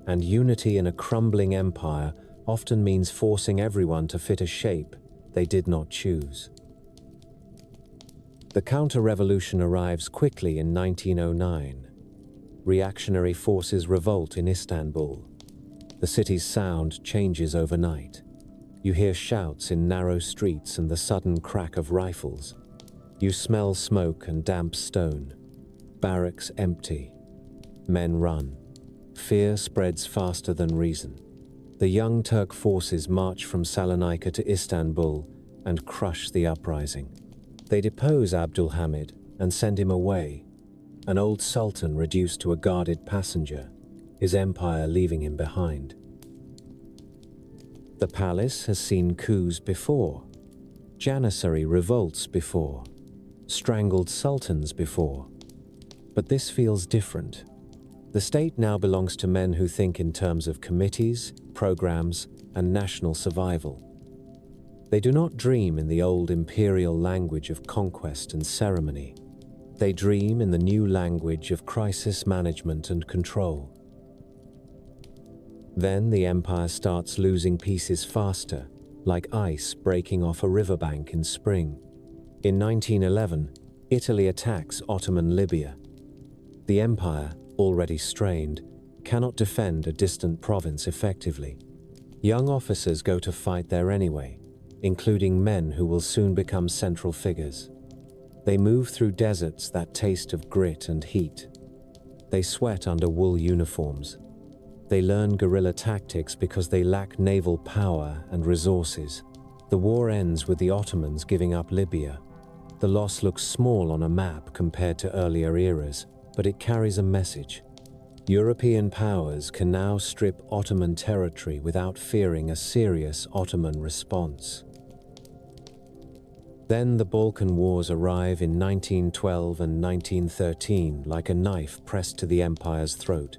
Speaker 1: and unity in a crumbling empire often means forcing everyone to fit a shape they did not choose. The counter-revolution arrives quickly in 1909. Reactionary forces revolt in Istanbul. The city's sound changes overnight. You hear shouts in narrow streets and the sudden crack of rifles. You smell smoke and damp stone. Barracks empty. Men run. Fear spreads faster than reason. The Young Turk forces march from Salonika to Istanbul and crush the uprising. They depose Abdul Hamid and send him away, an old sultan reduced to a guarded passenger, his empire leaving him behind. The palace has seen coups before, Janissary revolts before, strangled sultans before. But this feels different. The state now belongs to men who think in terms of committees, programs, and national survival. They do not dream in the old imperial language of conquest and ceremony. They dream in the new language of crisis management and control. Then the empire starts losing pieces faster, like ice breaking off a riverbank in spring. In 1911, Italy attacks Ottoman Libya. The empire, already strained, cannot defend a distant province effectively. Young officers go to fight there anyway, including men who will soon become central figures. They move through deserts that taste of grit and heat. They sweat under wool uniforms. They learn guerrilla tactics because they lack naval power and resources. The war ends with the Ottomans giving up Libya. The loss looks small on a map compared to earlier eras, but it carries a message. European powers can now strip Ottoman territory without fearing a serious Ottoman response. Then the Balkan Wars arrive in 1912 and 1913 like a knife pressed to the empire's throat.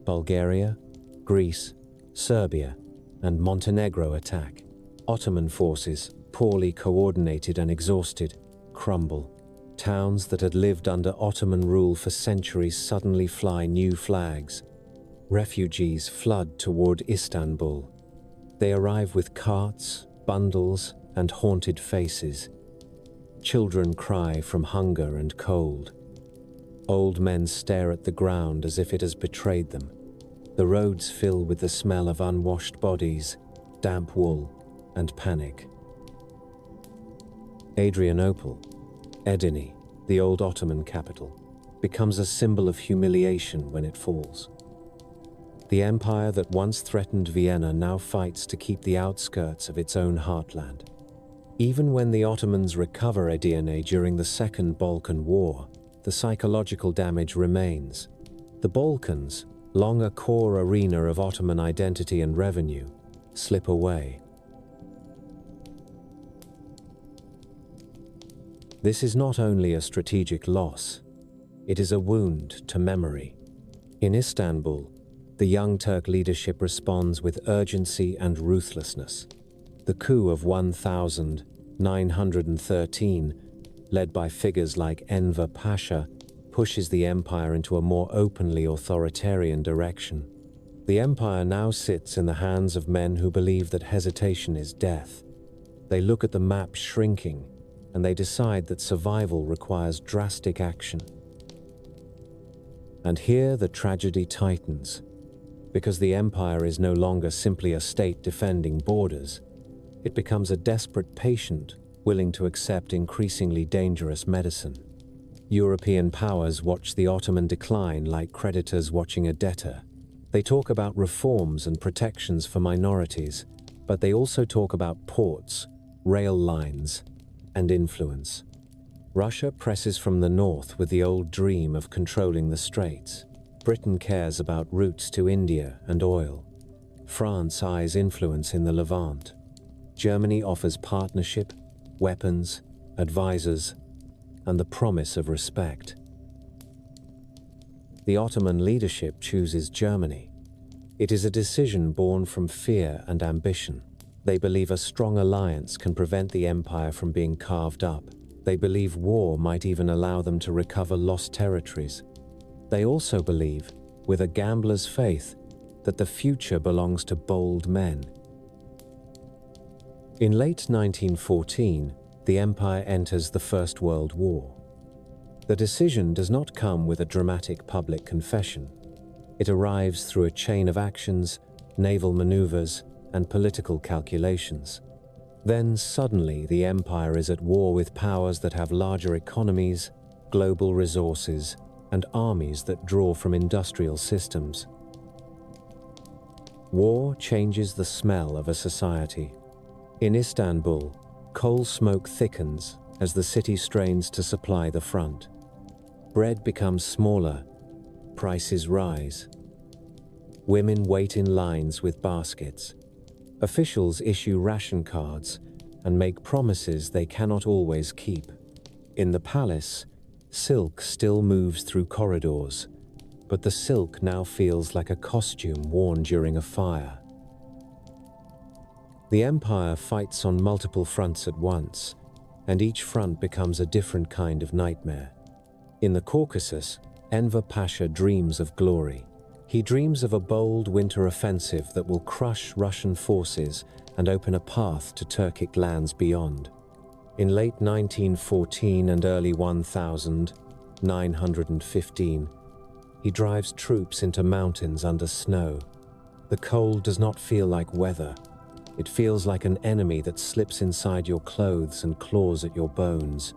Speaker 1: Bulgaria, Greece, Serbia, and Montenegro attack. Ottoman forces, poorly coordinated and exhausted, crumble. Towns that had lived under Ottoman rule for centuries suddenly fly new flags. Refugees flood toward Istanbul. They arrive with carts, bundles, and haunted faces. Children cry from hunger and cold. Old men stare at the ground as if it has betrayed them. The roads fill with the smell of unwashed bodies, damp wool, and panic. Adrianople, Edirne, the old Ottoman capital, becomes a symbol of humiliation when it falls. The empire that once threatened Vienna now fights to keep the outskirts of its own heartland. Even when the Ottomans recover Edirne during the Second Balkan War, the psychological damage remains. The Balkans, long a core arena of Ottoman identity and revenue, slip away. This is not only a strategic loss, it is a wound to memory. In Istanbul, the Young Turk leadership responds with urgency and ruthlessness. The coup of 1913, led by figures like Enver Pasha, pushes the empire into a more openly authoritarian direction. The empire now sits in the hands of men who believe that hesitation is death. They look at the map shrinking, and they decide that survival requires drastic action. And here the tragedy tightens, because the empire is no longer simply a state defending borders. It becomes a desperate patient willing to accept increasingly dangerous medicine. European powers watch the Ottoman decline like creditors watching a debtor. They talk about reforms and protections for minorities, but they also talk about ports, rail lines, and influence. Russia presses from the north with the old dream of controlling the straits. Britain cares about routes to India and oil. France eyes influence in the Levant. Germany offers partnership, weapons, advisors, and the promise of respect. The Ottoman leadership chooses Germany. It is a decision born from fear and ambition. They believe a strong alliance can prevent the empire from being carved up. They believe war might even allow them to recover lost territories. They also believe, with a gambler's faith, that the future belongs to bold men. In late 1914, the empire enters the First World War. The decision does not come with a dramatic public confession. It arrives through a chain of actions, naval maneuvers, and political calculations. Then suddenly the empire is at war with powers that have larger economies, global resources, and armies that draw from industrial systems. War changes the smell of a society. In Istanbul, coal smoke thickens as the city strains to supply the front. Bread becomes smaller, prices rise. Women wait in lines with baskets. Officials issue ration cards and make promises they cannot always keep. In the palace, silk still moves through corridors, but the silk now feels like a costume worn during a fire. The empire fights on multiple fronts at once, and each front becomes a different kind of nightmare. In the Caucasus, Enver Pasha dreams of glory. He dreams of a bold winter offensive that will crush Russian forces and open a path to Turkic lands beyond. In late 1914 and early 1915, he drives troops into mountains under snow. The cold does not feel like weather. It feels like an enemy that slips inside your clothes and claws at your bones.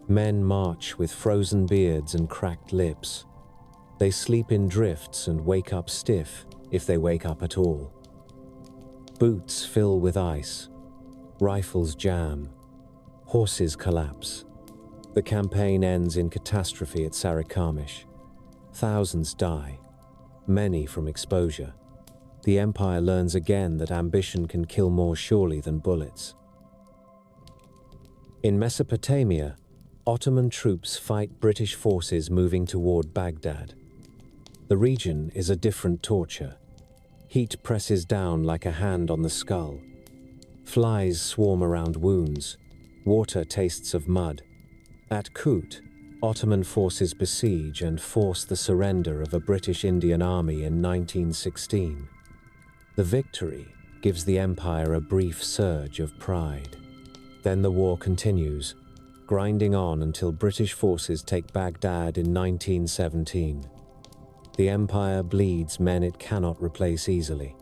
Speaker 1: Men march with frozen beards and cracked lips. They sleep in drifts and wake up stiff, if they wake up at all. Boots fill with ice. Rifles jam. Horses collapse. The campaign ends in catastrophe at Sarikamish. Thousands die, many from exposure. The empire learns again that ambition can kill more surely than bullets. In Mesopotamia, Ottoman troops fight British forces moving toward Baghdad. The region is a different torture. Heat presses down like a hand on the skull. Flies swarm around wounds. Water tastes of mud. At Kut, Ottoman forces besiege and force the surrender of a British Indian army in 1916. The victory gives the empire a brief surge of pride. Then the war continues, grinding on until British forces take Baghdad in 1917. The empire bleeds men it cannot replace easily.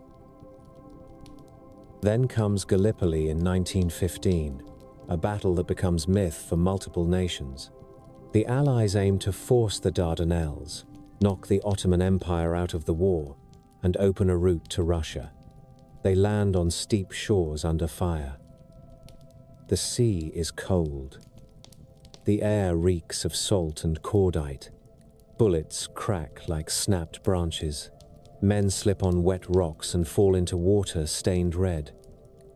Speaker 1: Then comes Gallipoli in 1915, a battle that becomes myth for multiple nations. The Allies aim to force the Dardanelles, knock the Ottoman Empire out of the war, and open a route to Russia. They land on steep shores under fire. The sea is cold. The air reeks of salt and cordite. Bullets crack like snapped branches. Men slip on wet rocks and fall into water stained red.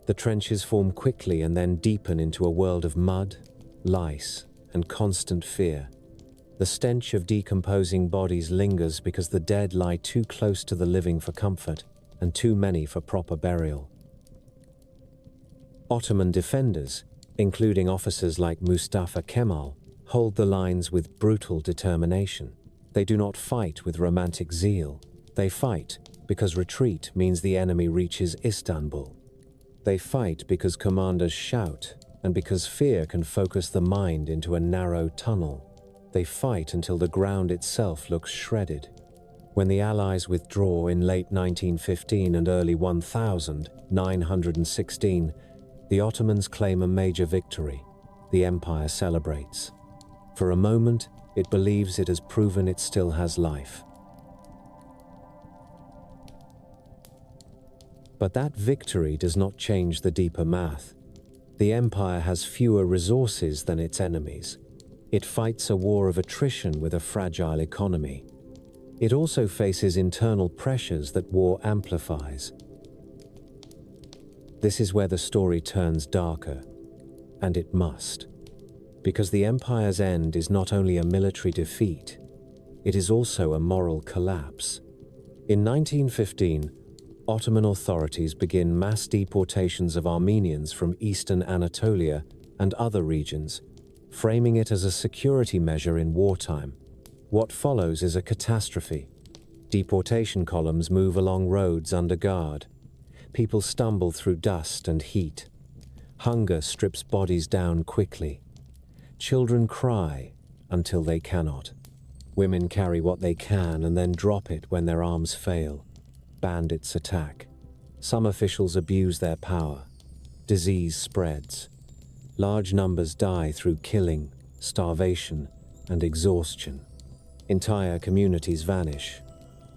Speaker 1: The trenches form quickly and then deepen into a world of mud, lice, and constant fear. The stench of decomposing bodies lingers because the dead lie too close to the living for comfort and too many for proper burial. Ottoman defenders, including officers like Mustafa Kemal, hold the lines with brutal determination. They do not fight with romantic zeal. They fight because retreat means the enemy reaches Istanbul. They fight because commanders shout and because fear can focus the mind into a narrow tunnel. They fight until the ground itself looks shredded. When the Allies withdraw in late 1915 and early 1916, the Ottomans claim a major victory. The empire celebrates. For a moment, it believes it has proven it still has life. But that victory does not change the deeper math. The empire has fewer resources than its enemies. It fights a war of attrition with a fragile economy. It also faces internal pressures that war amplifies. This is where the story turns darker, and it must. Because the empire's end is not only a military defeat, it is also a moral collapse. In 1915, Ottoman authorities begin mass deportations of Armenians from eastern Anatolia and other regions, framing it as a security measure in wartime. What follows is a catastrophe. Deportation columns move along roads under guard. People stumble through dust and heat. Hunger strips bodies down quickly. Children cry until they cannot. Women carry what they can and then drop it when their arms fail. Bandits attack. Some officials abuse their power. Disease spreads. Large numbers die through killing, starvation, and exhaustion. Entire communities vanish.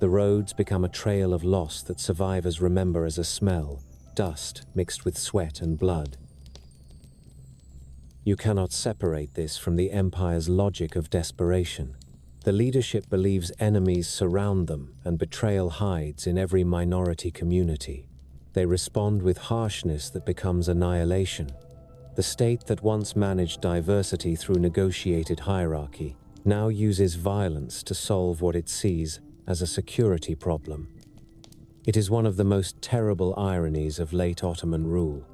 Speaker 1: The roads become a trail of loss that survivors remember as a smell, dust mixed with sweat and blood. You cannot separate this from the empire's logic of desperation. The leadership believes enemies surround them and betrayal hides in every minority community. They respond with harshness that becomes annihilation. The state that once managed diversity through negotiated hierarchy now uses violence to solve what it sees as a security problem. It is one of the most terrible ironies of late Ottoman rule.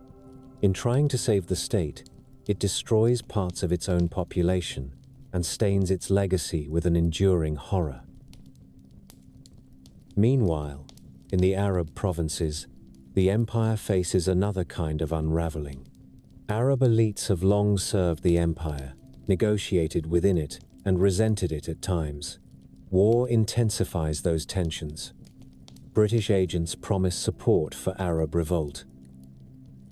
Speaker 1: In trying to save the state, it destroys parts of its own population and stains its legacy with an enduring horror. Meanwhile, in the Arab provinces, the empire faces another kind of unraveling. Arab elites have long served the empire, negotiated within it, and resented it at times. War intensifies those tensions. British agents promise support for Arab revolt.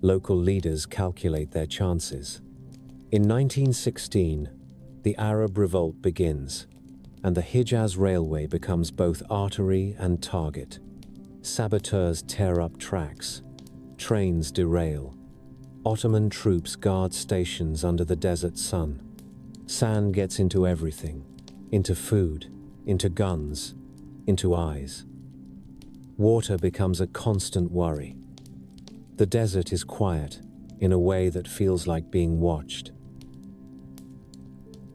Speaker 1: Local leaders calculate their chances. In 1916, the Arab revolt begins, and the Hijaz Railway becomes both artery and target. Saboteurs tear up tracks. Trains derail. Ottoman troops guard stations under the desert sun. Sand gets into everything, into food, into guns, into eyes. Water becomes a constant worry. The desert is quiet, in a way that feels like being watched.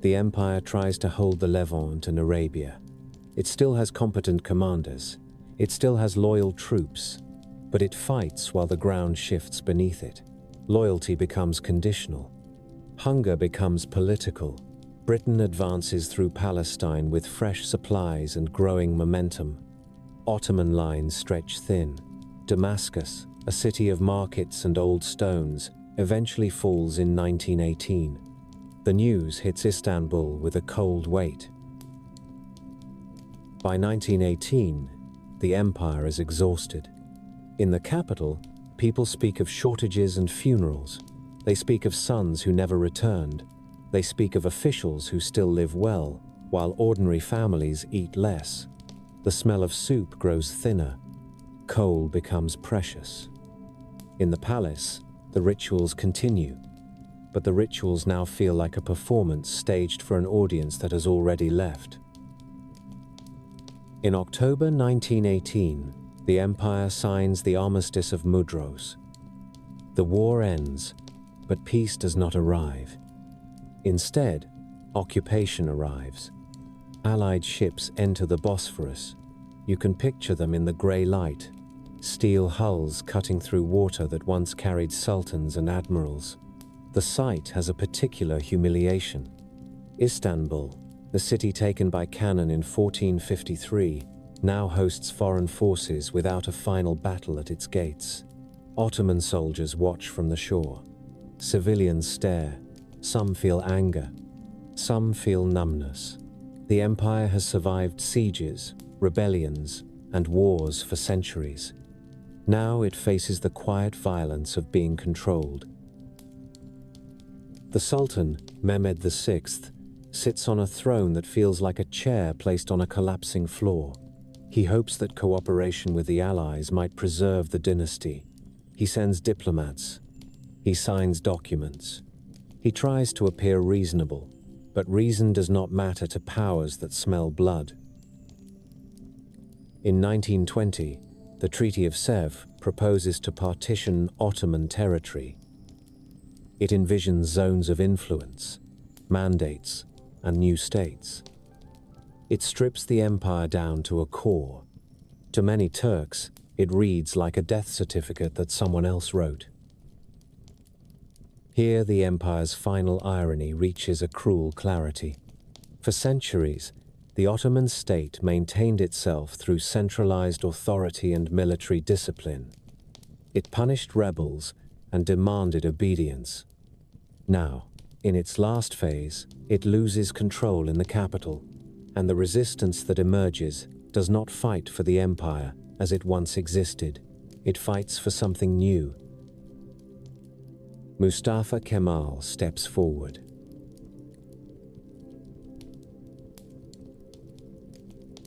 Speaker 1: The empire tries to hold the Levant and Arabia. It still has competent commanders. It still has loyal troops, but it fights while the ground shifts beneath it. Loyalty becomes conditional. Hunger becomes political. Britain advances through Palestine with fresh supplies and growing momentum. Ottoman lines stretch thin. Damascus, a city of markets and old stones, eventually falls in 1918. The news hits Istanbul with a cold weight. By 1918, the empire is exhausted. In the capital, people speak of shortages and funerals. They speak of sons who never returned. They speak of officials who still live well, while ordinary families eat less. The smell of soup grows thinner. Coal becomes precious. In the palace, the rituals continue. But the rituals now feel like a performance staged for an audience that has already left. In October 1918, the empire signs the Armistice of Mudros. The war ends, but peace does not arrive. Instead, occupation arrives. Allied ships enter the Bosphorus. You can picture them in the grey light, steel hulls cutting through water that once carried sultans and admirals. The sight has a particular humiliation. Istanbul, the city taken by cannon in 1453, now hosts foreign forces without a final battle at its gates. Ottoman soldiers watch from the shore. Civilians stare. Some feel anger. Some feel numbness. The empire has survived sieges, rebellions, and wars for centuries. Now it faces the quiet violence of being controlled. The Sultan, Mehmed VI, sits on a throne that feels like a chair placed on a collapsing floor. He hopes that cooperation with the Allies might preserve the dynasty. He sends diplomats. He signs documents. He tries to appear reasonable, but reason does not matter to powers that smell blood. In 1920, the Treaty of Sèvres proposes to partition Ottoman territory. It envisions zones of influence, mandates, and new states. It strips the empire down to a core. To many Turks, it reads like a death certificate that someone else wrote. Here, the empire's final irony reaches a cruel clarity. For centuries, the Ottoman state maintained itself through centralized authority and military discipline. It punished rebels and demanded obedience. Now, in its last phase, it loses control in the capital, and the resistance that emerges does not fight for the empire as it once existed. It fights for something new. Mustafa Kemal steps forward.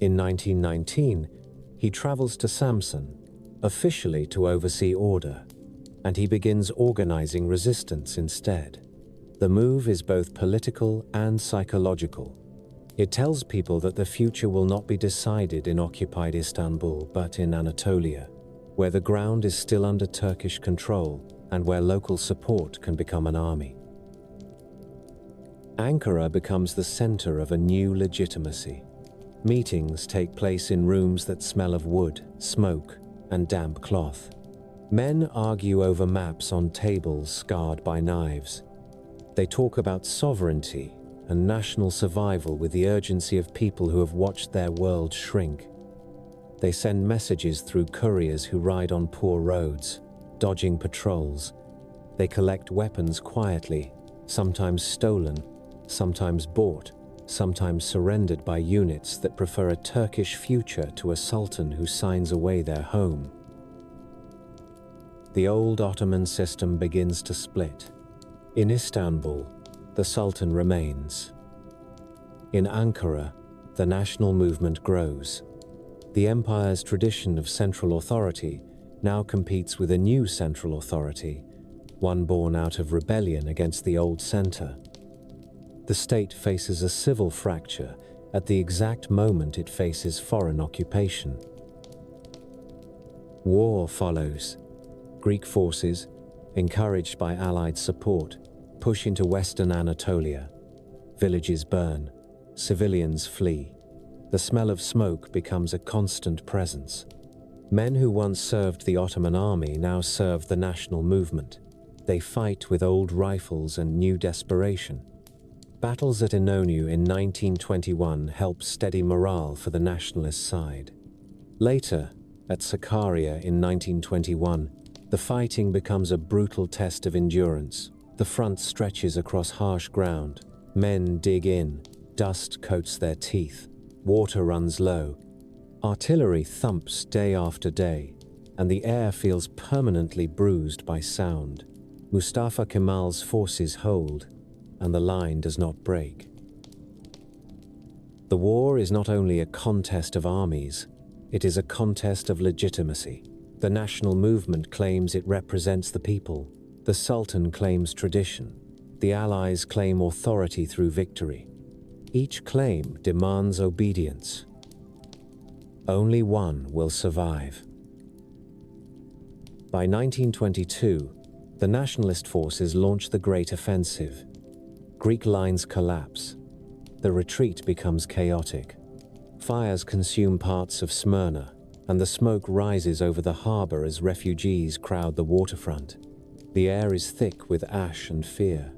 Speaker 1: In 1919, he travels to Samsun, officially to oversee order, and he begins organizing resistance instead. The move is both political and psychological. It tells people that the future will not be decided in occupied Istanbul, but in Anatolia, where the ground is still under Turkish control and where local support can become an army. Ankara becomes the center of a new legitimacy. Meetings take place in rooms that smell of wood, smoke, and damp cloth. Men argue over maps on tables scarred by knives. They talk about sovereignty and national survival with the urgency of people who have watched their world shrink. They send messages through couriers who ride on poor roads, dodging patrols. They collect weapons quietly, sometimes stolen, sometimes bought, sometimes surrendered by units that prefer a Turkish future to a sultan who signs away their home. The old Ottoman system begins to split. In Istanbul, the sultan remains. In Ankara, the national movement grows. The empire's tradition of central authority now competes with a new central authority, one born out of rebellion against the old center. The state faces a civil fracture at the exact moment it faces foreign occupation. War follows. Greek forces, encouraged by Allied support, push into western Anatolia. Villages burn, civilians flee. The smell of smoke becomes a constant presence. Men who once served the Ottoman army now serve the national movement. They fight with old rifles and new desperation. Battles at Inonu in 1921 help steady morale for the nationalist side. Later, at Sakarya in 1921, the fighting becomes a brutal test of endurance. The front stretches across harsh ground. Men dig in, dust coats their teeth, water runs low. Artillery thumps day after day, and the air feels permanently bruised by sound. Mustafa Kemal's forces hold, and the line does not break. The war is not only a contest of armies, it is a contest of legitimacy. The national movement claims it represents the people. The Sultan claims tradition. The Allies claim authority through victory. Each claim demands obedience. Only one will survive. By 1922, the nationalist forces launch the Great Offensive. Greek lines collapse. The retreat becomes chaotic. Fires consume parts of Smyrna, and the smoke rises over the harbor as refugees crowd the waterfront. The air is thick with ash and fear.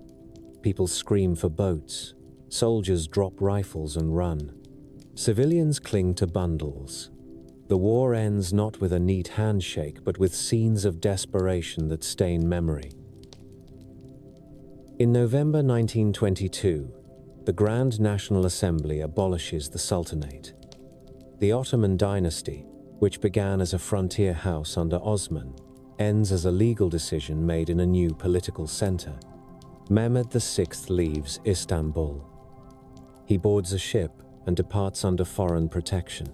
Speaker 1: People scream for boats. Soldiers drop rifles and run. Civilians cling to bundles. The war ends not with a neat handshake, but with scenes of desperation that stain memory. In November 1922, the Grand National Assembly abolishes the Sultanate. The Ottoman dynasty, which began as a frontier house under Osman, ends as a legal decision made in a new political center. Mehmed VI leaves Istanbul. He boards a ship and departs under foreign protection.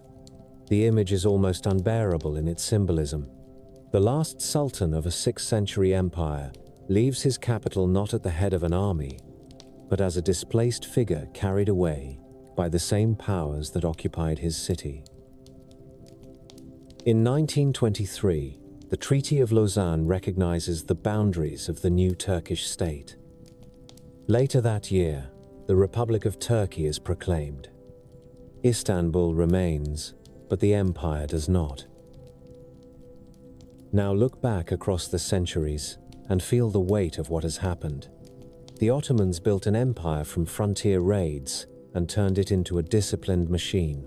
Speaker 1: The image is almost unbearable in its symbolism. The last sultan of a 6th century empire leaves his capital not at the head of an army, but as a displaced figure carried away by the same powers that occupied his city. In 1923, the Treaty of Lausanne recognizes the boundaries of the new Turkish state. Later that year, the Republic of Turkey is proclaimed. Istanbul remains, but the empire does not. Now look back across the centuries and feel the weight of what has happened. The Ottomans built an empire from frontier raids and turned it into a disciplined machine.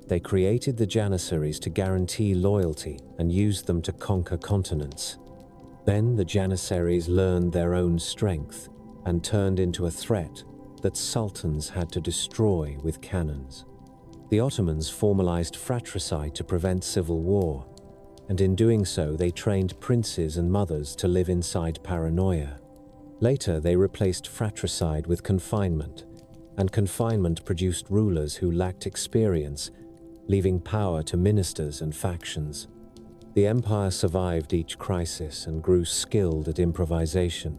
Speaker 1: They created the Janissaries to guarantee loyalty and used them to conquer continents. Then the Janissaries learned their own strength and turned into a threat that sultans had to destroy with cannons. The Ottomans formalized fratricide to prevent civil war, and in doing so they trained princes and mothers to live inside paranoia. Later they replaced fratricide with confinement, and confinement produced rulers who lacked experience, leaving power to ministers and factions. The empire survived each crisis and grew skilled at improvisation,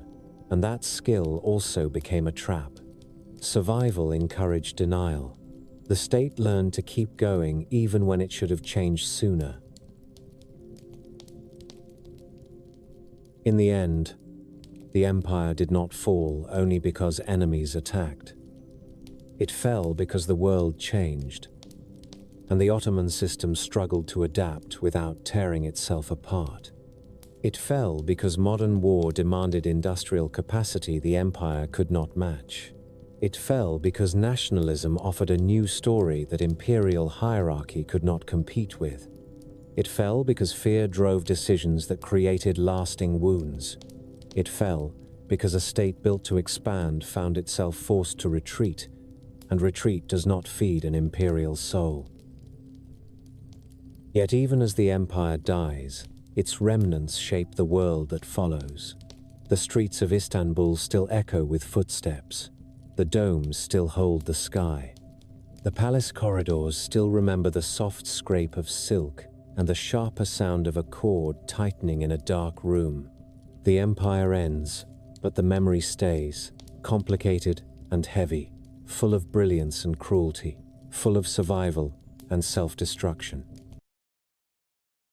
Speaker 1: and that skill also became a trap. Survival encouraged denial. The state learned to keep going even when it should have changed sooner. In the end, the empire did not fall only because enemies attacked. It fell because the world changed, and the Ottoman system struggled to adapt without tearing itself apart. It fell because modern war demanded industrial capacity the empire could not match. It fell because nationalism offered a new story that imperial hierarchy could not compete with. It fell because fear drove decisions that created lasting wounds. It fell because a state built to expand found itself forced to retreat, and retreat does not feed an imperial soul. Yet even as the empire dies, its remnants shape the world that follows. The streets of Istanbul still echo with footsteps. The domes still hold the sky. The palace corridors still remember the soft scrape of silk and the sharper sound of a cord tightening in a dark room. The empire ends, but the memory stays, complicated and heavy, full of brilliance and cruelty, full of survival and self-destruction.